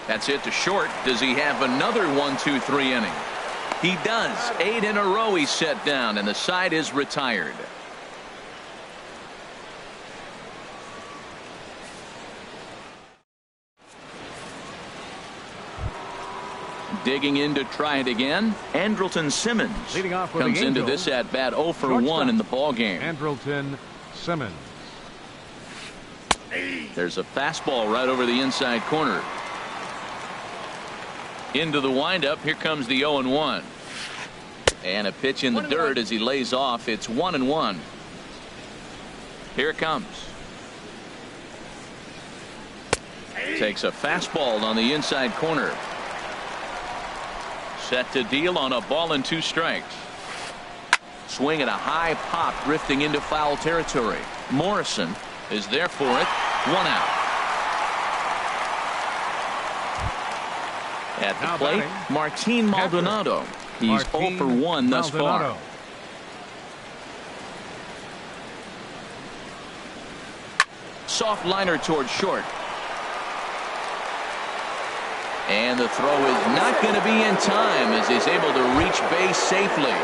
Speaker 1: That's it to short. Does he have another 1-2-3 inning? He does. 8 in a row he's set down, and the side is retired. Digging in to try it again. Andrelton Simmons
Speaker 2: Leading off for
Speaker 1: comes
Speaker 2: the
Speaker 1: into
Speaker 2: Angels.
Speaker 1: this at bat 0 for 1 in the ball game.
Speaker 2: Andrelton Simmons.
Speaker 1: There's a fastball right over the inside corner. Into the windup. Here comes the 0-1. And a pitch in the dirt as he lays off. It's 1-1. Here it comes. Takes a fastball on the inside corner. Set to deal on a ball and 2 strikes. Swing at a high pop, drifting into foul territory. Morrison is there for it. 1 out. At the plate, Martin Maldonado. He's 0 for 1 thus far. Soft liner towards short. And the throw is not going to be in time as he's able to reach base safely.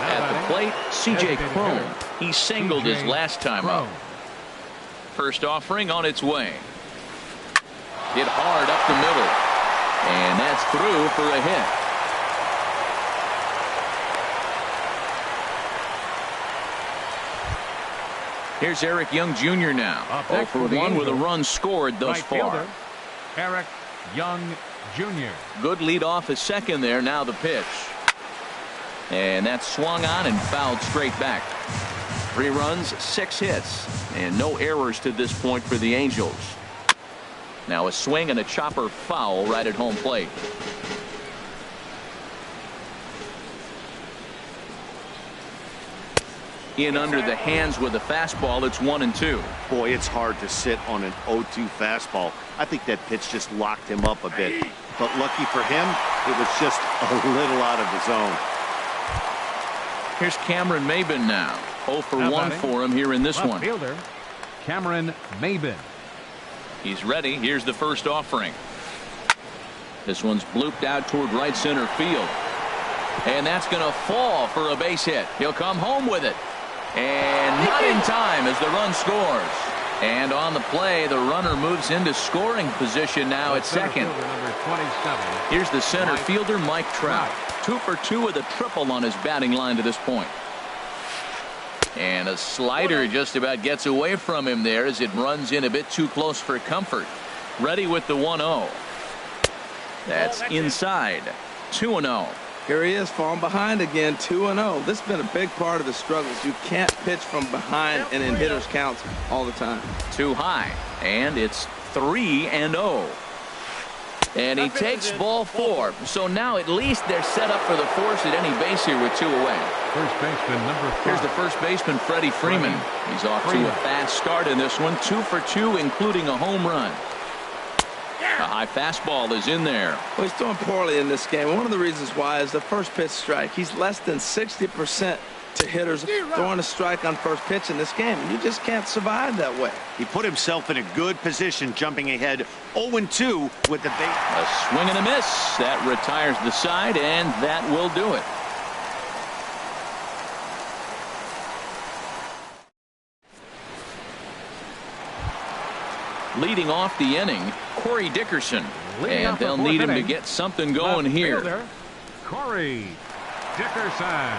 Speaker 1: At the plate, C.J. Cron. He singled his last time up. First offering on its way. Hit hard up the middle. And that's through for a hit. Here's Eric Young Jr. now. 0 for 1 with a run scored thus far.
Speaker 2: Eric Young Jr.
Speaker 1: Good lead off at second there. Now the pitch. And that's swung on and fouled straight back. 3 runs, 6 hits, and no errors to this point for the Angels. Now a swing and a chopper foul right at home plate. In under the hands with a fastball. It's 1-2.
Speaker 4: Boy, it's hard to sit on an 0-2 fastball. I think that pitch just locked him up a bit. But lucky for him, it was just a little out of the zone.
Speaker 1: Here's Cameron Maybin now. 0 for 1 for him here in this one.
Speaker 2: Fielder Cameron Maybin.
Speaker 1: He's ready. Here's the first offering. This one's blooped out toward right center field. And that's going to fall for a base hit. He'll come home with it. And not in time as the run scores. And on the play, the runner moves into scoring position now at second. Here's the center fielder, Mike Trout. 2 for 2 with a triple on his batting line to this point. And a slider just about gets away from him there as it runs in a bit too close for comfort. Ready with the 1-0. That's inside. 2-0.
Speaker 3: Here he is falling behind again, 2-0. This has been a big part of the struggles. You can't pitch from behind and in hitters counts all the time.
Speaker 1: Too high, and it's 3-0. And he takes ball 4. So now at least they're set up for the force at any base here with 2 away.
Speaker 2: First baseman number 5.
Speaker 1: Here's the first baseman, Freddie Freeman. He's off to a fast start in this one. 2 for 2, including a home run. A high fastball is in there.
Speaker 3: Well, he's doing poorly in this game. One of the reasons why is the first pitch strike. He's less than 60% to hitters throwing a strike on first pitch in this game. You just can't survive that way.
Speaker 4: He put himself in a good position, jumping ahead 0-2 with the base.
Speaker 1: A swing and a miss. That retires the side, and that will do it. Leading off the inning, Corey Dickerson. And they'll need him to get something going here.
Speaker 2: Corey Dickerson.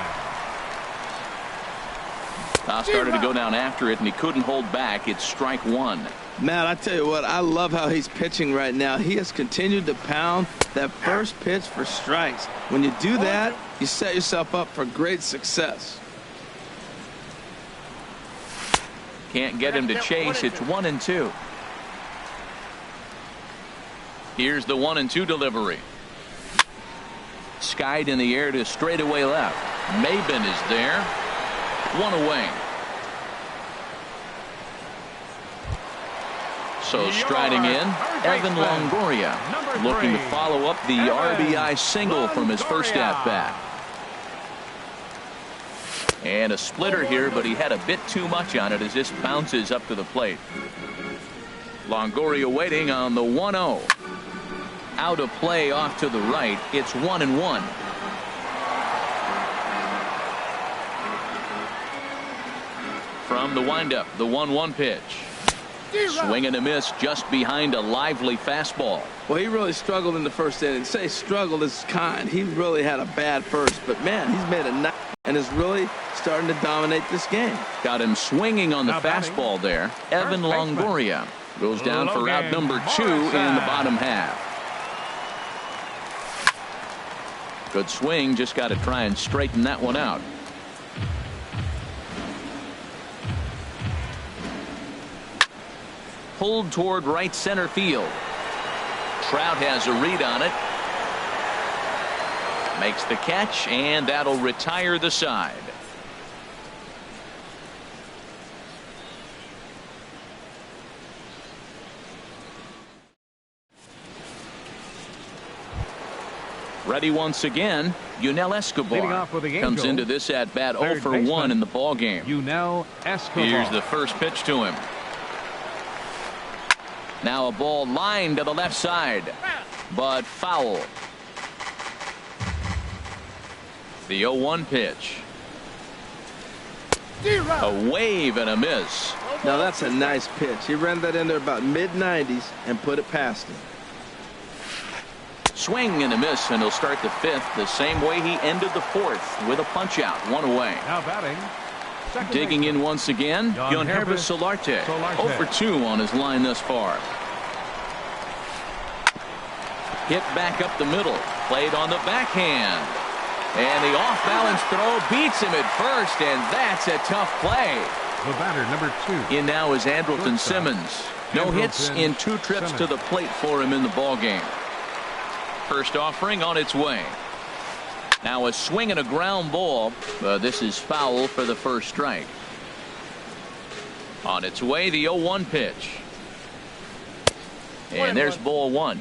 Speaker 1: Started to go down after it, and he couldn't hold back. It's strike 1.
Speaker 3: Matt, I tell you what, I love how he's pitching right now. He has continued to pound that first pitch for strikes. When you do that, you set yourself up for great success.
Speaker 1: Can't get him to chase. It's 1-2. Here's the 1-2 delivery. Skied in the air to straightaway left. Maben is there. 1 away. So striding in, Evan Longoria, looking to follow up the RBI single from his first at-bat. And a splitter here, but he had a bit too much on it as this bounces up to the plate. Longoria waiting on the 1-0. Out of play off to the right. It's 1-1. From the windup, the 1-1 pitch. Swing and a miss just behind a lively fastball.
Speaker 3: Well, he really struggled in the first inning. Say struggled is kind. He really had a bad first, but man, he's made a nice and is really starting to dominate this game.
Speaker 1: Got him swinging on the fastball there. Evan Longoria goes down for out number 2 in the bottom half. Good swing, just got to try and straighten that one out. Pulled toward right center field. Trout has a read on it. Makes the catch, and that'll retire the side. Ready once again, Yunel Escobar comes into this at-bat 0 for 1 in the ball game.
Speaker 2: Yunel Escobar.
Speaker 1: Here's the first pitch to him. Now a ball lined to the left side, but foul. The 0-1 pitch. A wave and a miss.
Speaker 3: Now that's a nice pitch. He ran that in there about mid-90s and put it past him.
Speaker 1: Swing and a miss, and he'll start the 5th the same way he ended the 4th with a punch out, 1 away.
Speaker 2: Now batting.
Speaker 1: Digging in once again, Yonhervis Solarte. 0 for 2 on his line thus far. Hit back up the middle. Played on the backhand. And the off-balance throw beats him at first, and that's a tough play.
Speaker 2: The batter, number 2.
Speaker 1: In now is Andrelton Simmons. No hits in 2 trips to the plate for him in the ballgame. First offering on its way. Now a swing and a ground ball. This is foul for the first strike. On its way, the 0-1 pitch. And there's ball 1.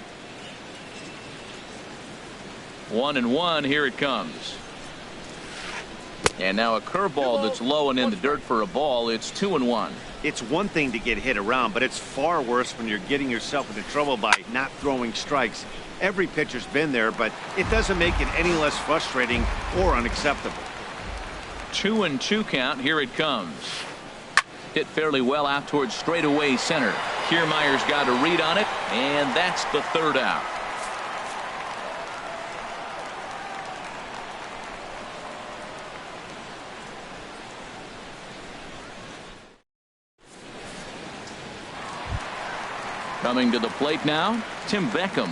Speaker 1: 1-1. Here it comes. And now a curveball that's low and in the dirt for a ball. It's 2-1.
Speaker 4: It's one thing to get hit around, but it's far worse when you're getting yourself into trouble by not throwing strikes. Every pitcher's been there, but it doesn't make it any less frustrating or unacceptable.
Speaker 1: 2-2 count. Here it comes. Hit fairly well out towards straightaway center. Kiermaier's got a read on it, and that's the 3rd out. Coming to the plate now, Tim Beckham.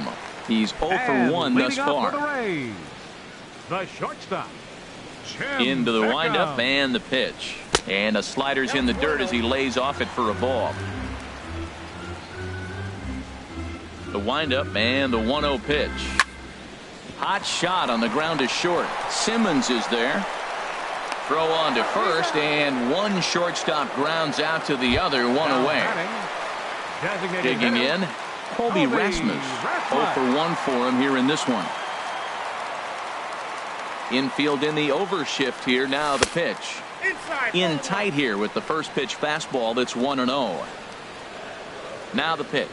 Speaker 1: He's 0 for 1 thus far.
Speaker 2: The shortstop.
Speaker 1: Into the windup and the pitch. And a slider's in the dirt as he lays off it for a ball. The windup and the 1-0 pitch. Hot shot on the ground to short. Simmons is there. Throw on to first, and one shortstop grounds out to the other, one away. Digging in, Colby Rasmus. 0 for 1 for him here in this one. Infield in the overshift here. Now the pitch. In tight here with the first pitch fastball that's 1-0. Now the pitch.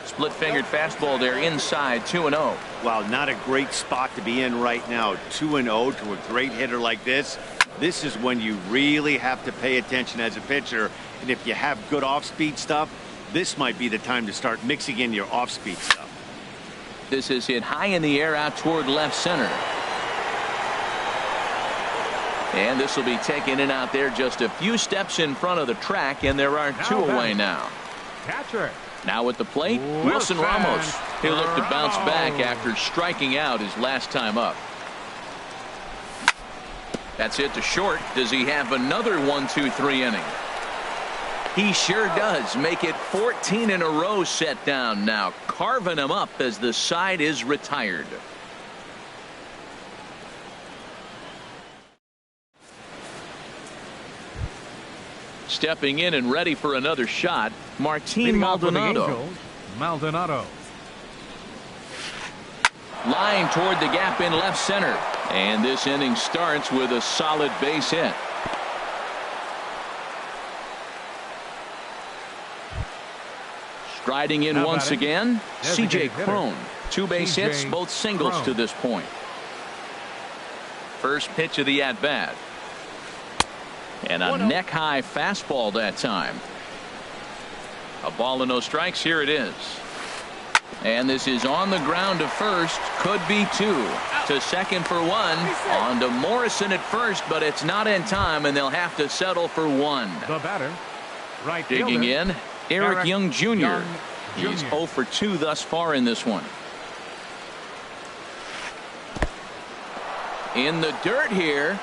Speaker 1: Split-fingered fastball there inside, 2-0.
Speaker 4: Wow, not a great spot to be in right now. 2-0 to a great hitter like this. This is when you really have to pay attention as a pitcher. And if you have good off-speed stuff, this might be the time to start mixing in your off-speed stuff.
Speaker 1: This is hit high in the air out toward left center. And this will be taken in out there just a few steps in front of the track, and there are two away now.
Speaker 2: Catcher.
Speaker 1: Now at the plate, Wilson Ramos. He'll look to bounce back after striking out his last time up. That's hit to short. Does he have another 1-2-3 inning? He sure does. Make it 14 in a row set down now, carving him up as the side is retired. Stepping in and ready for another shot, Martin Maldonado.
Speaker 2: Maldonado.
Speaker 1: Line toward the gap in left center. And this inning starts with a solid base hit. Striding in once again, C.J. Cron. 2 base hits, both singles to this point. First pitch of the at-bat. And a neck-high fastball that time. A ball and no strikes. Here it is. And this is on the ground to first. Could be 2. To second for 1. On to Morrison at first, but it's not in time, and they'll have to settle for 1.
Speaker 2: The batter. Right
Speaker 1: digging in, Eric Young Jr. He's 0 for 2 thus far in this one. In the dirt here.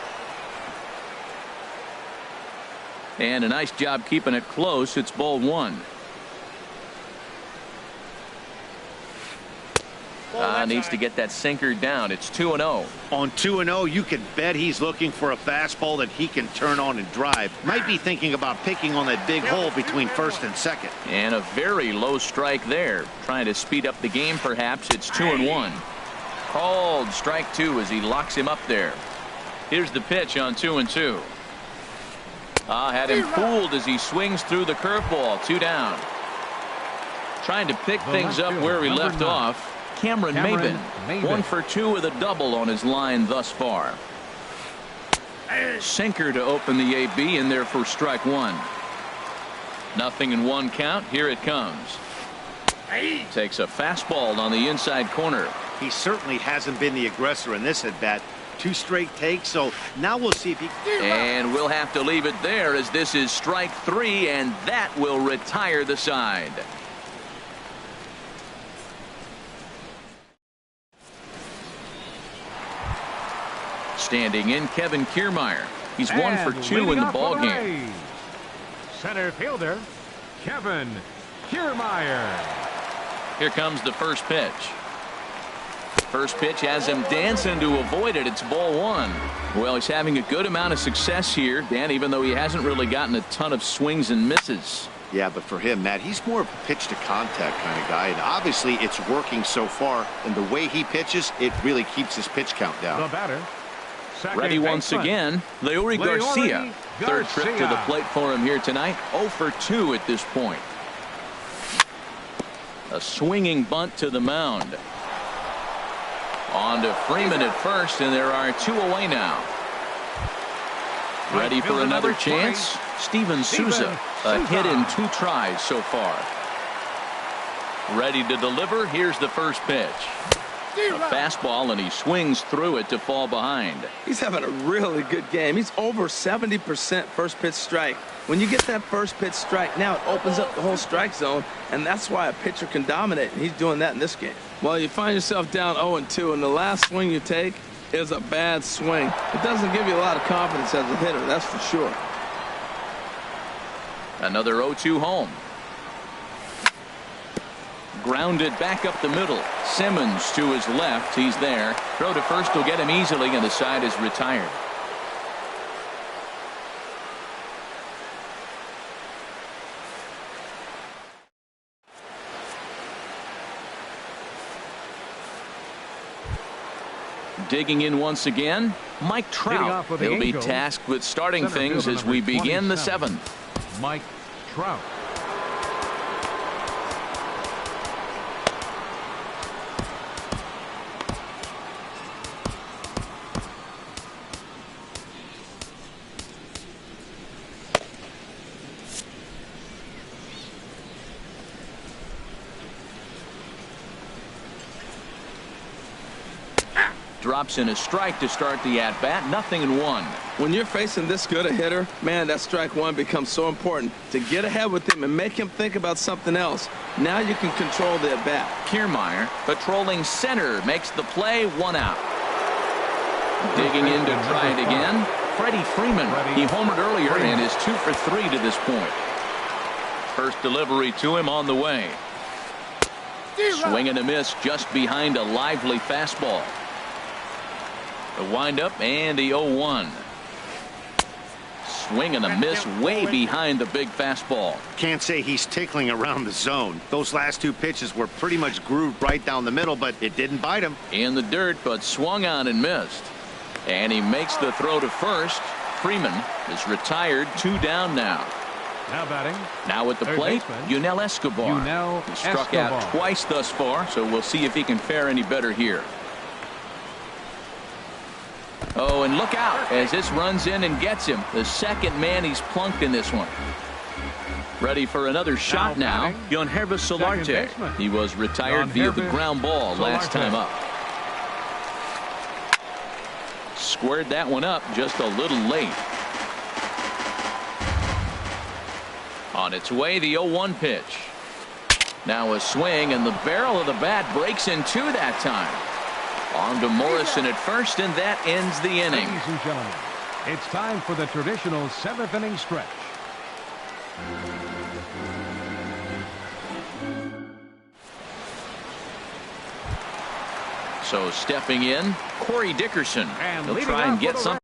Speaker 1: And a nice job keeping it close. It's ball 1. Needs to get that sinker down. It's 2-0.
Speaker 4: On 2-0, you can bet he's looking for a fastball that he can turn on and drive. Might be thinking about picking on that big hole between first and second.
Speaker 1: And a very low strike there. Trying to speed up the game, perhaps. It's 2-1. Called strike 2 as he locks him up there. Here's the pitch on 2-2. Had him fooled as he swings through the curveball. 2 down. Trying to pick things up where he left off. Cameron Maybin. 1 for 2 with a double on his line thus far. Sinker to open the AB in there for strike 1. 0-1 count. Here it comes. Takes a fastball on the inside corner.
Speaker 4: He certainly hasn't been the aggressor in this at bat. 2 straight takes, so now we'll see if he...
Speaker 1: And we'll have to leave it there as this is strike 3, and that will retire the side. Standing in, Kevin Kiermaier. He's 1 for 2 in the ballgame.
Speaker 2: Center fielder, Kevin Kiermaier.
Speaker 1: Here comes the first pitch. First pitch has him dancing to avoid it. It's ball 1. Well, he's having a good amount of success here, Dan, even though he hasn't really gotten a ton of swings and misses.
Speaker 4: Yeah, but for him, Matt, he's more of a pitch to contact kind of guy, and obviously it's working so far, and the way he pitches, it really keeps his pitch count down.
Speaker 2: The batter.
Speaker 1: Ready once again, Leury Garcia. Third trip to the plate for him here tonight. 0 for 2 at this point. A swinging bunt to the mound. On to Freeman at first, and there are 2 away now. Ready for another chance? Steven Souza. A hit in 2 tries so far. Ready to deliver. Here's the first pitch. A fastball, and he swings through it to fall behind.
Speaker 3: He's having a really good game. He's over 70% first pitch strike. When you get that first pitch strike, now it opens up the whole strike zone, and that's why a pitcher can dominate, and he's doing that in this game. Well, you find yourself down 0-2, and the last swing you take is a bad swing. It doesn't give you a lot of confidence as a hitter, that's for sure.
Speaker 1: Another 0-2 home. Grounded back up the middle. Simmons to his left. He's there. Throw to first will get him easily, and the side is retired. Digging in once again, Mike Trout. He'll be tasked with starting things as we begin the seventh.
Speaker 2: Mike Trout.
Speaker 1: Drops in a strike to start the at-bat. 0-1.
Speaker 3: When you're facing this good a hitter, man, that strike one becomes so important to get ahead with him and make him think about something else. Now you can control the at-bat.
Speaker 1: Kiermaier patrolling center makes the play. 1 out. Digging in to try it again. Freddie Freeman. He homered earlier and is 2 for 3 to this point. First delivery to him on the way. Swing and a miss just behind a lively fastball. The windup and the 0-1. Swing and a miss way behind the big fastball.
Speaker 4: Can't say he's tickling around the zone. Those last 2 pitches were pretty much grooved right down the middle, but it didn't bite him.
Speaker 1: In the dirt, but swung on and missed. And he makes the throw to first. Freeman is retired. 2 down now.
Speaker 2: Now batting.
Speaker 1: Now at the plate, Yunel Escobar. He struck out twice thus far, so we'll see if he can fare any better here. Oh, and look out as this runs in and gets him. The second man he's plunked in this one. Ready for another shot now. Yonhervis Solarte. He was retired via the ground ball last time up. Squared that one up just a little late. On its way, the 0-1 pitch. Now a swing, and the barrel of the bat breaks in 2 that time. On to Morrison at first, and that ends the inning.
Speaker 2: Ladies and gentlemen, it's time for the traditional 7th inning stretch.
Speaker 1: So stepping in, Corey Dickerson. He'll try and get something.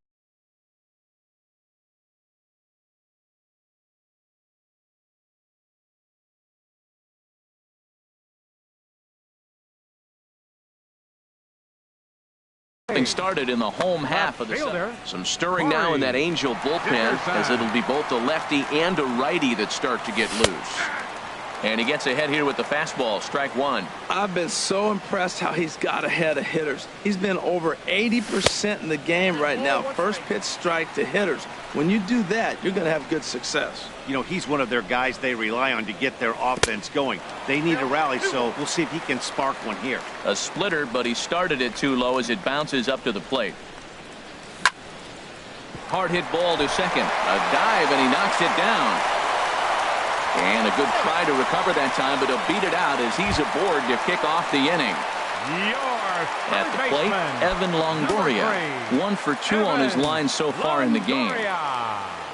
Speaker 1: Started in the home half of the seventh. Some stirring now in that Angel bullpen, as it'll be both a lefty and a righty that start to get loose. And he gets ahead here with the fastball. Strike 1.
Speaker 3: I've been so impressed how he's got ahead of hitters. He's been over 80% in the game right now. First pitch strike to hitters. When you do that, you're going to have good success.
Speaker 4: You know, he's one of their guys they rely on to get their offense going. They need a rally, so we'll see if he can spark one here.
Speaker 1: A splitter, but he started it too low as it bounces up to the plate. Hard hit ball to second. A dive, and he knocks it down. And a good try to recover that time, but he'll beat it out as he's aboard to kick off the inning. At the plate, Evan Longoria. 1 for 2 on his line so far in the game.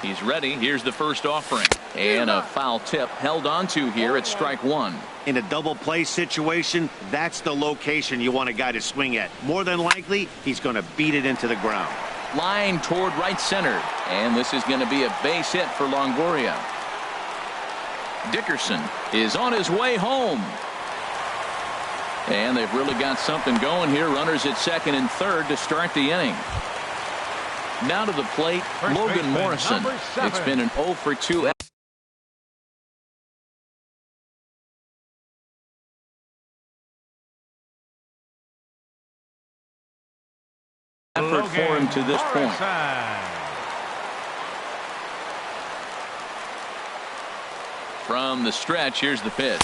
Speaker 1: He's ready. Here's the first offering. And a foul tip held onto here at strike 1.
Speaker 4: In a double play situation, that's the location you want a guy to swing at. More than likely, he's going to beat it into the ground.
Speaker 1: Line toward right center. And this is going to be a base hit for Longoria. Dickerson is on his way home. And they've really got something going here. Runners at second and third to start the inning. Now to the plate, Logan Morrison. It's been an 0 for 2 effort for him to this point. From the stretch, here's the pitch.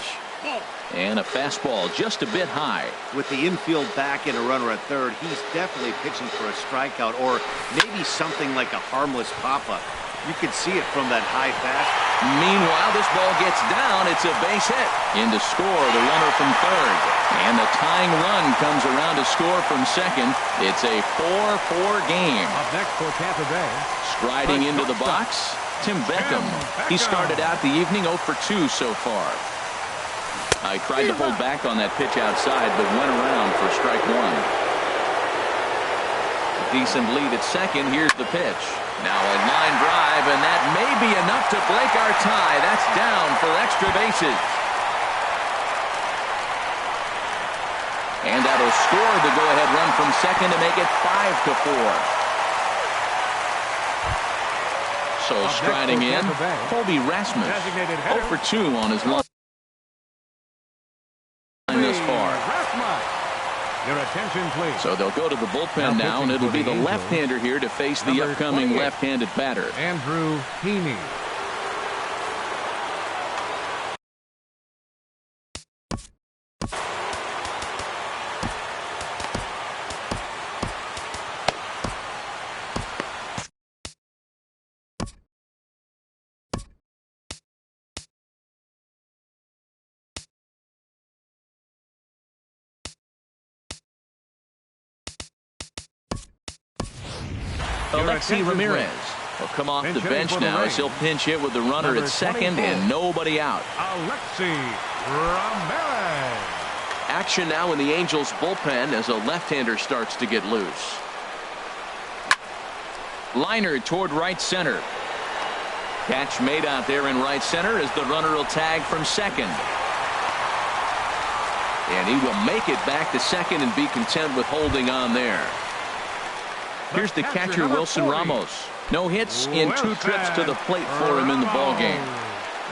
Speaker 1: And a fastball just a bit high.
Speaker 4: With the infield back and a runner at third, he's definitely pitching for a strikeout or maybe something like a harmless pop-up. You can see it from that high fastball.
Speaker 1: Meanwhile, this ball gets down. It's a base hit. In to score, the runner from third. And the tying run comes around to score from second. It's a 4-4 game.
Speaker 2: Up next for Tampa Bay.
Speaker 1: Striding into the box, Tim Beckham. He started out the evening 0 for 2 so far. I tried to hold back on that pitch outside, but went around for strike one. A decent lead at second. Here's the pitch. Now a line drive, and that may be enough to break our tie. That's down for extra bases. And that'll score the go-ahead run from second to make it 5-4. So striding in, Colby Rasmus, 0 for 2 on his line thus far.
Speaker 2: Your attention, please.
Speaker 1: So they'll go to the bullpen now, and it'll be the left-hander here to face the upcoming left-handed batter.
Speaker 2: Andrew Heaney.
Speaker 1: Alexi Ramirez will come off the bench now as he'll pinch hit with the runner at second and nobody out.
Speaker 2: Alexi Ramirez.
Speaker 1: Action now in the Angels bullpen as a left-hander starts to get loose. Liner toward right center. Catch made out there in right center as the runner will tag from second. And he will make it back to second and be content with holding on there. Here's the catcher, Wilson Ramos. No hits in 2 trips to the plate for him in the ballgame.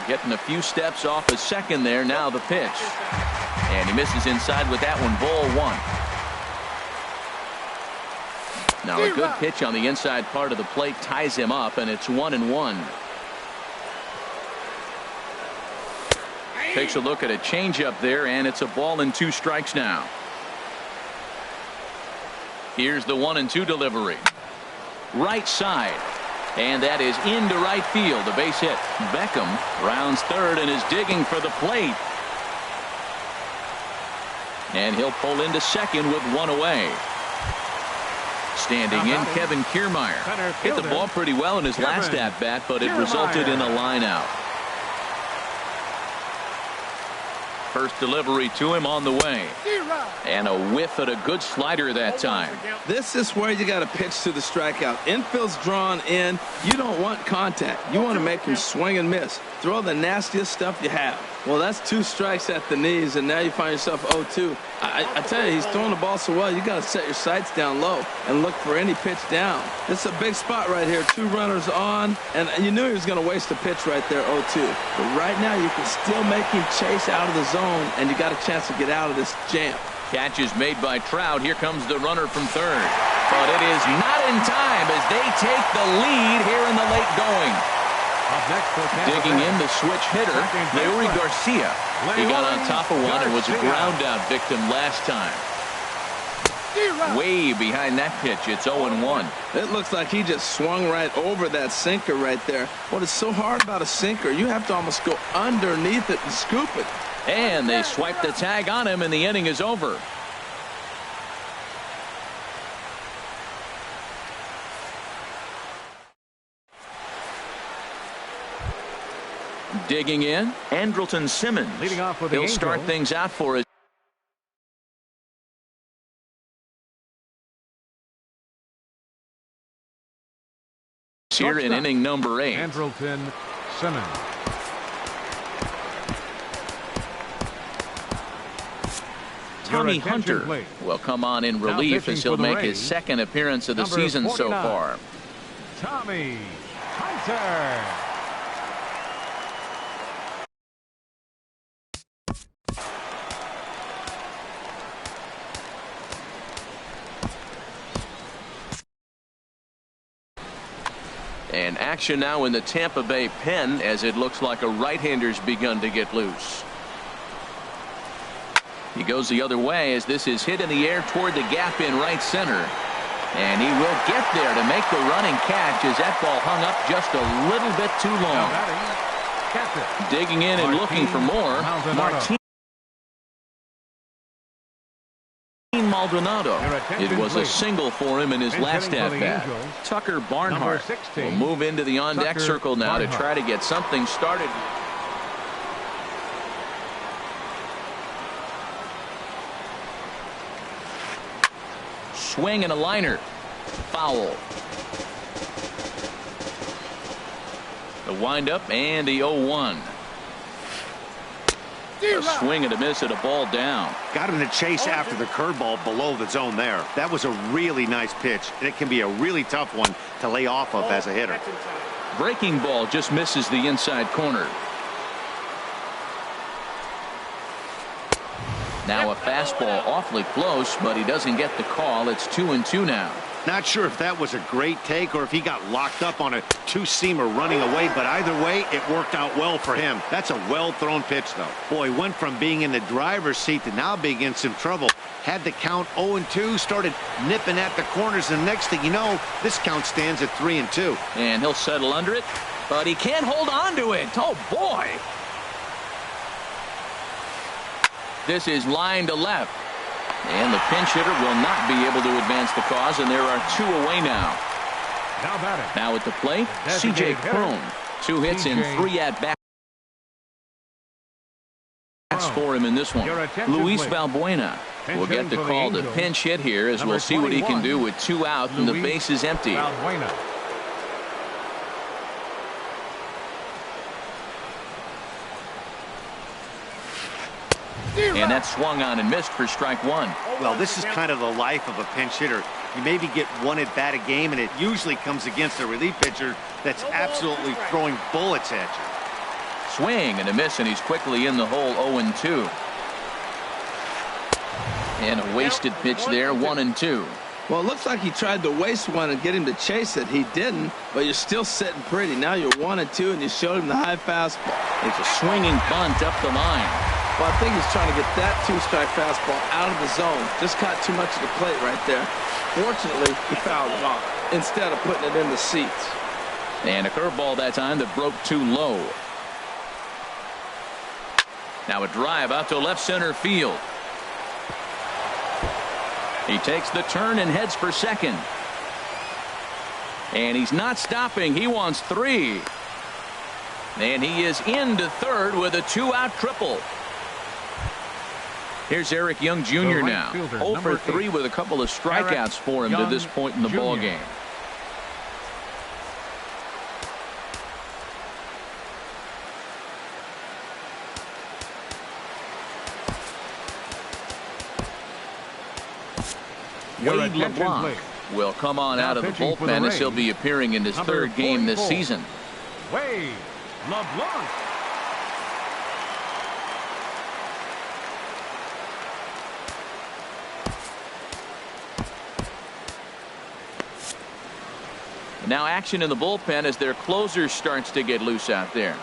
Speaker 1: Getting a few steps off a second there. Now the pitch. And he misses inside with that one. Ball 1. Now a good pitch on the inside part of the plate ties him up, and it's 1-1. Takes a look at a changeup there, and it's a ball and 2 strikes now. Here's the 1-2 delivery. Right side. And that is into right field. A base hit. Beckham rounds third and is digging for the plate. And he'll pull into second with 1 away. Standing in, Kevin Kiermaier. Hit the ball pretty well in his last at-bat, but it resulted in a line out. First delivery to him on the way. And a whiff at a good slider that time.
Speaker 3: This is where you got to pitch to the strikeout. Infield's drawn in. You don't want contact. You want to make him swing and miss. Throw the nastiest stuff you have. Well, that's 2 strikes at the knees, and now you find yourself 0-2. I tell you, he's throwing the ball so well, you got to set your sights down low and look for any pitch down. This is a big spot right here. 2 runners on, and you knew he was going to waste a pitch right there, 0-2. But right now, you can still make him chase out of the zone, and you got a chance to get out of this jam.
Speaker 1: Catch is made by Trout. Here comes the runner from third. But it is not in time as they take the lead here in the late going.
Speaker 2: Up next for
Speaker 1: digging in the switch hitter, Leury Garcia. He got on top of one and was a ground out victim last time. Way behind that pitch. It's 0-1.
Speaker 3: It looks like he just swung right over that sinker right there. What is so hard about a sinker, you have to almost go underneath it and scoop it.
Speaker 1: And they swipe the tag on him, and the inning is over. Digging in, Andrelton Simmons.
Speaker 2: Leading off with the
Speaker 1: He'll start things out for us here in inning number 8.
Speaker 2: Andrelton Simmons.
Speaker 1: Tommy Hunter will come on in relief as he'll make his second appearance of the season so far.
Speaker 2: Tommy Hunter.
Speaker 1: And action now in the Tampa Bay pen as it looks like a right-hander's begun to get loose. He goes the other way as this is hit in the air toward the gap in right center. And he will get there to make the running catch as that ball hung up just a little bit too long. Digging in and looking for more, Martin Maldonado. It was a single for him in his last at-bat. Tucker Barnhart will move into the on-deck circle now to try to get something started. Swing and a liner. Foul. The windup and the 0-1. A swing and a miss at a ball down.
Speaker 4: Got him to chase after the curveball below the zone there. That was a really nice pitch, and it can be a really tough one to lay off of as a hitter.
Speaker 1: Breaking ball just misses the inside corner. Now a fastball awfully close, but he doesn't get the call. It's 2-2 now.
Speaker 4: Not sure if that was a great take or if he got locked up on a two-seamer running away, but either way, it worked out well for him. That's a well-thrown pitch, though. Boy, went from being in the driver's seat to now being in some trouble. Had the count 0-2, started nipping at the corners, and next thing you know, this count stands at 3-2.
Speaker 1: And he'll settle under it, but he can't hold on to it. Oh, boy. This is line to left. And the pinch hitter will not be able to advance the cause, and there are 2 away now. Now at the plate, C.J. Cron. 2 hits in 3 at-bats for him in this one. Luis Valbuena will get the call to pinch hit here, as we'll see what he can do with 2 out and the base is empty. And that swung on and missed for strike 1.
Speaker 4: Well, this is kind of the life of a pinch hitter. You maybe get 1 at bat a game, and it usually comes against a relief pitcher that's absolutely throwing bullets at you.
Speaker 1: Swing and a miss, and he's quickly in the hole. 0-2. And a wasted pitch there. 1-2.
Speaker 3: Well, it looks like he tried to waste one and get him to chase it. He didn't, but you're still sitting pretty. Now you're 1-2, and you showed him the high fastball.
Speaker 1: It's a swinging bunt up the line.
Speaker 3: Well, I think he's trying to get that 2-strike fastball out of the zone. Just caught too much of the plate right there. Fortunately, he fouled it off instead of putting it in the seats.
Speaker 1: And a curveball that time that broke too low. Now a drive out to left center field. He takes the turn and heads for second. And he's not stopping. He wants 3. And he is into third with a 2-out triple. Here's Eric Young Jr. now. 0 for 3 with a couple of strikeouts for him to this point in the ball game. Wade LeBlanc will come on out of the bullpen as he'll be appearing in his 3rd game this season.
Speaker 2: Wade LeBlanc.
Speaker 1: Now action in the bullpen as their closer starts to get loose out there.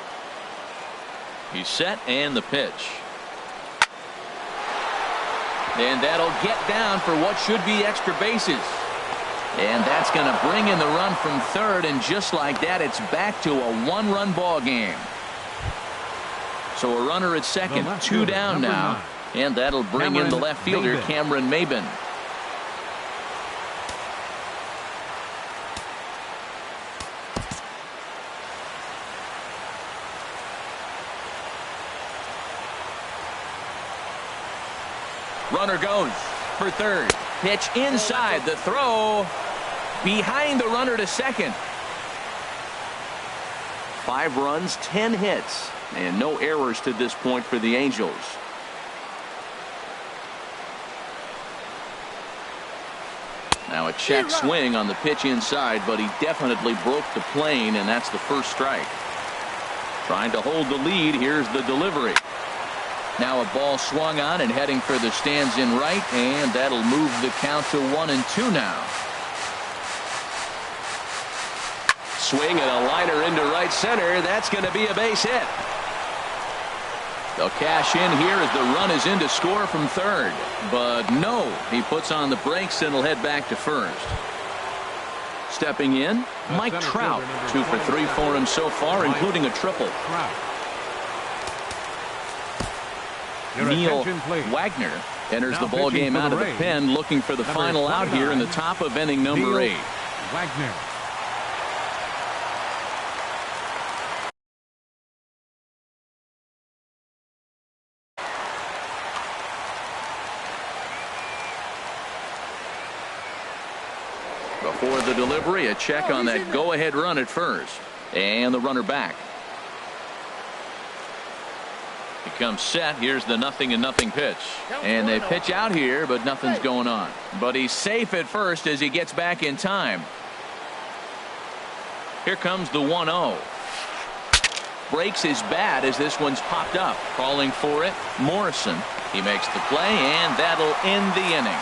Speaker 1: He's set and the pitch. And that'll get down for what should be extra bases. And that's going to bring in the run from third, and just like that, it's back to a 1-run ball game. So a runner at second, 2 down now, and that'll bring in the left fielder, Cameron Maybin. Runner goes for third. Pitch inside. The throw behind the runner to second. 5 runs, 10 hits, and no errors to this point for the Angels. Now a check swing on the pitch inside, but he definitely broke the plane, and that's the first strike. Trying to hold the lead. Here's the delivery. Now a ball swung on and heading for the stands in right, and that'll move the count to 1-2 now. Swing and a liner into right center. That's going to be a base hit. They'll cash in here as the run is in to score from third. But no, he puts on the brakes and will head back to first. Stepping in, Mike Trout. 2 for 3 for him so far, including a triple. Neil Wagner enters the ball game out of the pen, looking for the final out here in the top of inning number 8.
Speaker 2: Wagner.
Speaker 1: Before the delivery, a check on that go-ahead run at first. And the runner back. He comes set. Here's the 0-0 pitch. And they pitch out here, but nothing's going on. But he's safe at first as he gets back in time. Here comes the 1-0. Breaks his bat as this one's popped up. Calling for it, Morrison. He makes the play, and that'll end the inning.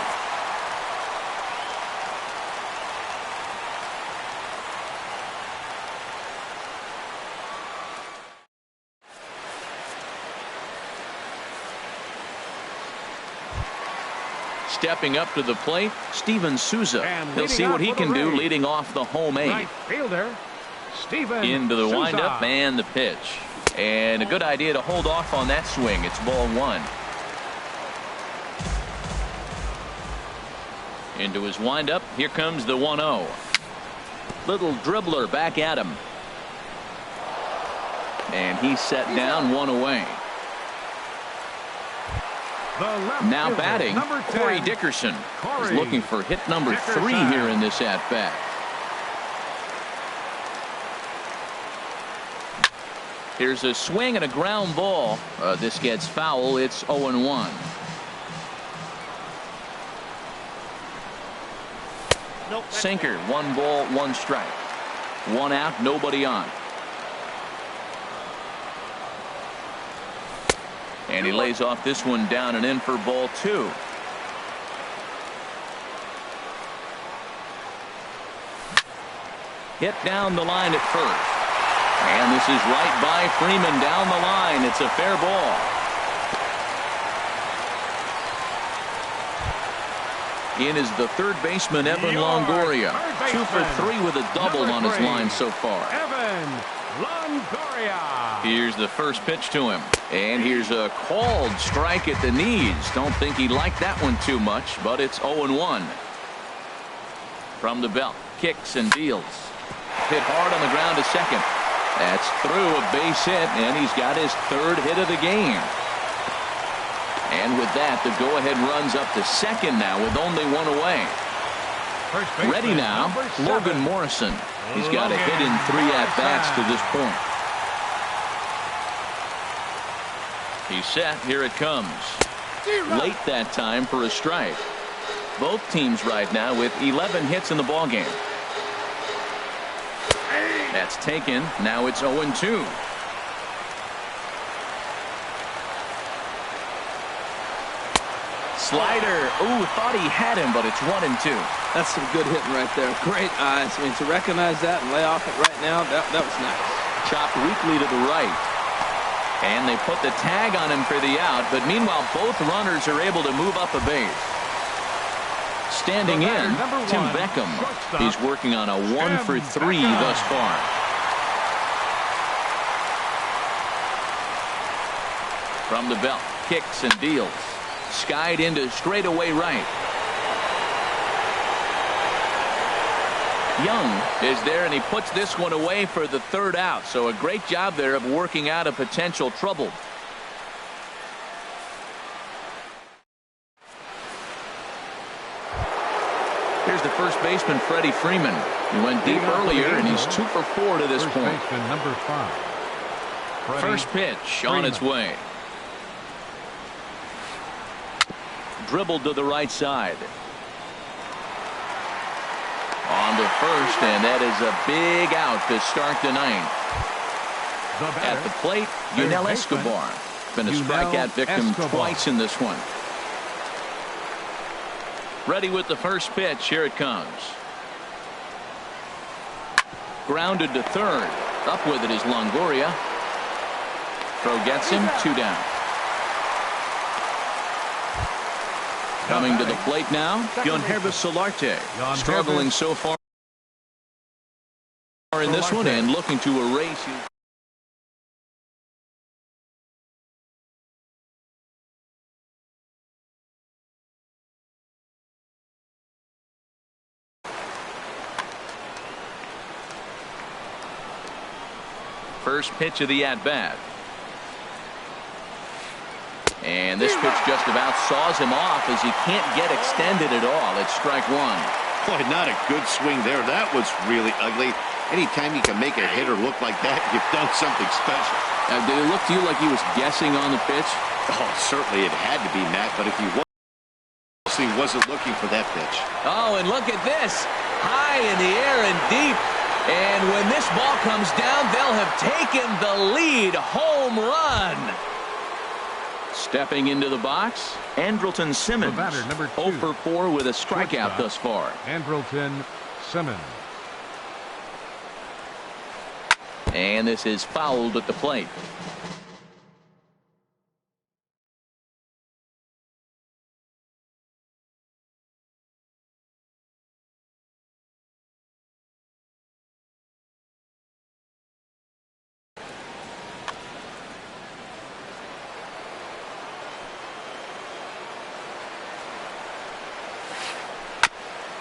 Speaker 1: Stepping up to the plate, Steven Souza. He'll see what he can do leading off the home 8.
Speaker 2: Right fielder, Steven
Speaker 1: into the
Speaker 2: Souza.
Speaker 1: windup and the pitch. And a good idea to hold off on that swing. It's ball 1. Into his windup. Here comes the 1-0. Little dribbler back at him. And he's set down, 1 away. Now batting, Corey Dickerson is looking for hit number 3 here in this at-bat. Here's a swing and a ground ball. This gets foul. It's 0-1. Sinker, 1 ball, 1 strike. 1 out, nobody on. And he lays off this one down and in for ball 2. Hit down the line at first. And this is right by Freeman down the line. It's a fair ball. In is the third baseman, Evan Longoria. 2 for 3 with a double on his line so far.
Speaker 2: Evan Longoria.
Speaker 1: Here's the first pitch to him. And here's a called strike at the knees. Don't think he liked that one too much, but it's 0-1. From the belt, kicks and deals. Hit hard on the ground to second. That's through, a base hit, and he's got his 3rd hit of the game. And with that, the go-ahead runs up to second now with only 1 away. Ready now, Logan Morrison. He's got a hit in 3 at-bats to this point. He's set. Here it comes. Late that time for a strike. Both teams right now with 11 hits in the ballgame. That's taken. Now it's 0-2. Slider. Ooh, thought he had him, but it's 1-2.
Speaker 3: That's some good hitting right there. Great eyes. I mean, to recognize that and lay off it right now, that was nice.
Speaker 1: Chopped weakly to the right. And they put the tag on him for the out, but meanwhile both runners are able to move up a base. Standing in, Tim Beckham. He's working on a 1 for 3 thus far. From the belt, kicks and deals. Skied into straightaway right. Young is there, and he puts this one away for the 3rd out. So a great job there of working out a potential trouble. Here's the first baseman, Freddie Freeman. He went deep earlier, and he's 2 for 4 to this point.
Speaker 2: Baseman number 5.
Speaker 1: First pitch on its way. Dribbled to the right side. On to first, and that is a big out to start the 9th. At the plate, Yunel Escobar. Been a strikeout victim twice in this one. Ready with the first pitch. Here it comes. Grounded to third. Up with it is Longoria. Throw gets him. 2 down. Coming to the plate now, ㅡCLE. Struggling so far in this one and looking to erase his. First pitch of the at-bat. And this pitch just about saws him off as he can't get extended at all. It's strike one.
Speaker 4: Boy, not a good swing there. That was really ugly. Anytime you can make a hitter look like that, you've done something special.
Speaker 1: Did it look to you like he was guessing on the pitch?
Speaker 4: Oh, certainly it had to be, Matt, but if he wasn't looking for that pitch.
Speaker 5: Oh, and look at this. High in the air and deep. And when this ball comes down, they'll have taken the lead. Home run.
Speaker 1: Stepping into the box, Andrelton Simmons.
Speaker 2: The batter, number 2.
Speaker 1: 0 for 4 with a strikeout thus far.
Speaker 2: Andrelton Simmons.
Speaker 1: And this is fouled at the plate.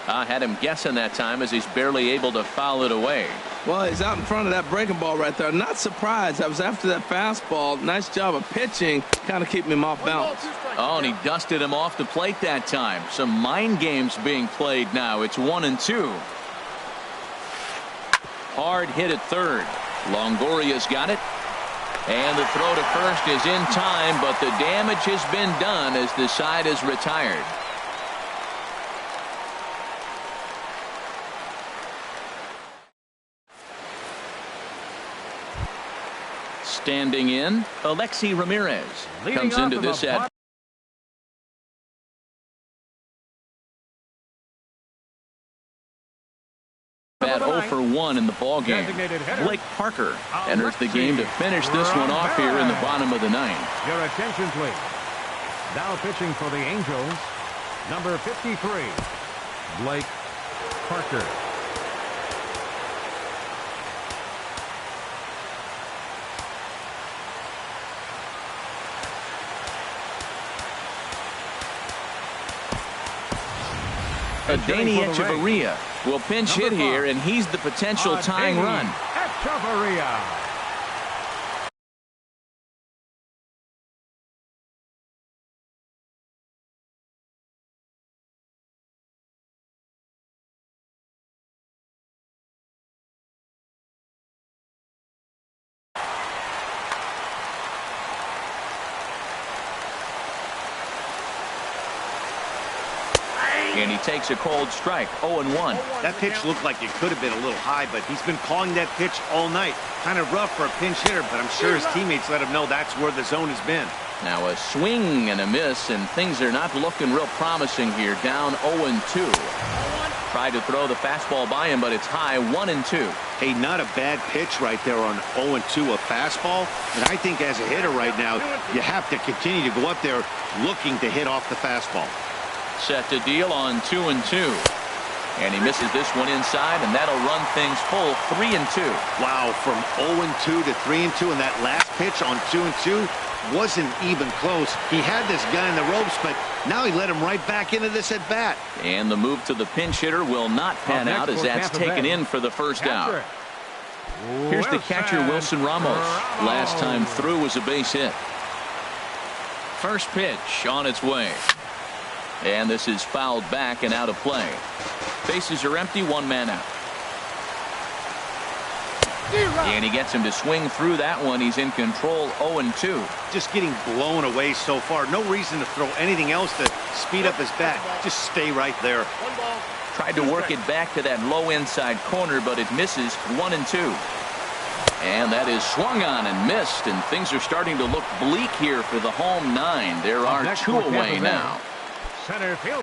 Speaker 1: I had him guessing that time as he's barely able to foul it away.
Speaker 3: Well, he's out in front of that breaking ball right there. Not surprised. I was after that fastball. Nice job of pitching, kind of keeping him off balance.
Speaker 1: Oh, and he dusted him off the plate that time. Some mind games being played now. It's 1-2. Hard hit at third. Longoria's got it. And the throw to first is in time, but the damage has been done as the side is retired. Standing in, Alexi Ramirez comes into this at bat 0 for 1 in the ball game. Blake Parker enters the game to finish this one off here in the bottom of the ninth.
Speaker 2: Your attention, please. Now pitching for the Angels, number 53, Blake Parker.
Speaker 1: Danny Echeverria will pinch hit here, and he's the potential tying run.
Speaker 2: Echeverria.
Speaker 1: And he takes a cold strike, 0-1.
Speaker 4: That pitch looked like it could have been a little high, but he's been calling that pitch all night. Kind of rough for a pinch hitter, but I'm sure his teammates let him know that's where the zone has been.
Speaker 1: Now a swing and a miss, and things are not looking real promising here. Down 0-2. Tried to throw the fastball by him, but it's high, 1-2.
Speaker 4: Hey, not a bad pitch right there on 0-2, a fastball. And I think as a hitter right now, you have to continue to go up there looking to hit off the fastball.
Speaker 1: Set to deal on 2-2. And he misses this one inside, and that'll run things full 3-2.
Speaker 4: Wow, from 0-2 to 3-2, and that last pitch on 2-2 wasn't even close. He had this guy in the ropes, but now he let him right back into this at bat.
Speaker 1: And the move to the pinch hitter will not pan out as that's taken in for the first out. Here's the catcher, Wilson Ramos. Last time through was a base hit. First pitch on its way. And this is fouled back and out of play. Bases are empty, 1 man out. And he gets him to swing through that one. He's in control, 0-2.
Speaker 4: Just getting blown away so far. No reason to throw anything else to speed up his bat. Just stay right there.
Speaker 1: Tried to work it back to that low inside corner, but it misses, 1-2. And that is swung on and missed, and things are starting to look bleak here for the home 9. There are 2 away now.
Speaker 2: Center field.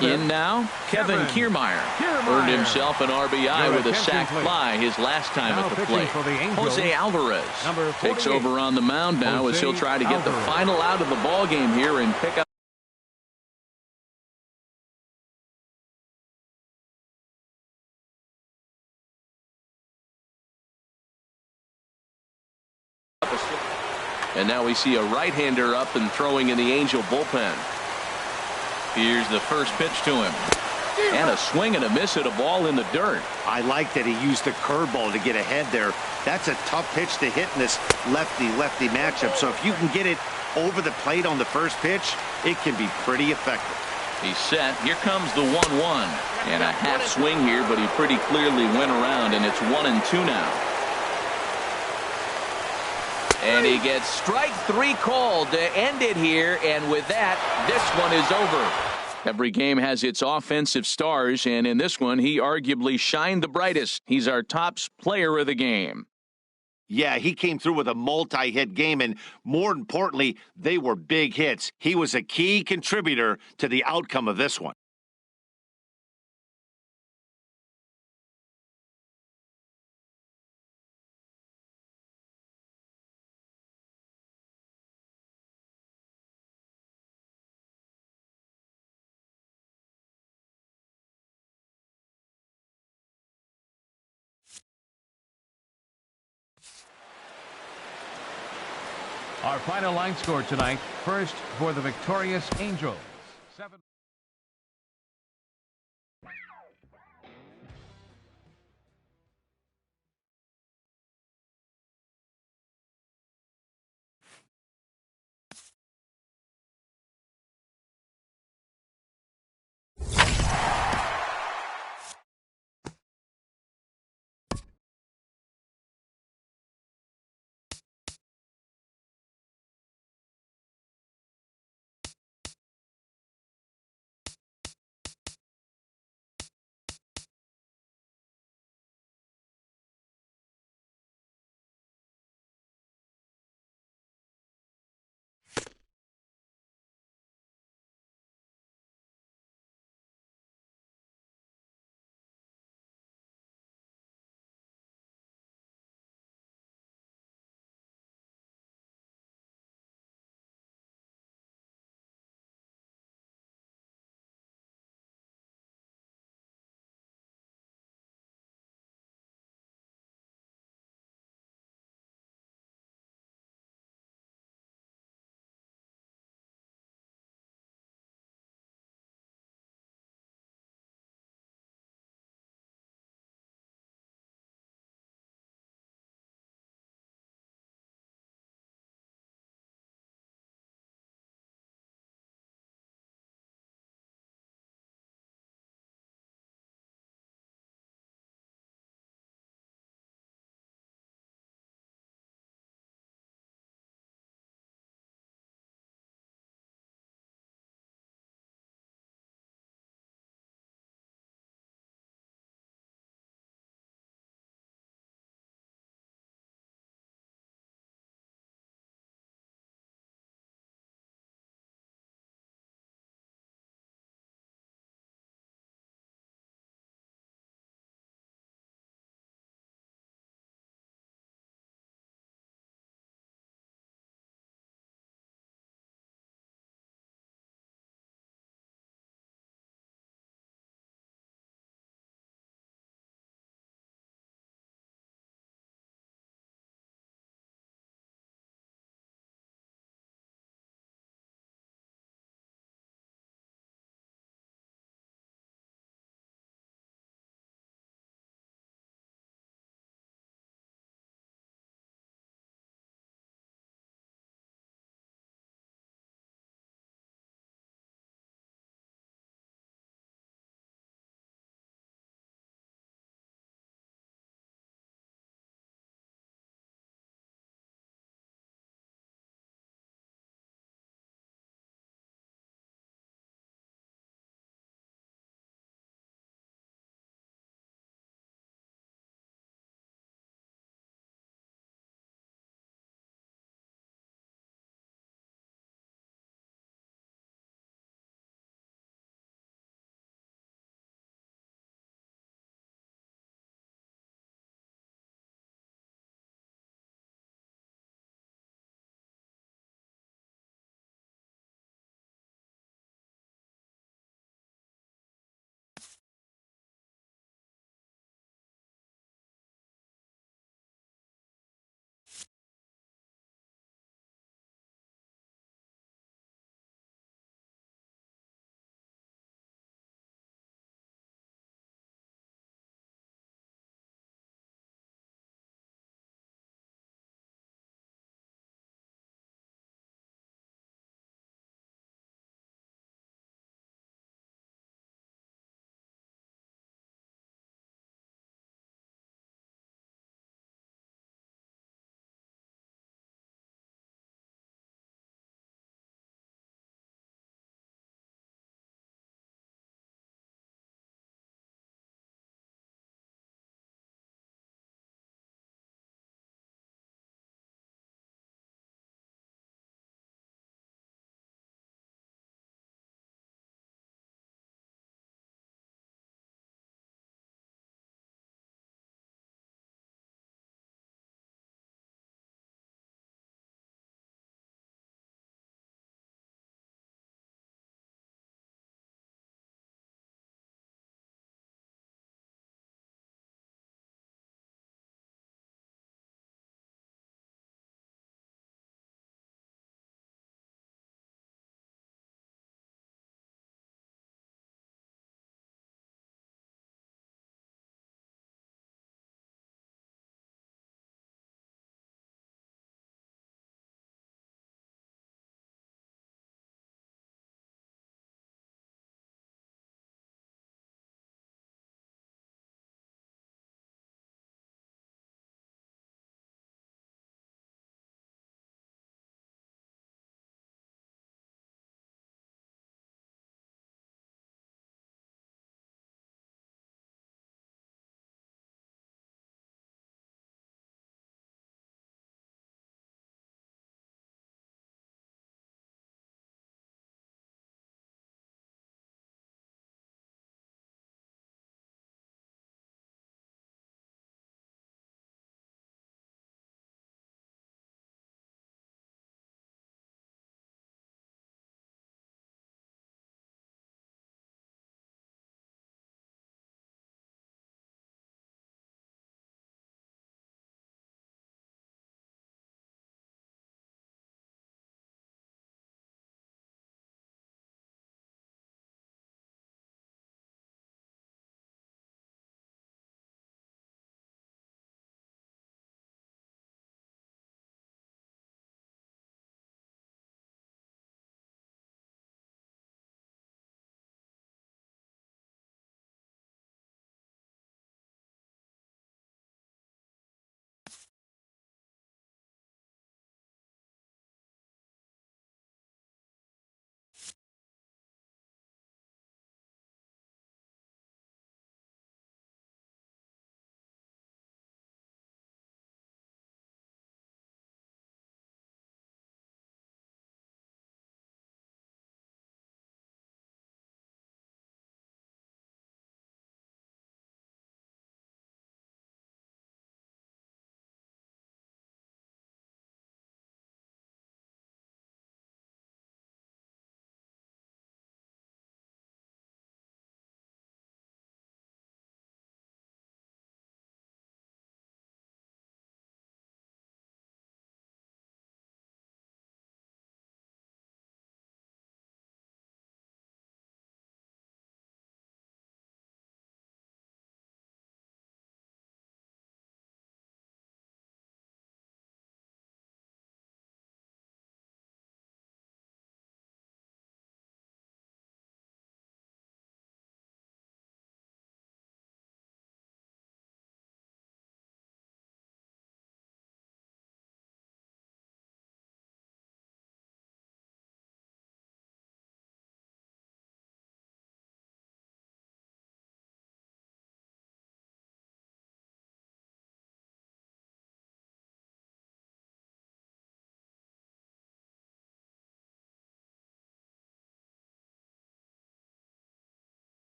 Speaker 1: In now, Kevin Kiermaier. Earned himself an RBI with a sac fly his last time at the plate. Jose Alvarez takes over on the mound now as he'll try to get the final out of the ball game here and pick up. And now we see a right-hander up and throwing in the Angel bullpen. Here's the first pitch to him. And a swing and a miss at a ball in the dirt.
Speaker 4: I like that he used the curveball to get ahead there. That's a tough pitch to hit in this lefty-lefty matchup. So if you can get it over the plate on the first pitch, it can be pretty effective.
Speaker 1: He's set. Here comes the 1-1. And a half swing here, but he pretty clearly went around, and it's 1-2 now. And he gets strike 3 called to end it here, and with that, this one is over. Every game has its offensive stars, and in this one, he arguably shined the brightest. He's our top player of the game.
Speaker 4: Yeah, he came through with a multi-hit game, and more importantly, they were big hits. He was a key contributor to the outcome of this one.
Speaker 2: Our final line score tonight. First for the victorious Angels.